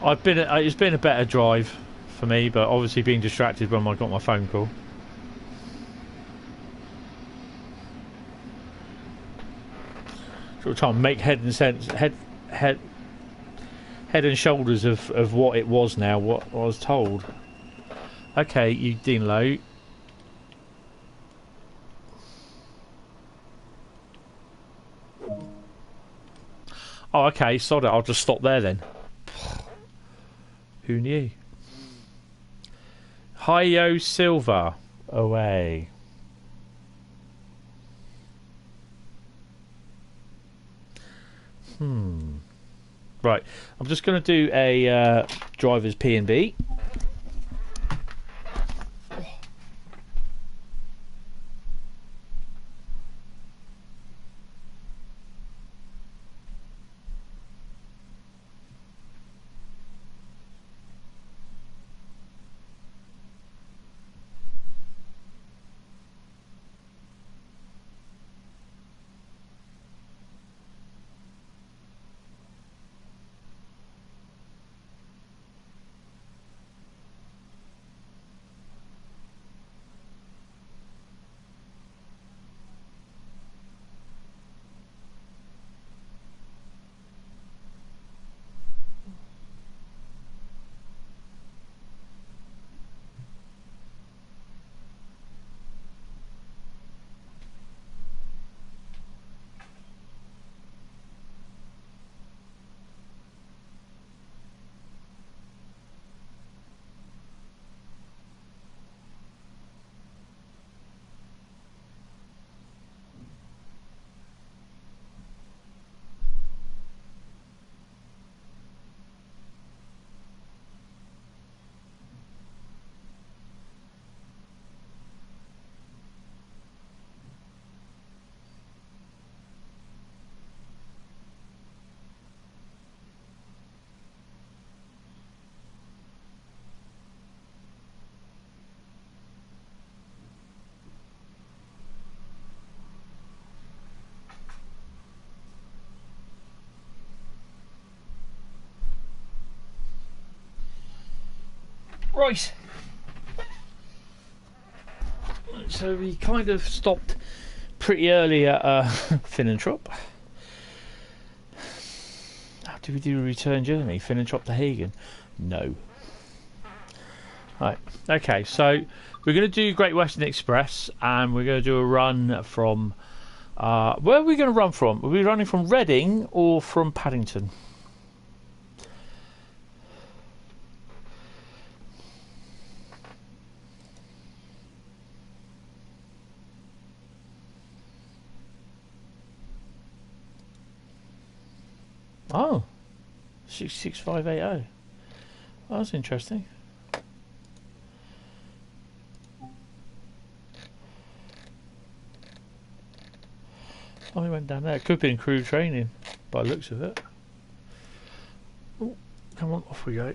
It's been a better drive for me, but obviously being distracted when I got my phone call. Sort of trying to make head and shoulders of what it was now, what I was told. Okay, you Deanlow. Oh, okay, sod it, I'll just stop there then. Who knew? Hi-yo Silver. Away. Right. I'm just going to do a driver's P&B. Right. So we kind of stopped pretty early at Finnentrop. How do we do a return journey? Finnentrop to Hagen? No. Right. Okay, so we're going to do Great Western Express, and we're going to do a run from... where are we going to run from? Are we running from Reading or from Paddington? Oh, 66580. Oh, that's interesting. Oh, we went down there. It could be in crew training by the looks of it. Oh, come on, off we go.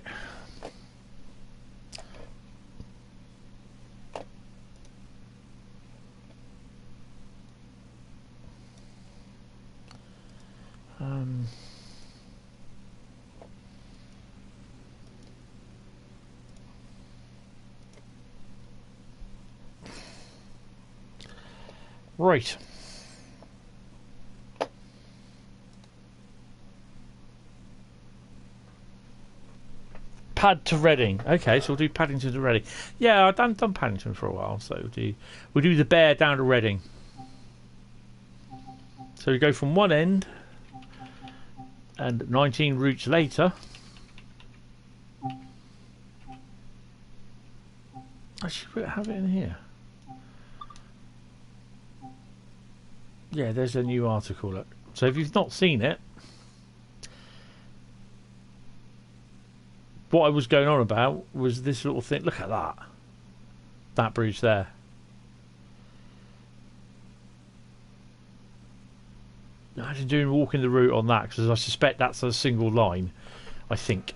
Right. Pad to Reading. Okay, so we'll do Paddington to Reading. Yeah, I've done Paddington for a while, so we'll do the bear down to Reading. So we go from one end, and 19 routes later. Actually, we'll have it in here. Yeah, there's a new article. Look. So if you've not seen it, what I was going on about was this little thing. Look at that. That bridge there. Imagine doing walking the route on that, because I suspect that's a single line. I think.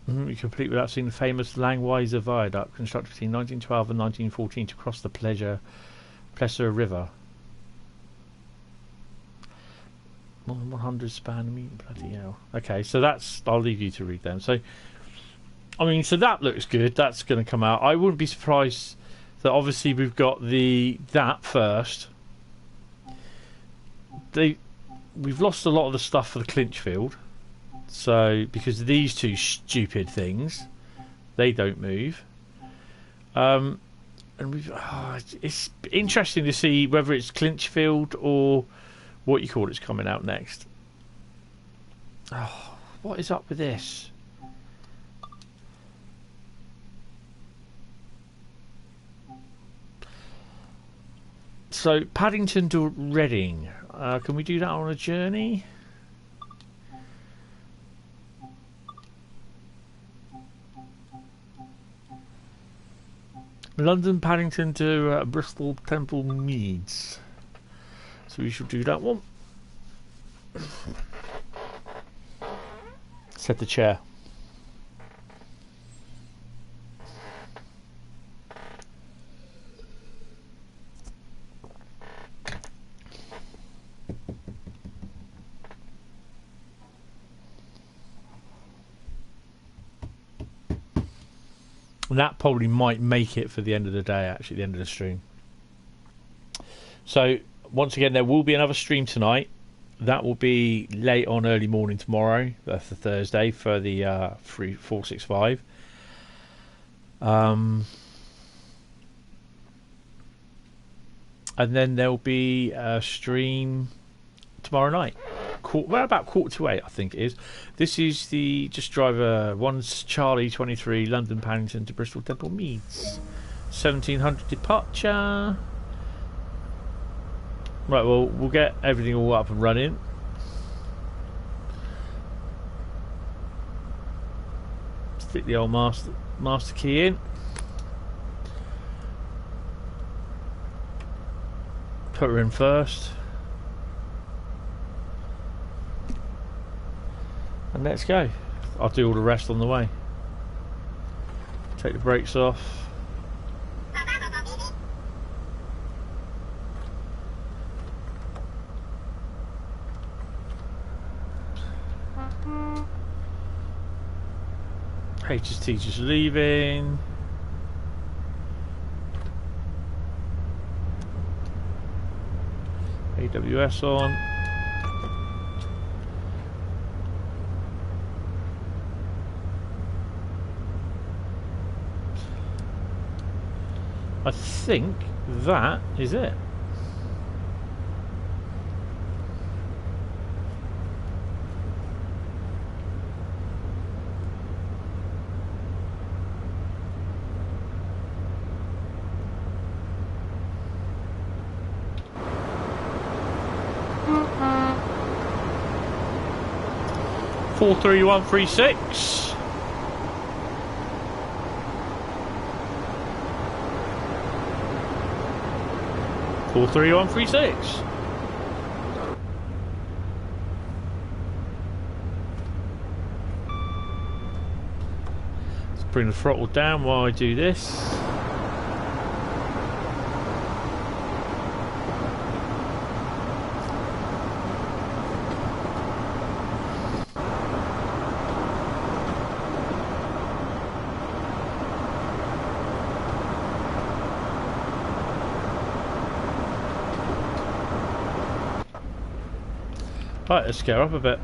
We complete without seeing the famous Langweiser Viaduct, constructed between 1912 and 1914 to cross the Plesser River. More than 100 span meter, bloody hell. Okay, so that's... I'll leave you to read them. So, I mean, so that looks good. That's going to come out. I wouldn't be surprised that obviously we've got that first. We've lost a lot of the stuff for the Clinchfield. So, because these two stupid things, they don't move. And it's interesting to see whether it's Clinchfield or what you call it's coming out next. Oh, what is up with this? So, Paddington to Reading. Can we do that on a journey? London, Paddington to Bristol, Temple Meads. So we should do that one. Set the chair. And that probably might make it for the end of the day, actually, the end of the stream. So, once again, there will be another stream tonight. That will be late on, early morning tomorrow. That's the Thursday for the 465. And then there'll be a stream tomorrow night. About 7:45, I think it is. This is the Just Driver 1 Charlie 23 London Paddington to Bristol Temple Meads 1700 departure. Right, well, we'll get everything all up and running. Stick the old master key in. Put her in first. And let's go. I'll do all the rest on the way. Take the brakes off. HST just leaving. AWS on. I think that is it. Four, 3, 1, 3, 6. Four, 3, 1, 3, 6. Let's bring the throttle down while I do this. Right, let's get up a bit.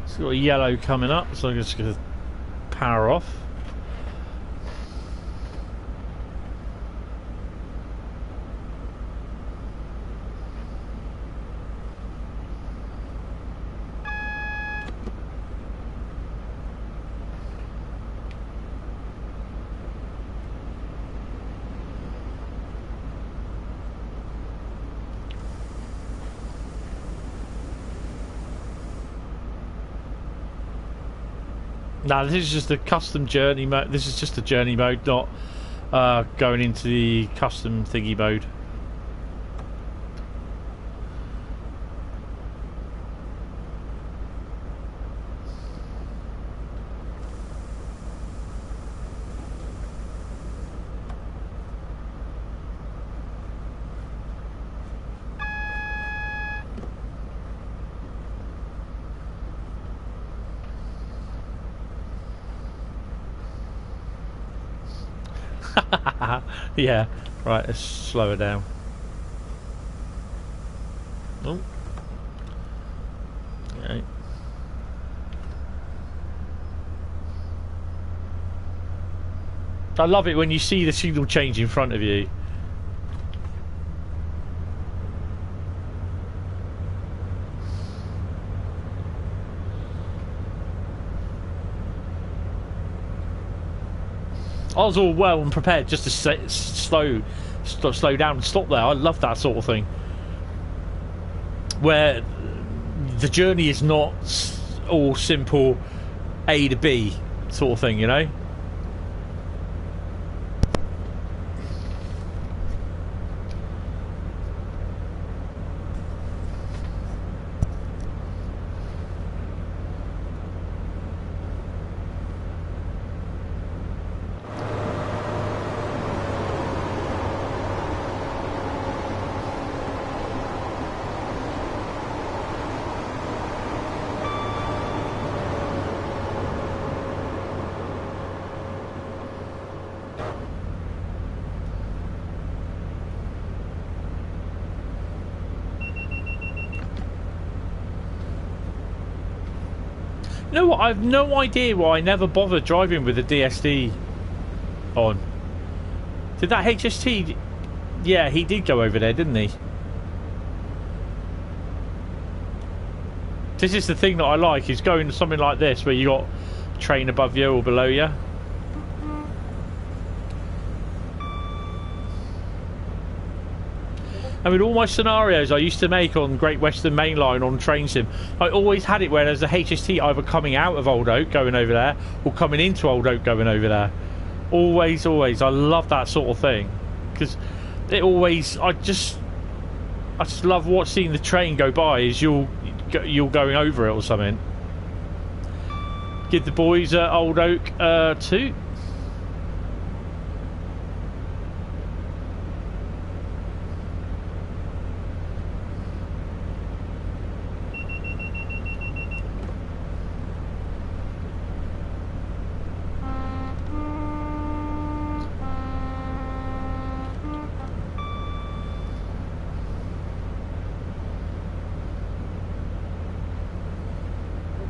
It's got a yellow coming up, so I'm just going to power off. No, this is just a custom journey mode. This is just a journey mode, not going into the custom thingy mode. Yeah, right, let's slow her down. Oh. Okay. I love it when you see the signal change in front of you. I was all well and prepared just to slow down and stop there. I love that sort of thing, where the journey is not all simple A to B sort of thing, you know. You know what? I have no idea why I never bothered driving with the DSD on. Did that HST? Yeah, he did go over there, didn't he? This is the thing that I like, is going to something like this where you got train above you or below you. I mean, all my scenarios I used to make on Great Western Main Line on Train Sim, I always had it where there's a HST either coming out of Old Oak going over there or coming into Old Oak going over there. Always, always. I love that sort of thing, because it always, I just love watching the train go by as you're going over it or something. Give the boys Old Oak toot.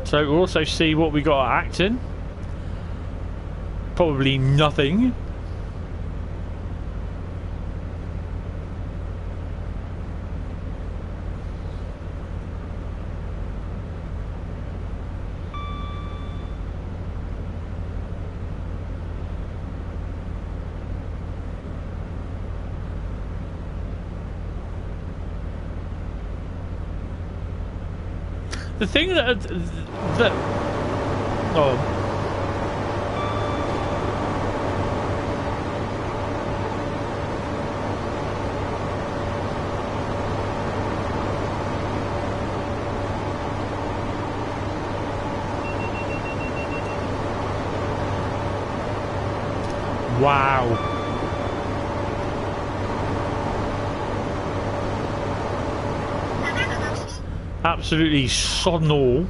So we'll also see what we got at Acton. Probably nothing. The thing that oh, wow. Absolutely sodden all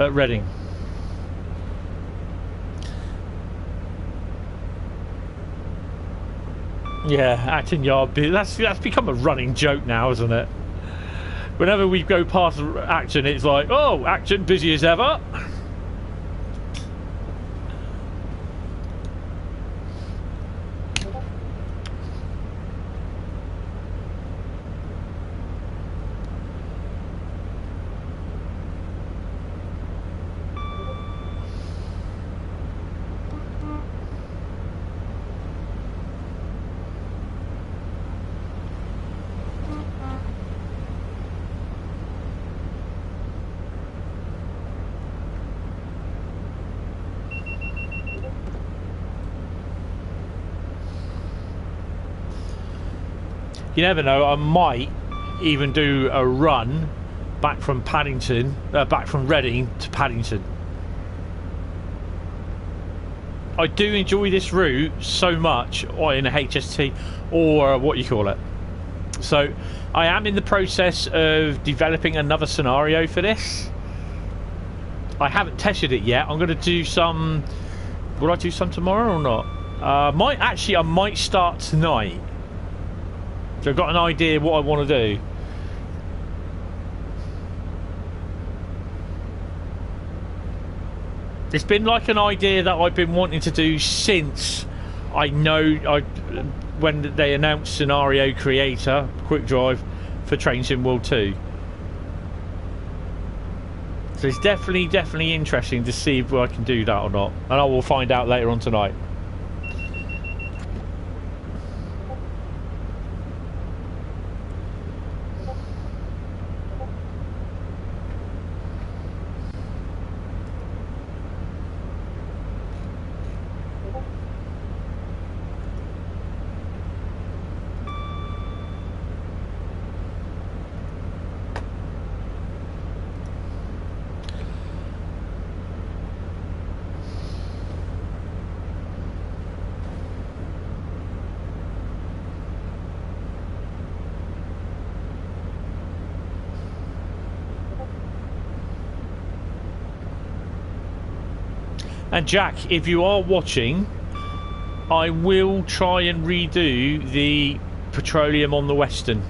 at Reading. Yeah, Acton Yard. That's become a running joke now, isn't it? Whenever we go past Acton, it's like, oh, Acton busy as ever. You never know, I might even do a run back from Paddington, back from Reading to Paddington. I do enjoy this route so much, or in a HST, or what you call it. So I am in the process of developing another scenario for this. I haven't tested it yet. I'm going to do some. Will I do some tomorrow or not? I might start tonight. So I've got an idea what I want to do. It's been like an idea that I've been wanting to do since when they announced Scenario Creator Quick Drive for Train Sim World 2. So it's definitely interesting to see if I can do that or not, and I will find out later on tonight. And Jack, if you are watching, I will try and redo the petroleum on the Western.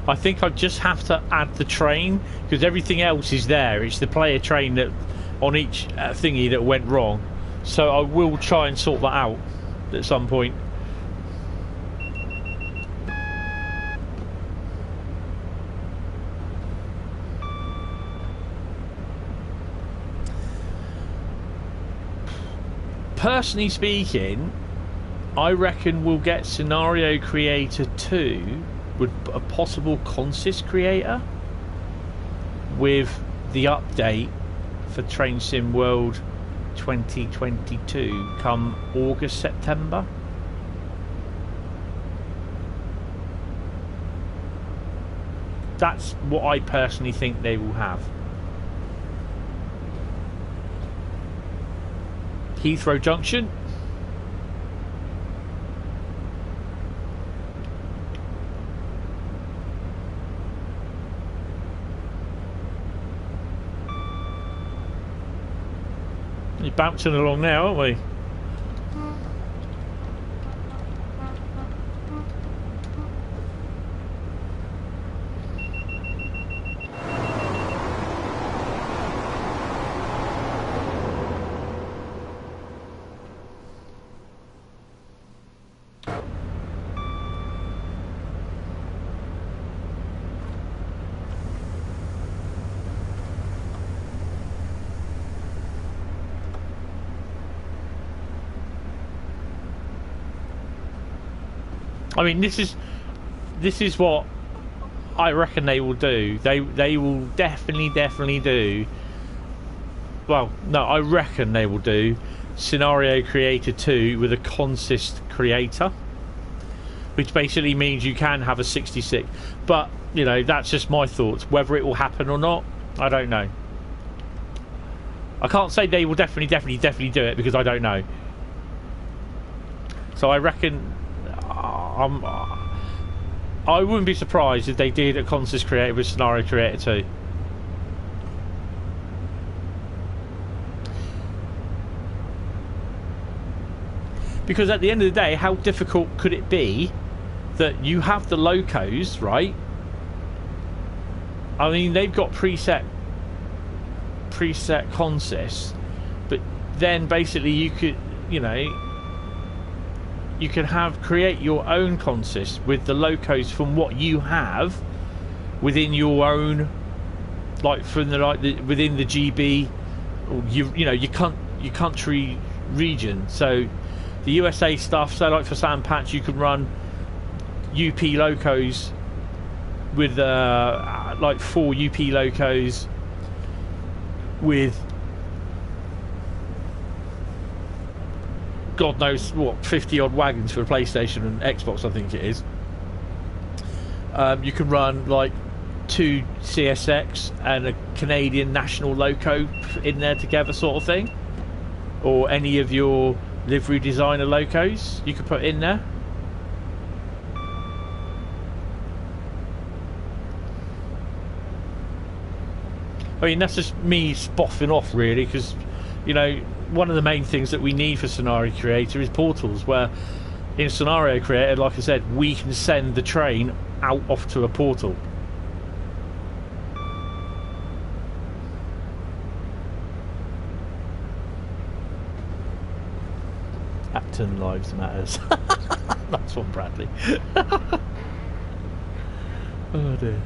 I think I just have to add the train, because everything else is there. It's the player train that on each thingy that went wrong. So I will try and sort that out at some point. Personally speaking, I reckon we'll get Scenario Creator 2 with a possible Consist Creator with the update for Train Sim World 2022 come August, September. That's what I personally think they will have. Heathrow Junction. You're bouncing along now, aren't we? I mean, this is what I reckon they will do. They will definitely do. Well, no, I reckon they will do Scenario Creator 2 with a consist creator, which basically means you can have a 66. But you know, that's just my thoughts. Whether it will happen or not, I don't know. I can't say they will definitely do it because I don't know. So I reckon. I wouldn't be surprised if they did a consist creator with Scenario Creator 2. Because at the end of the day, how difficult could it be that you have the locos, right? I mean, they've got preset consists, but then basically you could, you know, you can create your own consist with the locos from what you have within your own, like from the within the GB, or you know your country region. So the USA stuff. So like for Sandpatch, you can run UP locos with like 4 UP locos with God knows what 50 odd wagons for PlayStation and Xbox, I think it is. You can run like 2 CSX and a Canadian national loco in there together, sort of thing, or any of your livery designer locos you could put in there. I mean, that's just me spoffing off really, because you know, one of the main things that we need for Scenario Creator is portals, where in Scenario Creator, like I said, we can send the train out off to a portal. Acton Lives Matters. That's one, Bradley. Oh dear.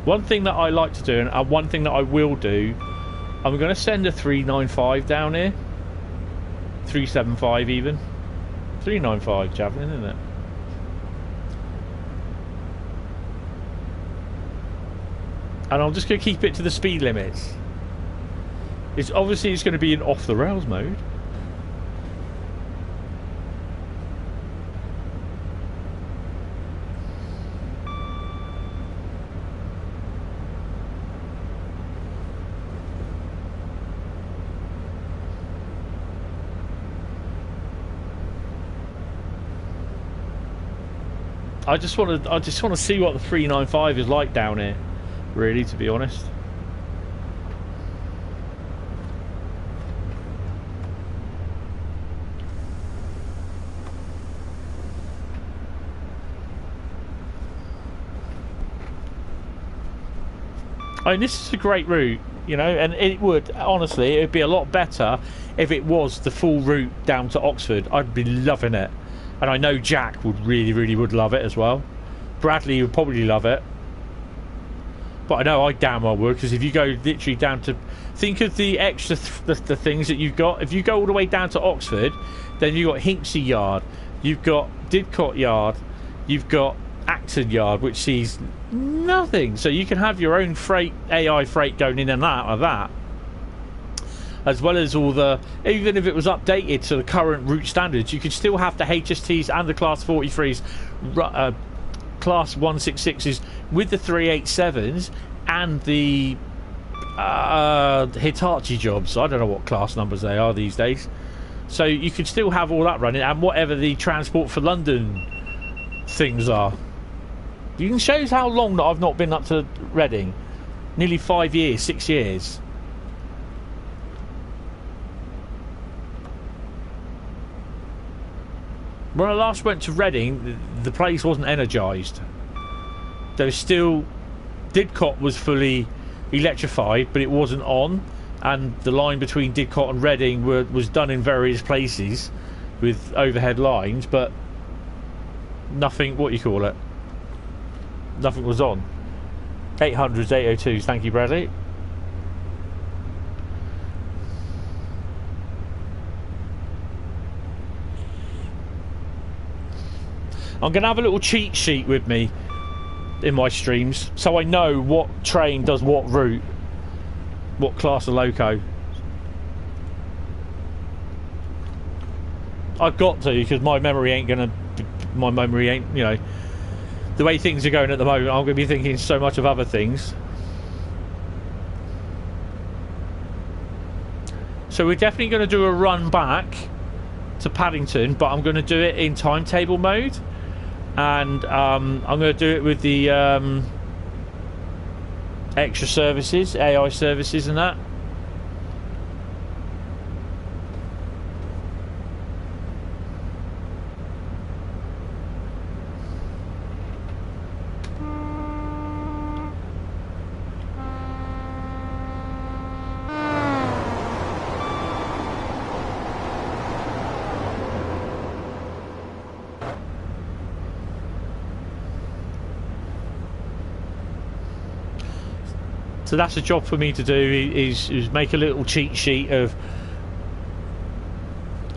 One thing that I like to do, and one thing that I will do, I'm going to send a 395 down here. 375 even. 395 Javelin, isn't it? And I'm just going to keep it to the speed limits. It's obviously going to be in off the rails mode. I just want to see what the 395 is like down here, really, to be honest. I mean, this is a great route, you know, and it would, honestly, it would be a lot better if it was the full route down to Oxford. I'd be loving it. And I know Jack would really would love it as well. Bradley would probably love it. But I know I damn well would, because if you go literally down to... Think of the extra the things that you've got. If you go all the way down to Oxford, then you've got Hinksey Yard, you've got Didcot Yard, you've got Acton Yard, which sees nothing. So you can have your own freight, AI freight going in and out of that. as well as all the, even if it was updated to the current route standards, you could still have the HSTs and the Class 43s, Class 166s with the 387s and the Hitachi jobs. I don't know what class numbers they are these days. So you could still have all that running, and whatever the Transport for London things are. You can show us how long that I've not been up to Reading. Nearly 5 years, 6 years. When I last went to Reading, the place wasn't energised. There was still... Didcot was fully electrified, but it wasn't on. And the line between Didcot and Reading was done in various places with overhead lines, but nothing, what you call it, nothing was on. 800s, 802s, thank you, Bradley. I'm going to have a little cheat sheet with me in my streams, so I know what train does what route, what class of loco. I've got to, because my memory ain't, you know, the way things are going at the moment, I'm going to be thinking so much of other things. So we're definitely going to do a run back to Paddington, but I'm going to do it in timetable mode. And I'm going to do it with the extra services, AI services and that. So that's a job for me to do, is make a little cheat sheet of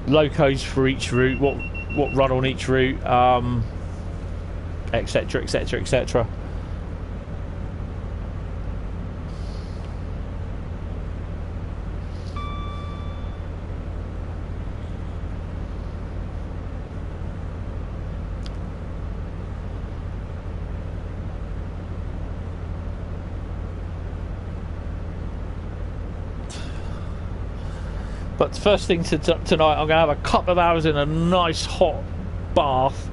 locos for each route, what run on each route, etc, etc, etc. But first thing tonight, I'm going to have a couple of hours in a nice hot bath,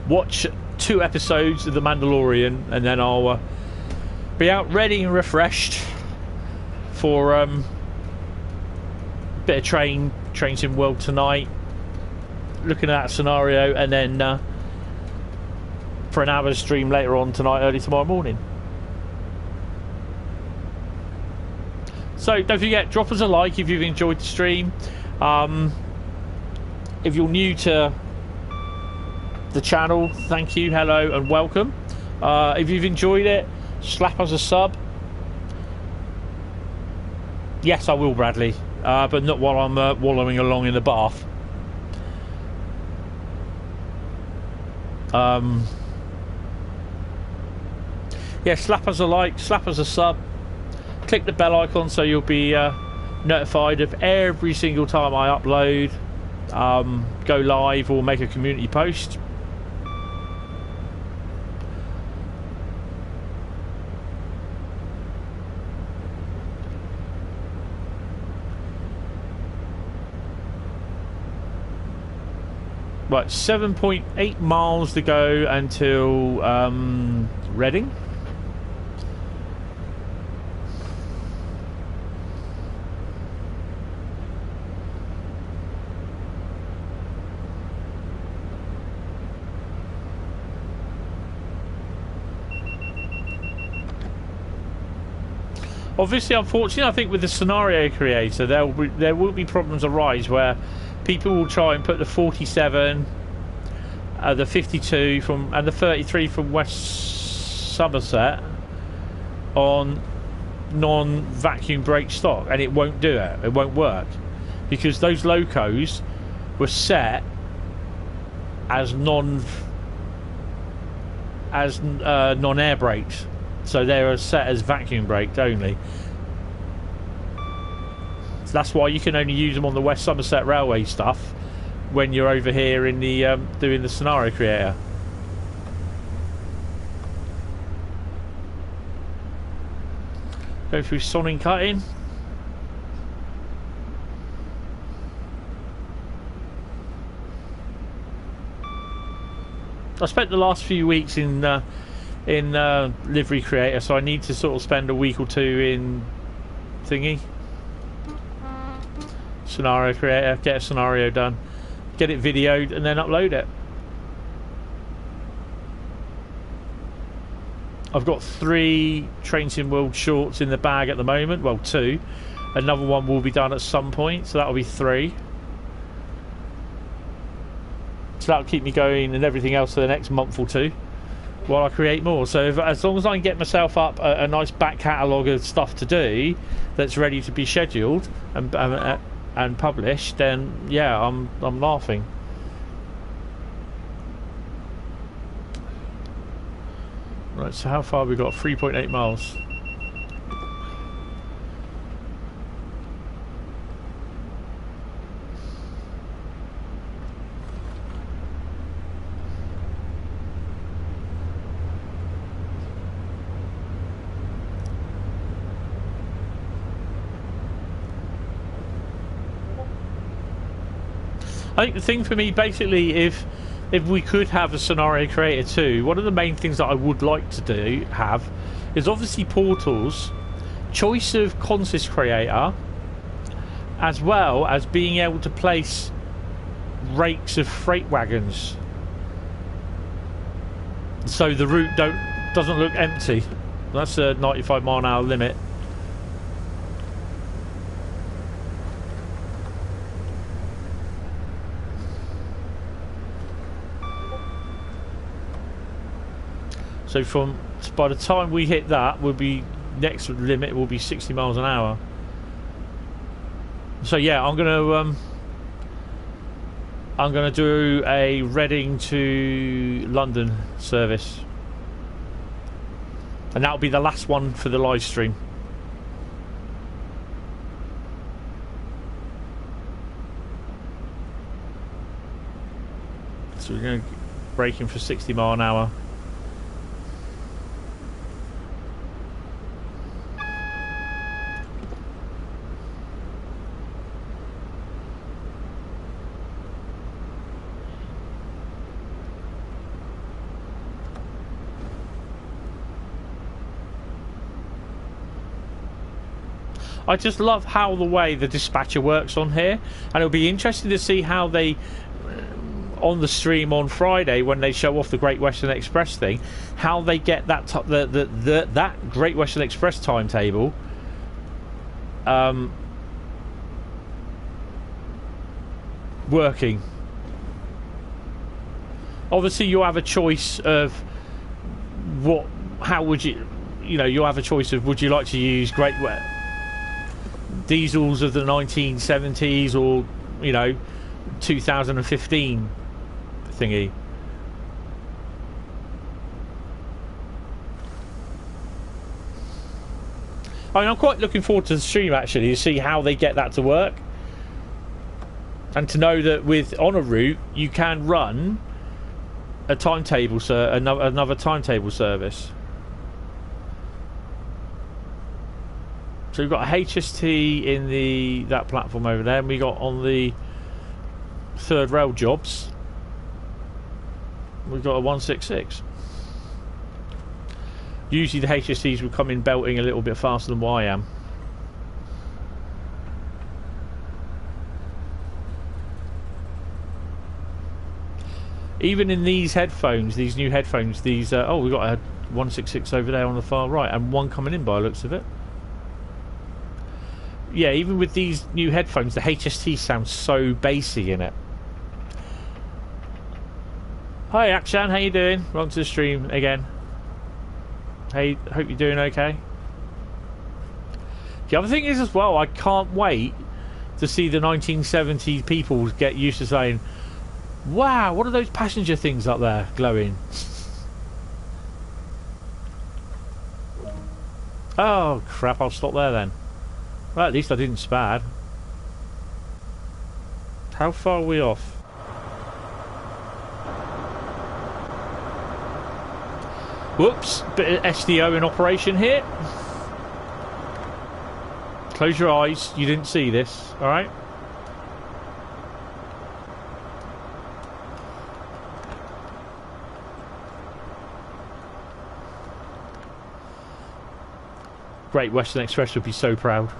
watch 2 episodes of The Mandalorian, and then I'll be out ready and refreshed for a bit of train sim world tonight, looking at that scenario, and then for an hour's stream later on tonight, early tomorrow morning. So don't forget, drop us a like if you've enjoyed the stream. If you're new to the channel, thank you, hello and welcome. If you've enjoyed it, slap us a sub. Yes, I will, Bradley, but not while I'm wallowing along in the bath. Yeah, slap us a like, slap us a sub. Click the bell icon so you'll be notified of every single time I upload, go live or make a community post. Right, 7.8 miles to go until Reading. Obviously, unfortunately, I think with the scenario creator, there will be problems arise where people will try and put the 47, the 52 and the 33 from West Somerset on non-vacuum brake stock, and it won't do it. It won't work because those locos were set as non-air brakes. So they are set as vacuum braked only. That's why you can only use them on the West Somerset Railway stuff when you're over here in the doing the scenario creator. Go through sonning cutting. I spent the last few weeks in livery creator, so I need to sort of spend a week or two in thingy scenario creator, get a scenario done, get it videoed, and then upload it. I've got 3 Train Sim World shorts in the bag at the moment. Well, 2. Another one will be done at some point, so that'll be 3. So that'll keep me going and everything else for the next month or 2 while I create more. So as long as I can get myself up a nice back catalogue of stuff to do that's ready to be scheduled and published, then yeah, I'm laughing. Right, so how far have we got? 3.8 miles. I think the thing for me, basically, if we could have a scenario creator too, one of the main things that I would like to have is obviously portals, choice of consist creator, as well as being able to place rakes of freight wagons, so the route doesn't look empty. That's a 95-mile-an-hour limit. So by the time we hit that, we'll be next limit will be 60 miles an hour. So yeah, I'm gonna do a Reading to London service, and that'll be the last one for the live stream. So we're going to break in for 60 mile an hour. I just love how the way the dispatcher works on here, and it'll be interesting to see how they, on the stream on Friday when they show off the Great Western Express thing, how they get that that Great Western Express timetable working. Obviously, you have a choice of how would you have a choice of, would you like to use diesels of the 1970s or 2015 thingy. I mean, I'm quite looking forward to the stream actually, to see how they get that to work, and to know that on a route you can run a timetable, another timetable service. So we've got a HST in that platform over there, and we got on the third rail jobs, we've got a 166. Usually the HSTs will come in belting a little bit faster than what I am. Even in these headphones, these new headphones, we've got a 166 over there on the far right, and one coming in by the looks of it. Yeah, even with these new headphones, the HST sounds so bassy in it. Hi Akshan, how you doing? Welcome to the stream again. Hey, hope you're doing okay. The other thing is as well, I can't wait to see the 1970s people get used to saying, wow, what are those passenger things up there glowing? Oh crap, I'll stop there then. Well, at least I didn't spad. How far are we off? Whoops, bit of SDO in operation here. Close your eyes, you didn't see this, alright? Great Western Express would be so proud.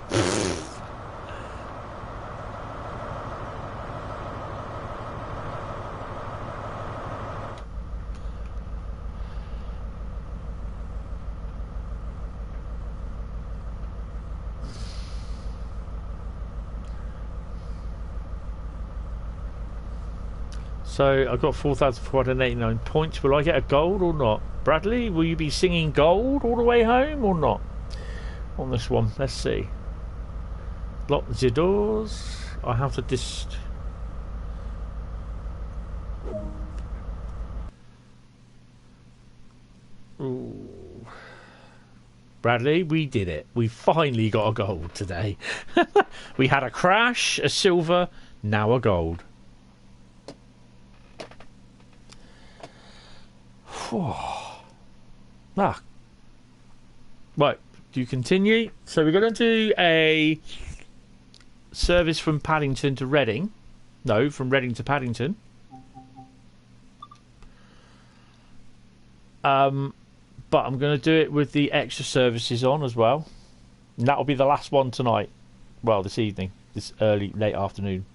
So I've got 4,489 points. Will I get a gold or not? Bradley, will you be singing gold all the way home or not? On this one, let's see. Lock the doors. I have to just. Ooh. Bradley, we did it. We finally got a gold today. We had a crash, a silver, now a gold. Ah. Right, do you continue? So we're going to do a service from Paddington to Reading. No, from Reading to Paddington. But I'm going to do it with the extra services on as well. And that'll be the last one tonight. Well, this evening. This late afternoon.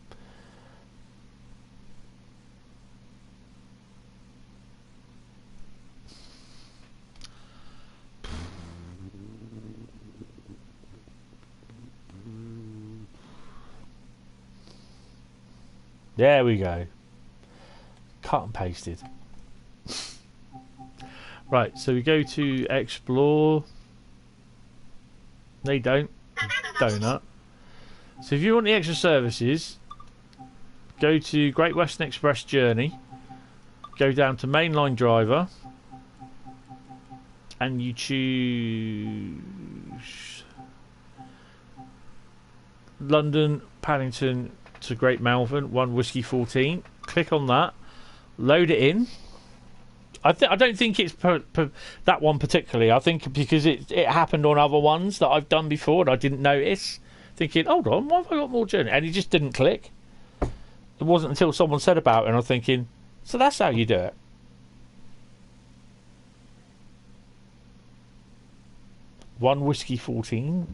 There we go. Cut and pasted. Right, so we go to explore. They don't. Donut. So if you want the extra services, go to Great Western Express Journey. Go down to Mainline Driver. And you choose London, Paddington to Great Malvern, 1 Whiskey 14. Click on that, load it in. I don't think it's that one particularly. I think because it happened on other ones that I've done before and I didn't notice. Thinking, hold on, why have I got more journey? And it just didn't click. It wasn't until someone said about it and I'm thinking, so that's how you do it. One Whiskey 14.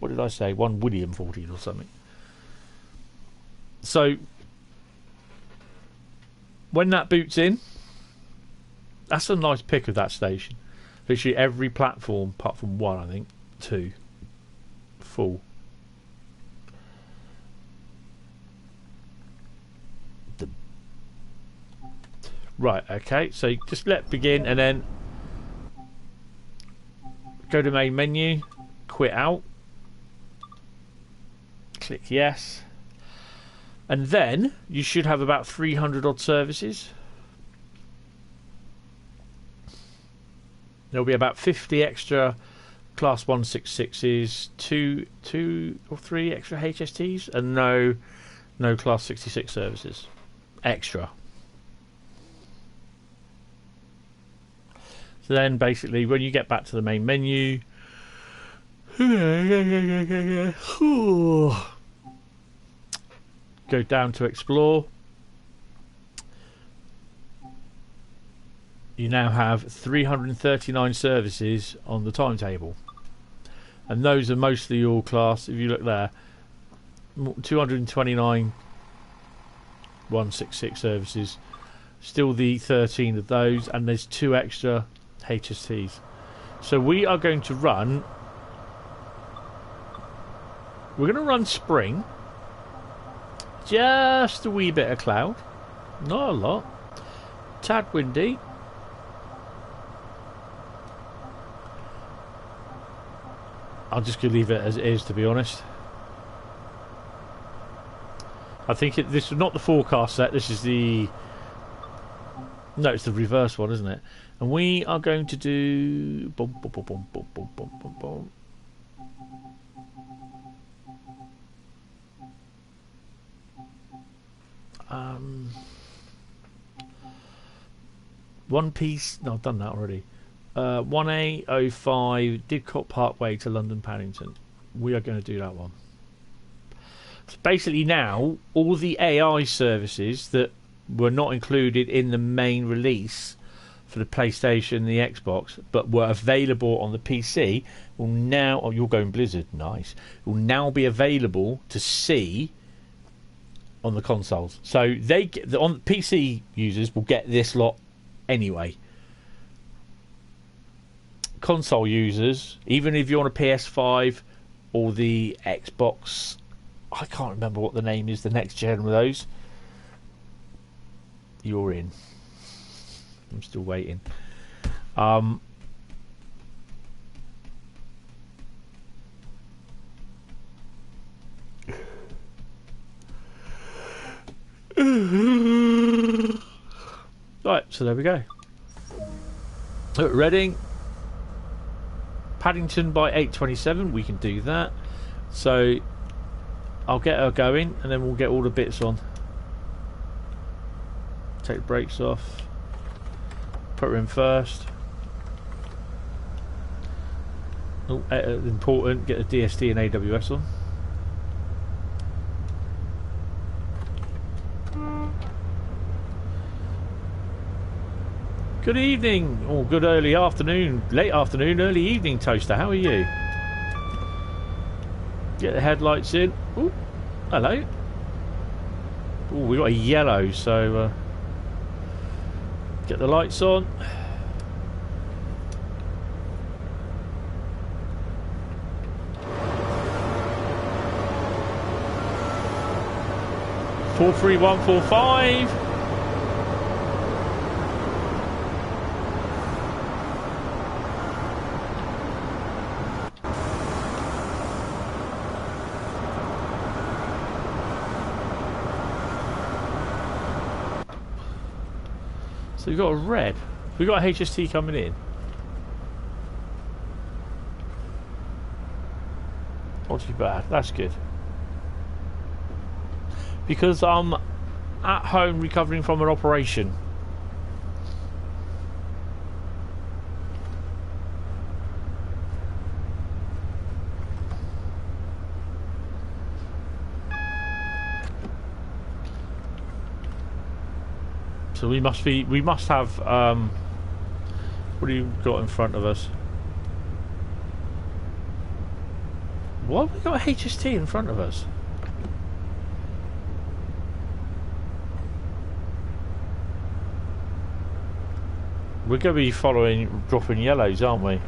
What did I say? 1 William 14 or something. So when that boots in, that's a nice pick of that station. Literally every platform apart from one, I think, 2, full. Right, okay, so just let begin and then go to main menu, quit out, click yes. And then you should have about 300 odd services. There'll be about 50 extra class 166s, two or three extra HSTs, and no class 66 services extra. So then basically when you get back to the main menu, go down to explore. You now have 339 services on the timetable, and those are mostly all class. If you look there, 229 166 services, still the 13 of those, and there's 2 extra HSTs. So we are going to run, we're going to run spring. Just a wee bit of cloud, not a lot, tad windy. I'm just going to leave it as it is, to be honest. I think this is not the forecast set, this is the... No, it's the reverse one, isn't it? And we are going to do... Boom, boom, boom, boom, boom, boom, boom, boom, boom. one piece. No, I've done that already. 1A05 Didcot Parkway to London Paddington. We are going to do that one. So basically now, all the AI services that were not included in the main release for the PlayStation and the Xbox, but were available on the PC, will now... Oh, you're going Blizzard. Nice. Will now be available to see on the consoles. So they on PC users will get this lot anyway. Console users, even if you're on a PS5 or the Xbox, I can't remember what the name is, the next gen of those, you're in. I'm still waiting. Right, so there we go. Reading, Paddington by 8:27. We can do that. So I'll get her going, and then we'll get all the bits on. Take the brakes off. Put her in first. Oh, important. Get the DSD and AWS on. Good evening, or good early afternoon, late afternoon, early evening, Toaster. How are you? Get the headlights in. Ooh, hello. Oh, we got a yellow, so get the lights on. Four, 3, 1, 4, 5. So we've got a red. We've got a HST coming in. Not too bad. That's good. Because I'm at home recovering from an operation. So we must have what do you got in front of us? What have we got a HST in front of us? We're going to be dropping yellows, aren't we?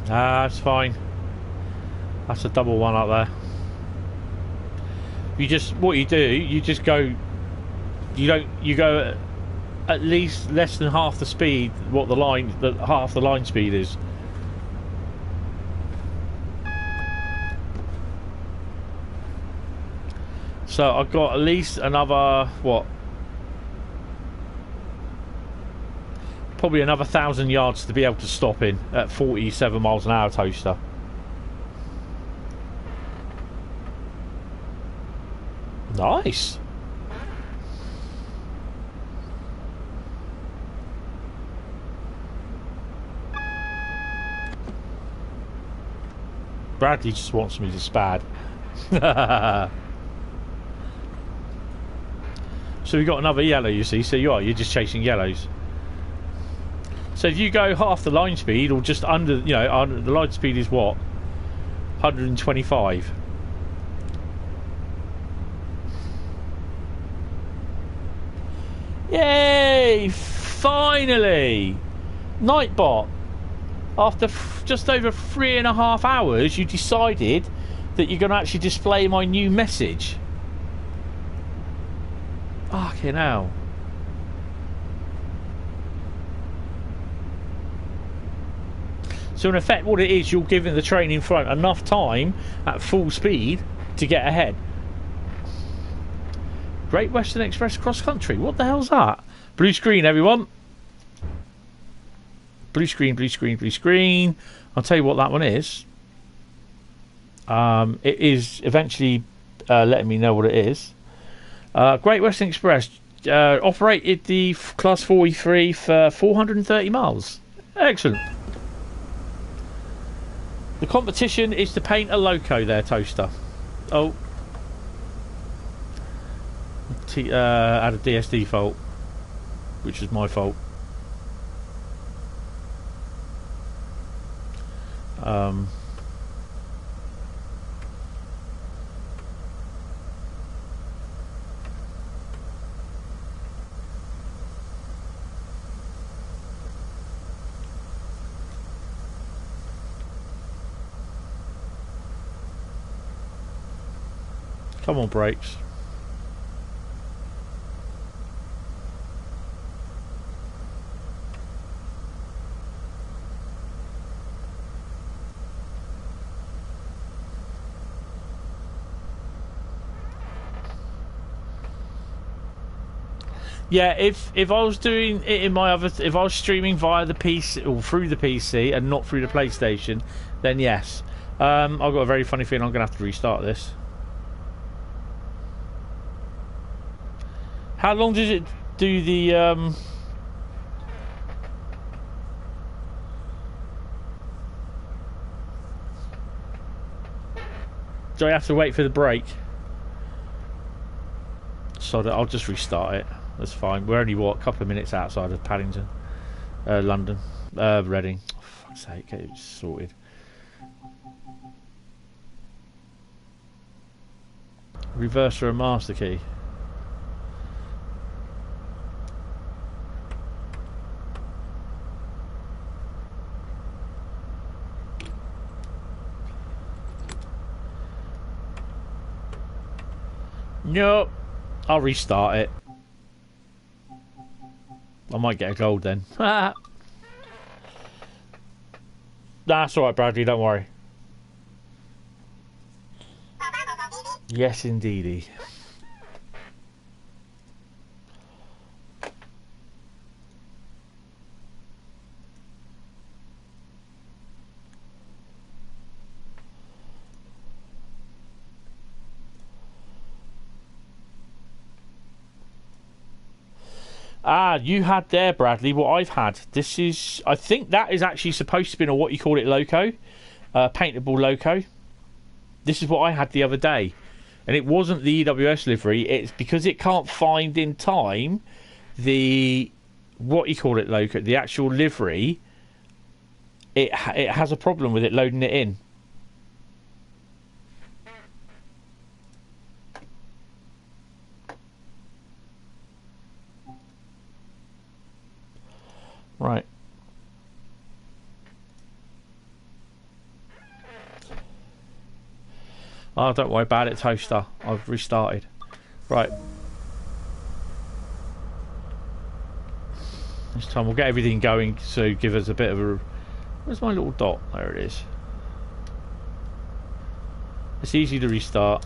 That's fine. That's a double one up there. You just go. You go at least less than half the speed what half the line speed is. So I've got at least another what? Probably another 1,000 yards to be able to stop in at 47 miles an hour, Toaster. Nice. Bradley just wants me to spad. So we got another yellow, you see. So you're just chasing yellows. So if you go half the line speed, or just under, the line speed is what? 125. Yay! Finally! Nightbot. After just over 3.5 hours, you decided that you're going to actually display my new message. Fucking hell. So in effect what it is, you're giving the train in front enough time at full speed to get ahead. Great Western Express cross country. What the hell's that? Blue screen, everyone. Blue screen, blue screen, blue screen. I'll tell you what that one is. It is eventually letting me know what it is. Great Western Express operated the Class 43 for 430 miles. Excellent. The competition is to paint a loco there, Toaster. Oh. Had a DSD fault, which is my fault. Come on, brakes. Yeah, if I was doing it in my other, if I was streaming via the PC or through the PC and not through the PlayStation, then yes. I've got a very funny feeling I'm going to have to restart this. How long does it do the do I have to wait for the break? So I'll just restart it. That's fine. We're only, what, a couple of minutes outside of Paddington, London, Reading. Oh, fuck's sake, get it sorted. Reverse or a master key. Nope. I'll restart it. I might get a gold then. That's alright, Bradley, don't worry. Yes, indeedy. Ah, you had there, Bradley, what I've had. This is, I think that is actually supposed to be a what you call it loco, paintable loco. This is what I had the other day, and it wasn't the EWS livery. It's because it can't find in time the what you call it loco, the actual livery. It has a problem with it loading it in. Right. Oh, don't worry about it, Toaster. I've restarted. Right. This time we'll get everything going to give us a bit of a... Where's my little dot? There it is. It's easy to restart.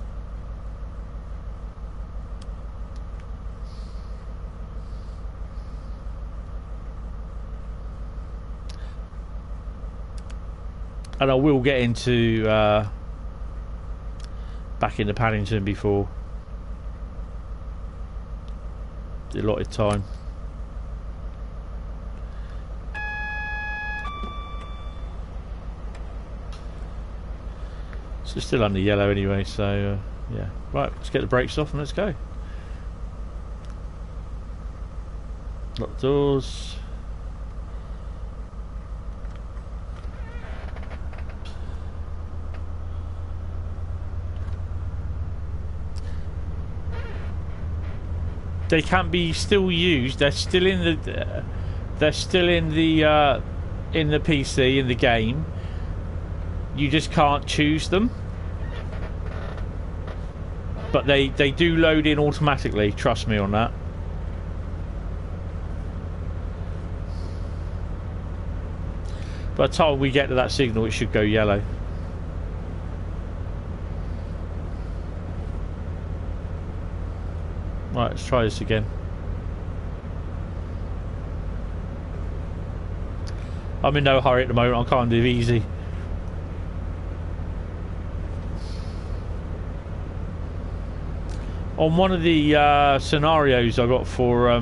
And I will get into back into Paddington before the allotted time. So it's still under yellow anyway, so yeah. Right, let's get the brakes off and let's go. Lock doors. they can be still used. They're still in the PC in the game. You just can't choose them, but they do load in automatically. Trust me on that. By the time we get to that signal, it should go yellow. Right, let's try this again. I'm in no hurry at the moment. I can't do easy. On one of the scenarios I got for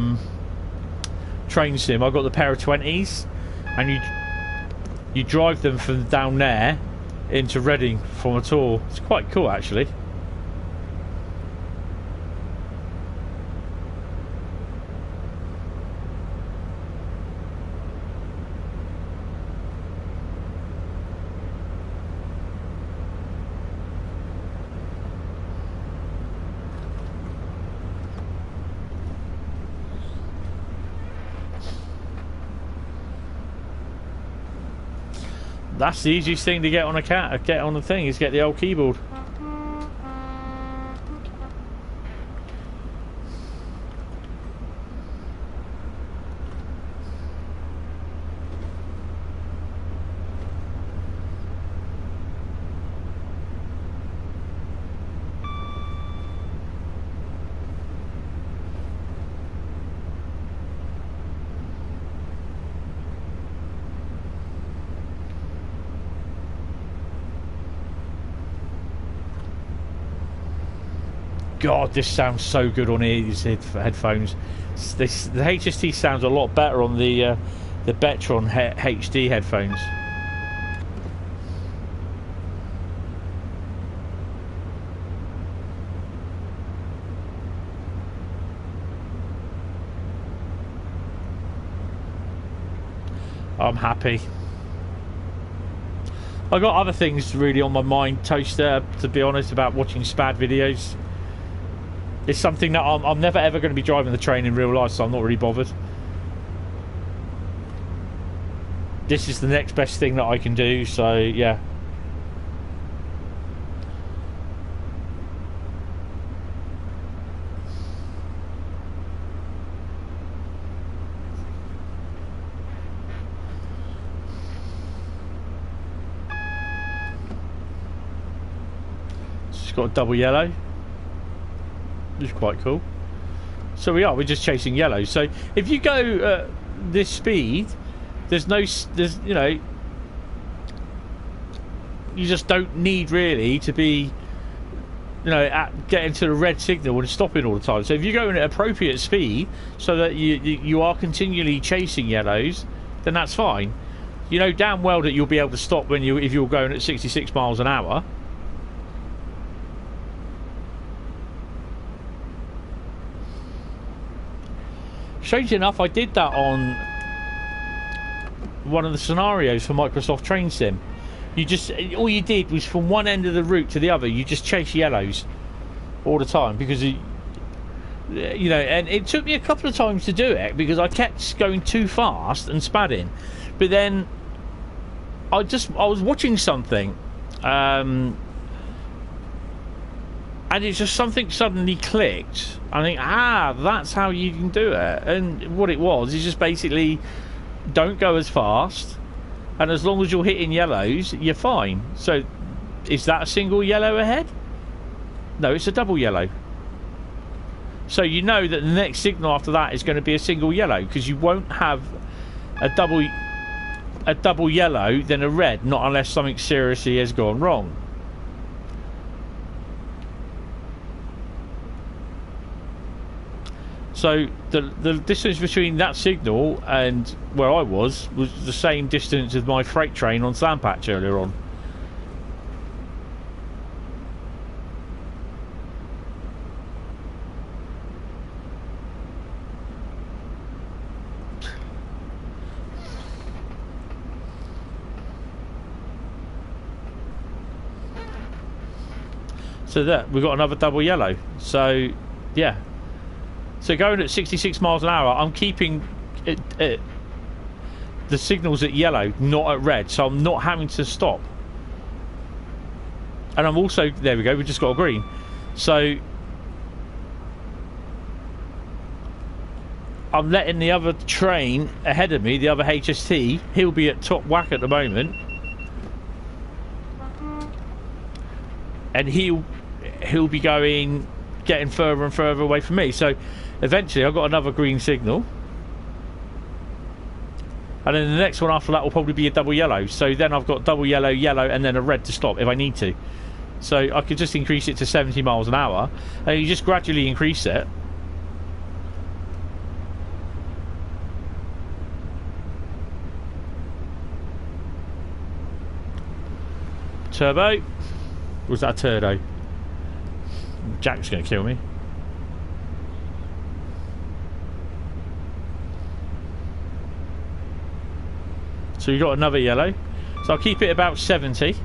train sim, I got the pair of 20s, and you drive them from down there into Reading from a tour. It's quite cool, actually. That's the easiest thing to get on the thing, is get the old keyboard. God, this sounds so good on these headphones. The HST sounds a lot better on the Betron HD headphones. I'm happy. I got other things really on my mind, Toaster, to be honest, about watching SPAD videos. It's something that I'm never ever going to be driving the train in real life, so I'm not really bothered. This is the next best thing that I can do, so yeah. It's got a double yellow. Which is quite cool. So we're just chasing yellow. So if you go this speed, there's you know, you just don't need really to be, you know, getting to the red signal and stopping all the time. So if you go at appropriate speed so that you are continually chasing yellows, then that's fine. You know damn well that you'll be able to stop if you're going at 66 miles an hour. Strange enough, I did that on one of the scenarios for Microsoft Train Sim. All you did was from one end of the route to the other, you just chase yellows all the time, because you know, and it took me a couple of times to do it because I kept going too fast and spadding. But then I was watching something, and it's just something suddenly clicked. I think, that's how you can do it. And what it was is just basically don't go as fast, and as long as you're hitting yellows, you're fine. So is that a single yellow ahead? No, it's a double yellow. So you know that the next signal after that is going to be a single yellow, because you won't have a double yellow then a red, not unless something seriously has gone wrong. So the distance between that signal and where I was the same distance as my freight train on Sandpatch earlier on. So there, we've got another double yellow. So yeah. So going at 66 miles an hour, I'm keeping the signals at yellow, not at red, so I'm not having to stop. And I'm also, there we go, we just got a green. So I'm letting the other train ahead of me, the other HST, he'll be at top whack at the moment. And he'll be getting further and further away from me. So eventually I've got another green signal. And then the next one after that will probably be a double yellow. So then I've got double yellow, yellow, and then a red to stop if I need to. So I could just increase it to 70 miles an hour. And you just gradually increase it. Turbo. Or was that a turdo? Jack's going to kill me. So you got another yellow. So I'll keep it about 70.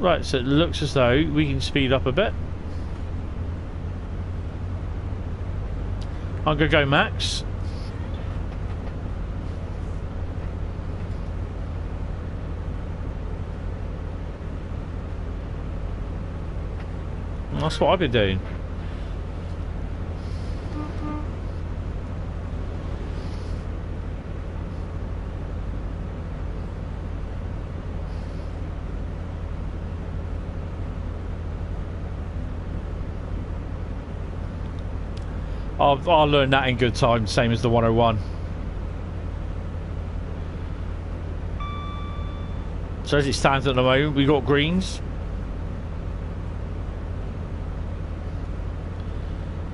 Right, so it looks as though we can speed up a bit. I'm going to go max. And that's what I've been doing. I'll learn that in good time, same as the 101. So as it stands at the moment, we've got greens.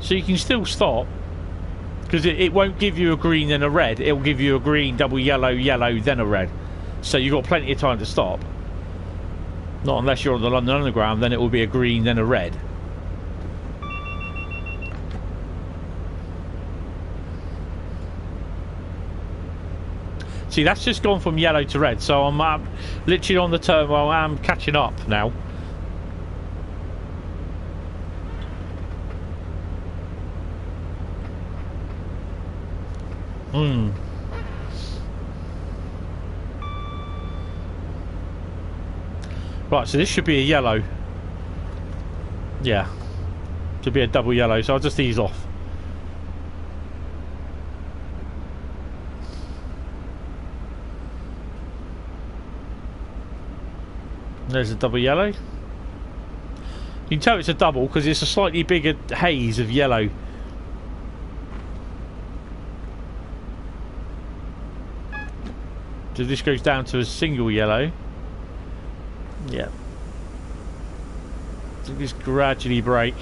So you can still stop, because it won't give you a green and a red. It'll give you a green, double yellow, yellow, then a red. So you've got plenty of time to stop. Not unless you're on the London Underground, then it will be a green, then a red. See, that's just gone from yellow to red, so I'm literally on the turn where I'm catching up now. Right, so this should be a yellow. Yeah. Should be a double yellow, so I'll just ease off. There's a double yellow. You can tell it's a double because it's a slightly bigger haze of yellow. So this goes down to a single yellow. Yeah. So just gradually brake.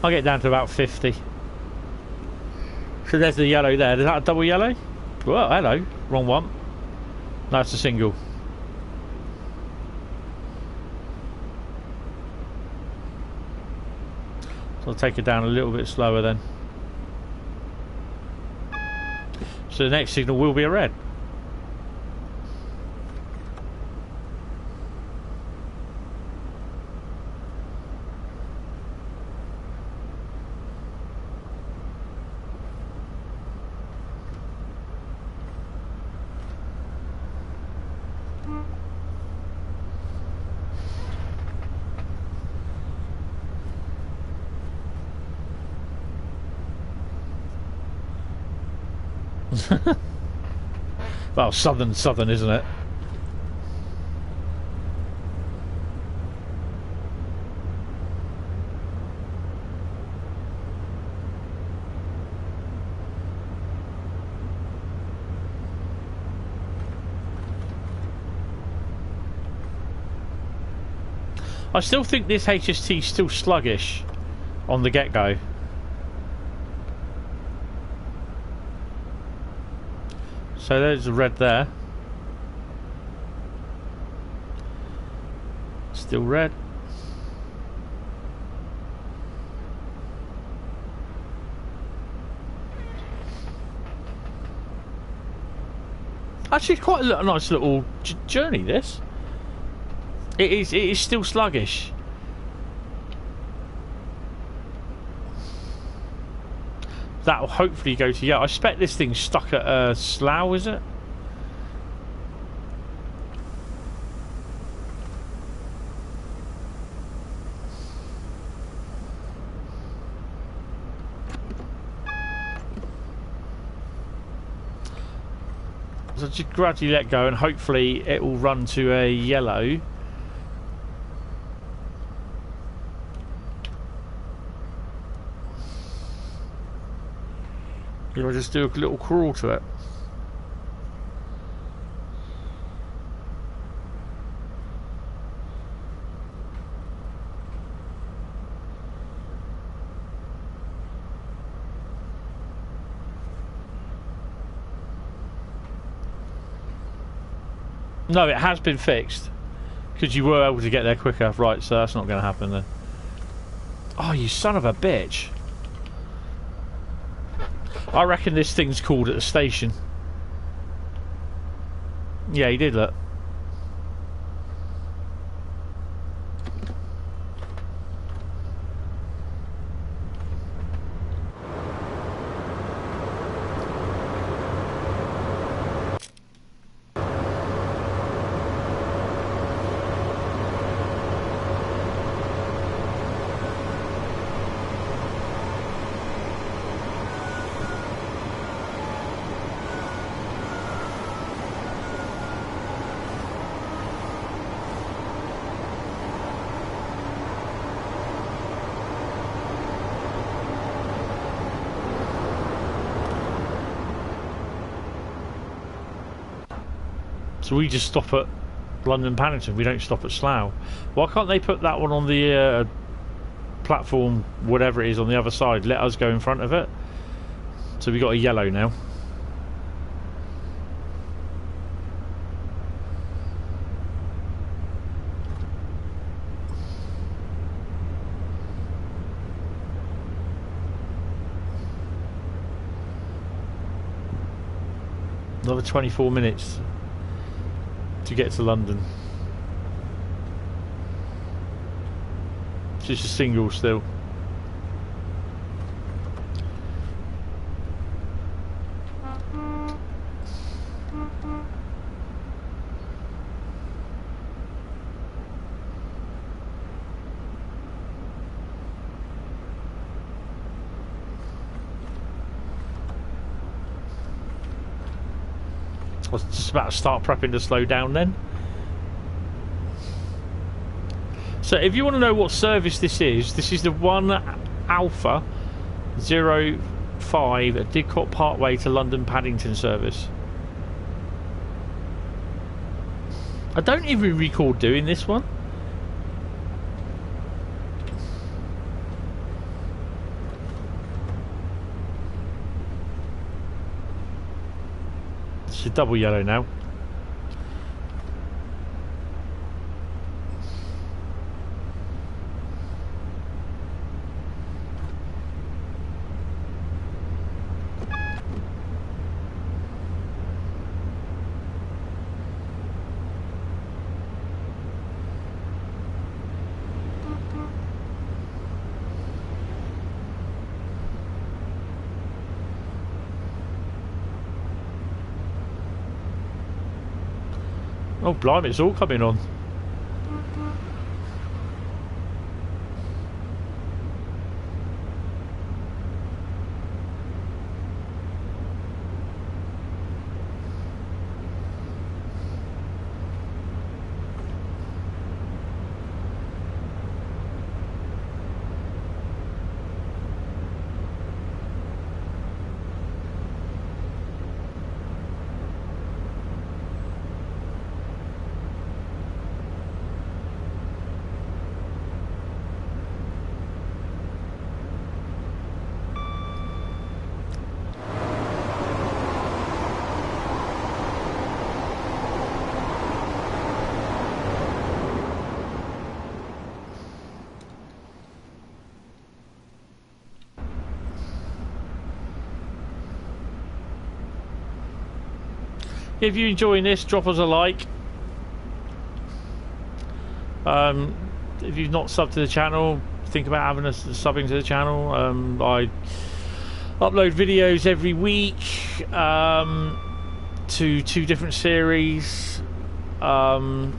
I'll get down to about 50. So there's the yellow there. Is that a double yellow? Well, hello. Wrong one. No, it's a single. So I'll take it down a little bit slower then. So the next signal will be a red. Well, southern, isn't it? I still think this HST is still sluggish on the get-go. So there's the red there. Still red. Actually, quite a nice little journey, this. It is still sluggish. That will hopefully go to... Yeah, I expect this thing's stuck at a slough, is it? So just gradually let go and hopefully it will run to a yellow. I'll just do a little crawl to it. No, it has been fixed because you were able to get there quicker. Right, so that's not going to happen then. Oh, you son of a bitch. I reckon this thing's called at the station. Yeah, he did, look. So we just stop at London Paddington, we don't stop at Slough. Why can't they put that one on the platform, whatever it is, on the other side? Let us go in front of it. So we got a yellow now. Another 24 minutes to get to London. It's just a single still. I was just about to start prepping to slow down then. So if you want to know what service this is the 1 Alpha 05 at Didcot Parkway to London Paddington service. I don't even recall doing this one. It's a double yellow now. Oh blimey, it's all coming on. If you're enjoying this, drop us a like. If you've not subbed to the channel, think about having us subbing to the channel. I upload videos every week to 2 different series. I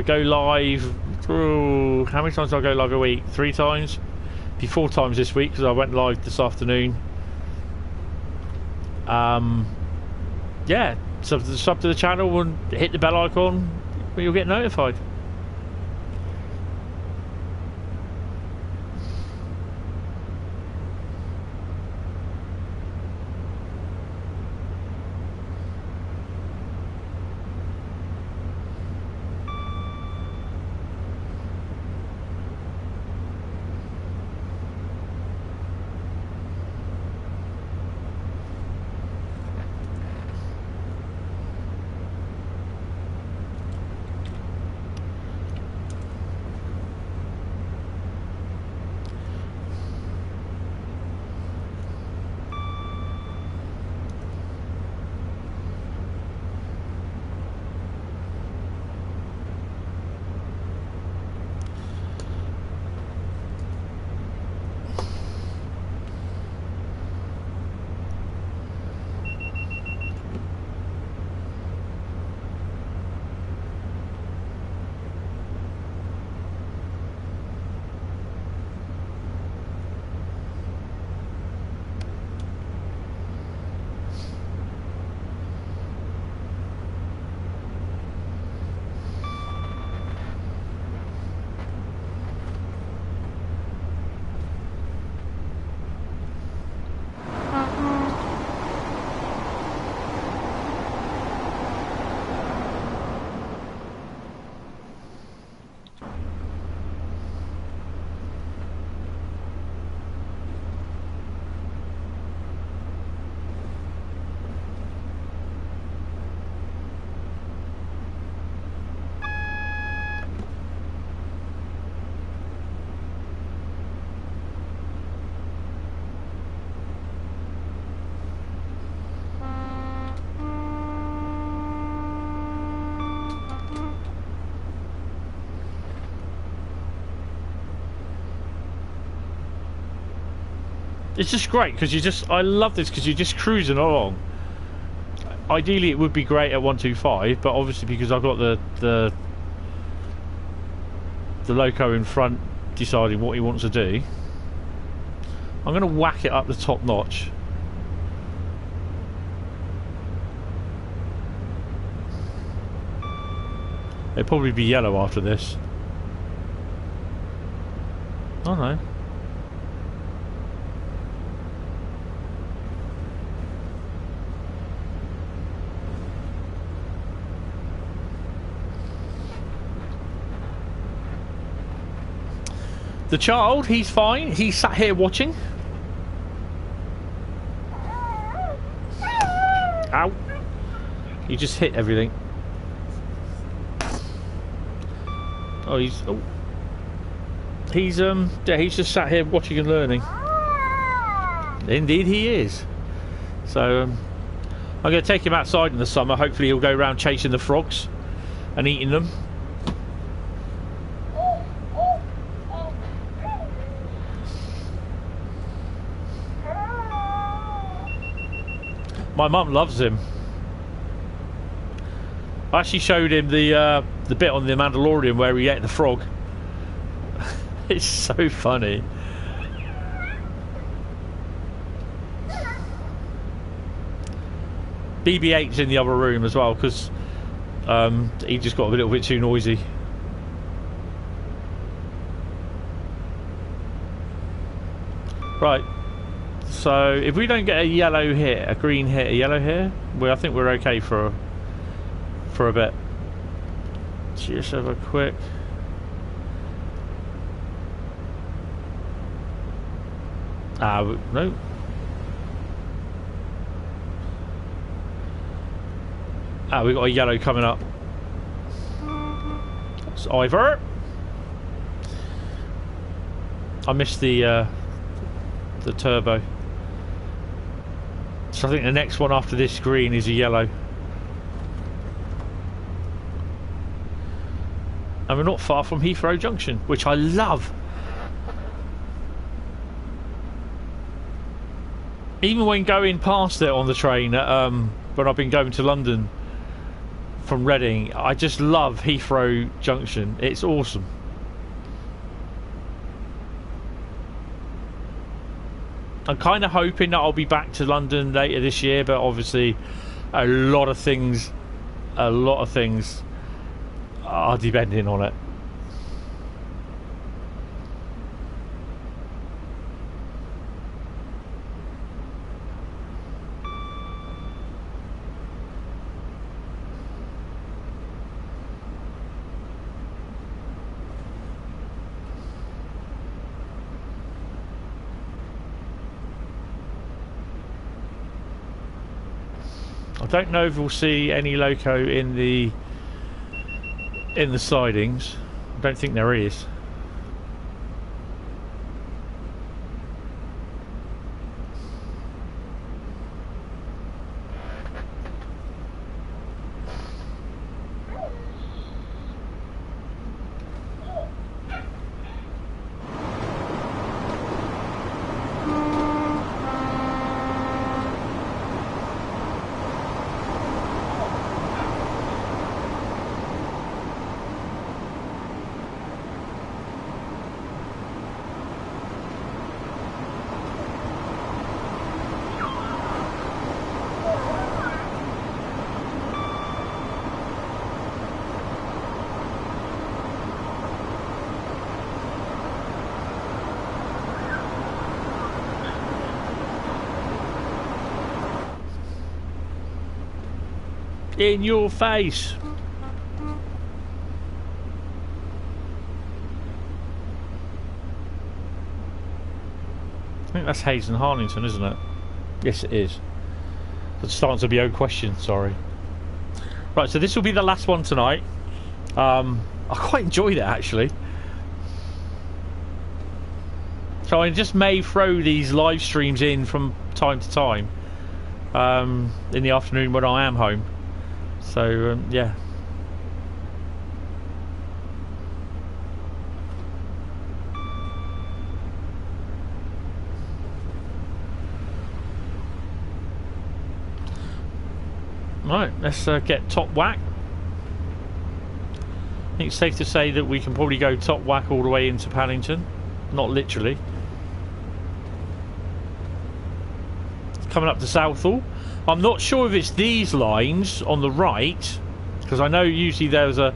go live. How many times do I go live a week? 3 times. Be 4 times this week because I went live this afternoon. Yeah, sub to the channel and hit the bell icon. You'll get notified. It's just great because I love this because you're just cruising along. Ideally it would be great at 125, but obviously because I've got the loco in front deciding what he wants to do, I'm going to whack it up the top notch. It'll probably be yellow after this. Oh no. The child, he's fine. He's sat here watching. Ow. He just hit everything. Oh, he's just sat here watching and learning. Indeed he is. So I'm going to take him outside in the summer. Hopefully he'll go around chasing the frogs and eating them. My mum loves him. I actually showed him the bit on the Mandalorian where he ate the frog. It's so funny. BB-8's in the other room as well because he just got a little bit too noisy. Right. So if we don't get a yellow here, a green here, a yellow here, I think we're okay for a bit. Just have a quick. No. We got a yellow coming up. It's Ivor. I missed the turbo. So I think the next one after this green is a yellow. And we're not far from Heathrow Junction, which I love. Even when going past it on the train, when I've been going to London from Reading, I just love Heathrow Junction. It's awesome. I'm kind of hoping that I'll be back to London later this year, but obviously a lot of things are depending on it. I don't know if we'll see any loco in the sidings. I don't think there is. In your face. I think that's Hayes and Harlington, isn't it? Yes, it is. It's starting to be a question, sorry. Right, so this will be the last one tonight. I quite enjoyed it, actually. So I just may throw these live streams in from time to time in the afternoon when I am home. So yeah. Right, let's get top whack. I think it's safe to say that we can probably go top whack all the way into Paddington. Not literally. Coming up to Southall. I'm not sure if it's these lines on the right, because I know usually there's a...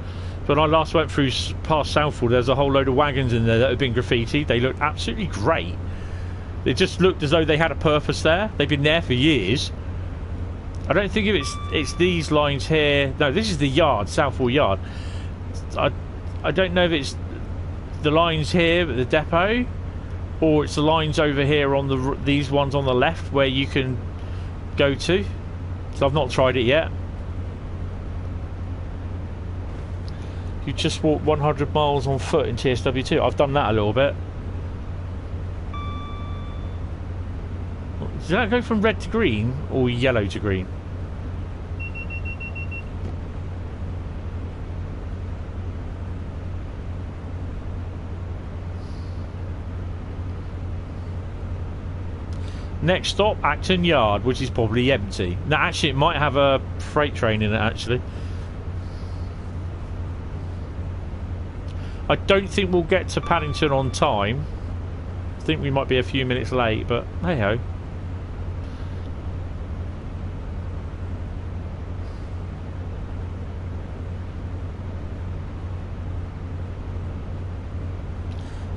When I last went through past Southall, there's a whole load of wagons in there that have been graffitied. They look absolutely great. It just looked as though they had a purpose there. They've been there for years. I don't think if it's these lines here. No, this is the yard, Southall Yard. I don't know if it's the lines here at the depot, or it's the lines over here on these ones on the left where you can go to. So I've not tried it yet. You just walk 100 miles on foot in TSW2. I've done that a little bit. Does that go from red to green or yellow to green? Next stop, Acton Yard, which is probably empty. Now, actually, it might have a freight train in it, actually. I don't think we'll get to Paddington on time. I think we might be a few minutes late, but hey-ho.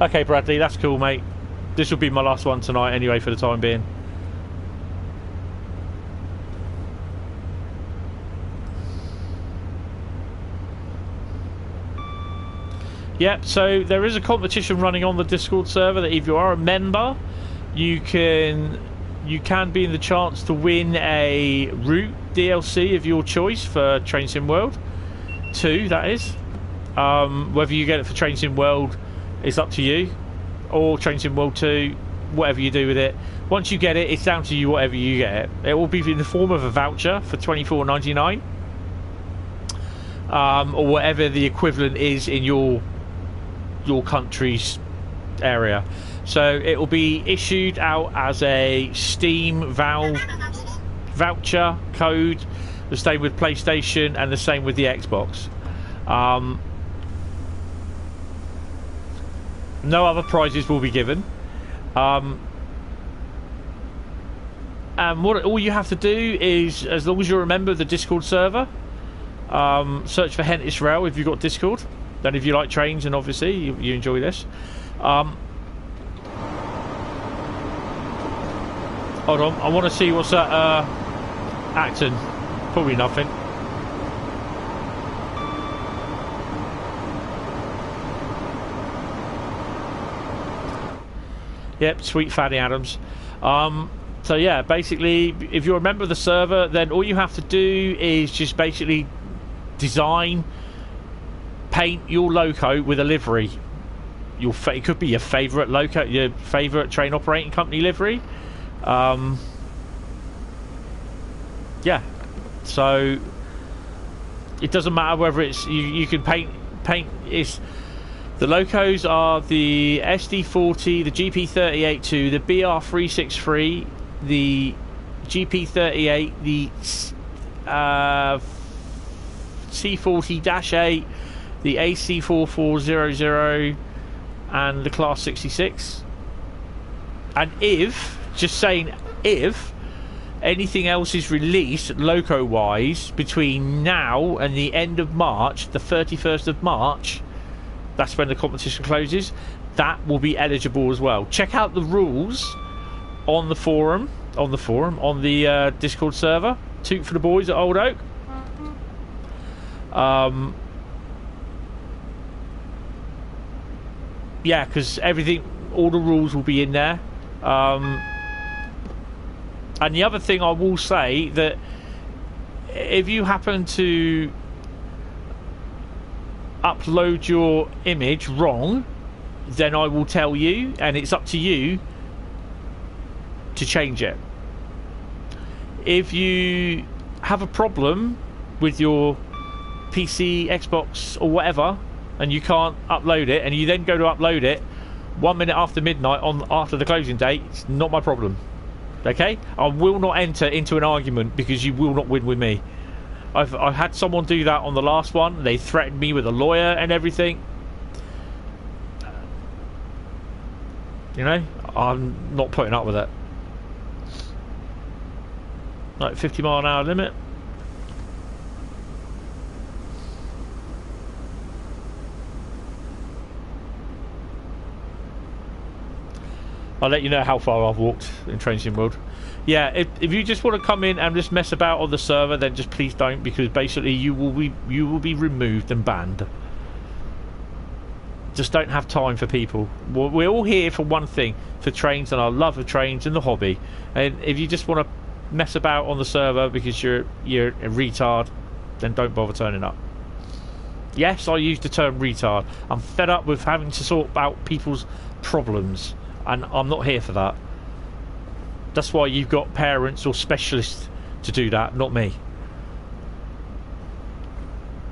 Okay, Bradley, that's cool, mate. This will be my last one tonight anyway for the time being. Yep, so there is a competition running on the Discord server that if you are a member, you can be in the chance to win a route DLC of your choice for Train Sim World 2, that is. Whether you get it for Train Sim World is up to you, or Train Sim World 2, whatever you do with it. Once you get it, it's down to you whatever you get. It will be in the form of a voucher for $24.99. or whatever the equivalent is in your country's area. So it will be issued out as a Steam voucher code, the same with PlayStation and the same with the Xbox. No other prizes will be given. And all you have to do is, as long as you're a member of the Discord server, search for Hentis Rail if you've got Discord. Then if you like trains, and obviously you enjoy this. Hold on, I want to see what's at Acton. Probably nothing. Yep, sweet Fanny Adams. So yeah, basically, if you're a member of the server, then all you have to do is just basically design, paint your loco with a livery. It could be your favourite loco, your favourite train operating company livery. Yeah, so it doesn't matter whether it's you can paint. The locos are the SD40, the GP38-2, the BR363, the GP38, the C40-8, the AC4400, and the Class 66. And if anything else is released loco-wise between now and the end of March, the 31st of March, that's when the competition closes, that will be eligible as well. Check out the rules on the forum, on the Discord server. Toot for the boys at Old Oak. Yeah, because all the rules will be in there. And the other thing I will say, that if you happen to upload your image wrong, then I will tell you, and it's up to you to change it. If you have a problem with your PC, Xbox or whatever, and you can't upload it, and you then go to upload it 1 minute after midnight after the closing date, it's not my problem. Okay? I will not enter into an argument because you will not win with me. I've had someone do that on the last one. They threatened me with a lawyer and everything. You know, I'm not putting up with it. Like 50-mile-an-hour limit. I'll let you know how far I've walked in Train Sim World. Yeah, if you just want to come in and just mess about on the server, then just please don't, because basically you will be removed and banned. Just don't have time for people. We're all here for one thing, for trains and our love of trains and the hobby. And if you just want to mess about on the server because you're a retard, then don't bother turning up. Yes, I use the term retard. I'm fed up with having to sort out people's problems, and I'm not here for that. That's why you've got parents or specialists to do that, not me.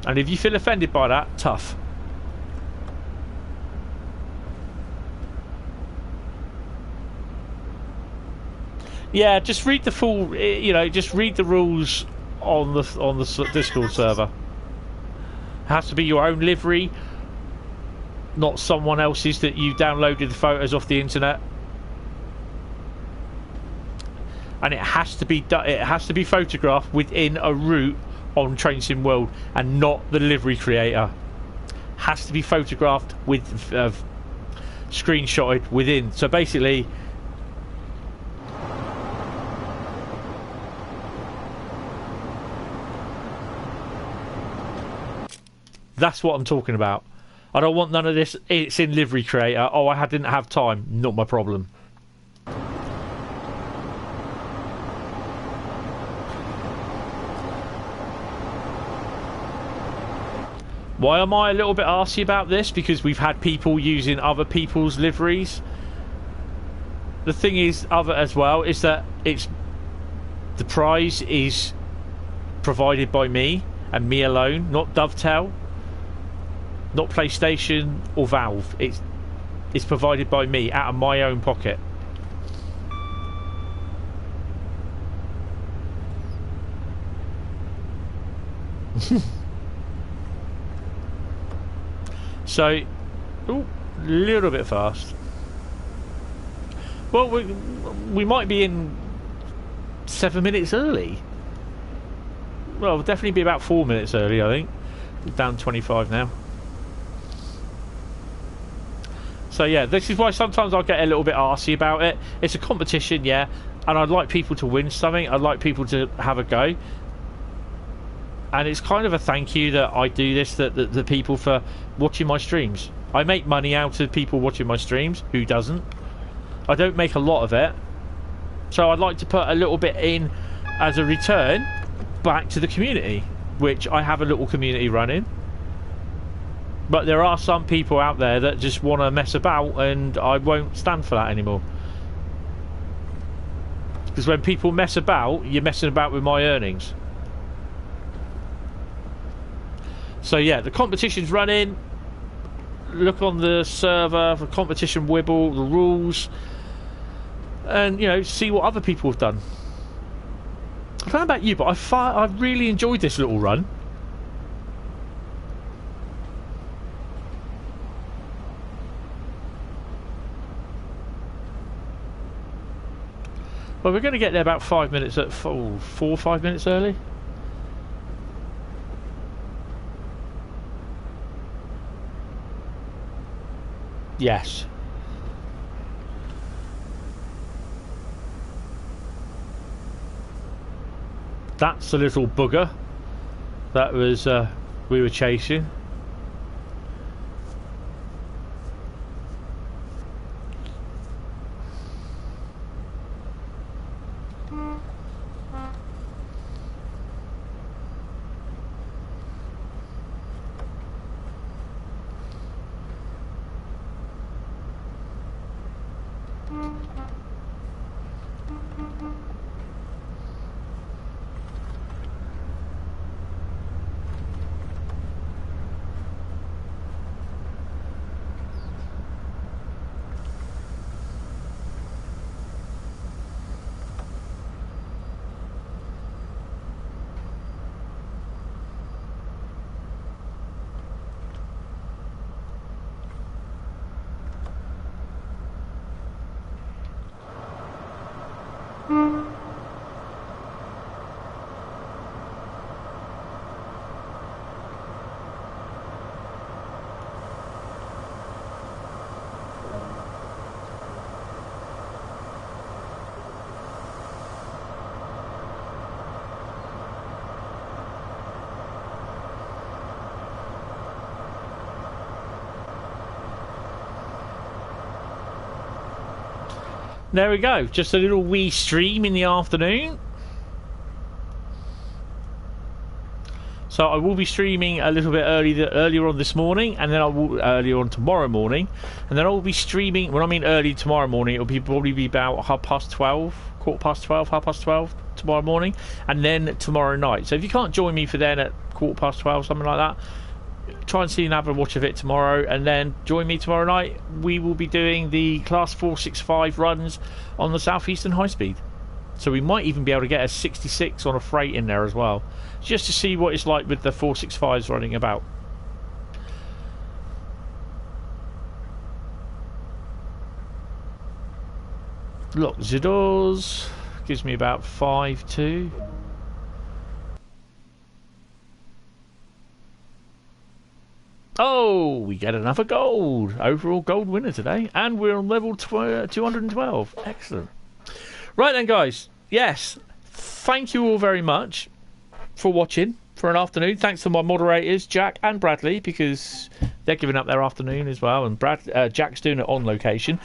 And if you feel offended by that, tough. Yeah, just read the full. You know, just read the rules on the Discord server. It has to be your own livery, not someone else's that you downloaded the photos off the internet. And it has to be photographed within a route on Train Sim World, and not the livery creator. Has to be photographed with screenshotted within. So basically, that's what I'm talking about. I don't want none of this. It's in livery creator. Oh, I didn't have time. Not my problem. Why am I a little bit arsy about this? Because we've had people using other people's liveries. The thing is, as well, is that the prize is provided by me, and me alone, not Dovetail, not PlayStation or Valve. It's provided by me out of my own pocket. So, a little bit fast. Well, we might be in 7 minutes early. Well, we'll definitely be about 4 minutes early, I think. We're down 25 now. So yeah, this is why sometimes I'll get a little bit arsey about it. It's a competition, yeah, and I'd like people to win something. I'd like people to have a go. And it's kind of a thank you that I do this, that the people for watching my streams. I make money out of people watching my streams. Who doesn't? I don't make a lot of it. So I'd like to put a little bit in as a return back to the community, which I have a little community running. But there are some people out there that just want to mess about, and I won't stand for that anymore. Because when people mess about, you're messing about with my earnings. So yeah, the competition's running. Look on the server for competition wibble, the rules, and you know, see what other people have done. I don't know about you, but I really enjoyed this little run. Well, we're going to get there about 5 minutes at 4 or 5 minutes early. Yes. That's the little bugger that was we were chasing. There we go, just a little wee stream in the afternoon. So I will be streaming a little bit earlier on this morning, and then I will earlier on tomorrow morning, and then I will be streaming. When I mean early tomorrow morning, it'll probably be about 12:30, 12:15 tomorrow morning, and then tomorrow night. So if you can't join me for then at 12:15, something like that, try and see and have a watch of it tomorrow, and then join me tomorrow night. We will be doing the class 465 runs on the Southeastern High Speed, so we might even be able to get a 66 on a freight in there as well, just to see what it's like with the 465s running about. Look, the doors gives me about 5-2. Oh, we get another gold. Overall gold winner today. And we're on level 212. Excellent. Right then, guys. Yes. Thank you all very much for watching for an afternoon. Thanks to my moderators, Jack and Bradley, because they're giving up their afternoon as well. And Jack's doing it on location.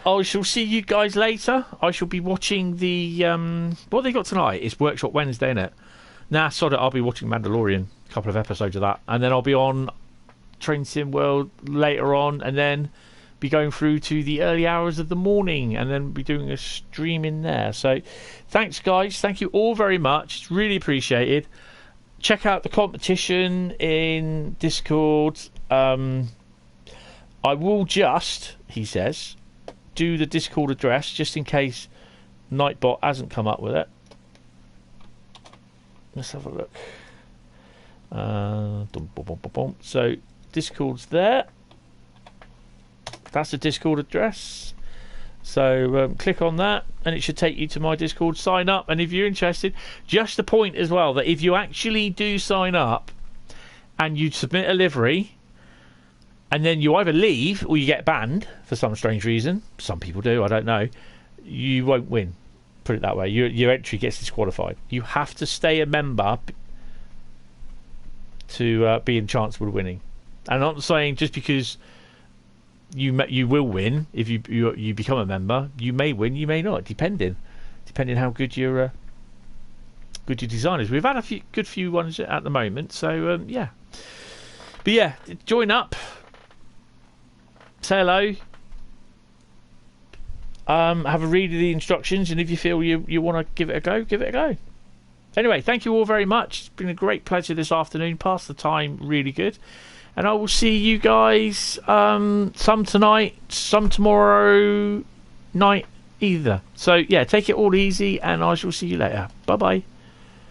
I shall see you guys later. I shall be watching the... what they got tonight? It's Workshop Wednesday, innit? Nah, sod it. I'll be watching Mandalorian. A couple of episodes of that. And then I'll be on Train Sim World later on, and then be going through to the early hours of the morning, and then be doing a stream in there. So thanks, guys. Thank you all very much. It's really appreciated. check out the competition in Discord. I will just, he says, do the Discord address just in case Nightbot hasn't come up with it. Let's have a look. So Discord's there. That's the Discord address. So click on that and it should take you to my Discord. Sign up, and if you're interested, just the point as well that if you actually do sign up and you submit a livery and then you either leave or you get banned for some strange reason, some people do, I don't know, you won't win. Put it that way. Your entry gets disqualified. You have to stay a member to be in chance of winning. And I'm not saying just because you will win if you become a member, you may win, you may not, depending how good your design is. We've had a few ones at the moment, so yeah. But yeah, join up, say hello, have a read of the instructions, and if you feel you want to give it a go, give it a go. Anyway, thank you all very much. It's been a great pleasure this afternoon. Passed the time really good. And I will see you guys some tonight, some tomorrow night either. So, yeah, take it all easy, and I shall see you later. Bye-bye.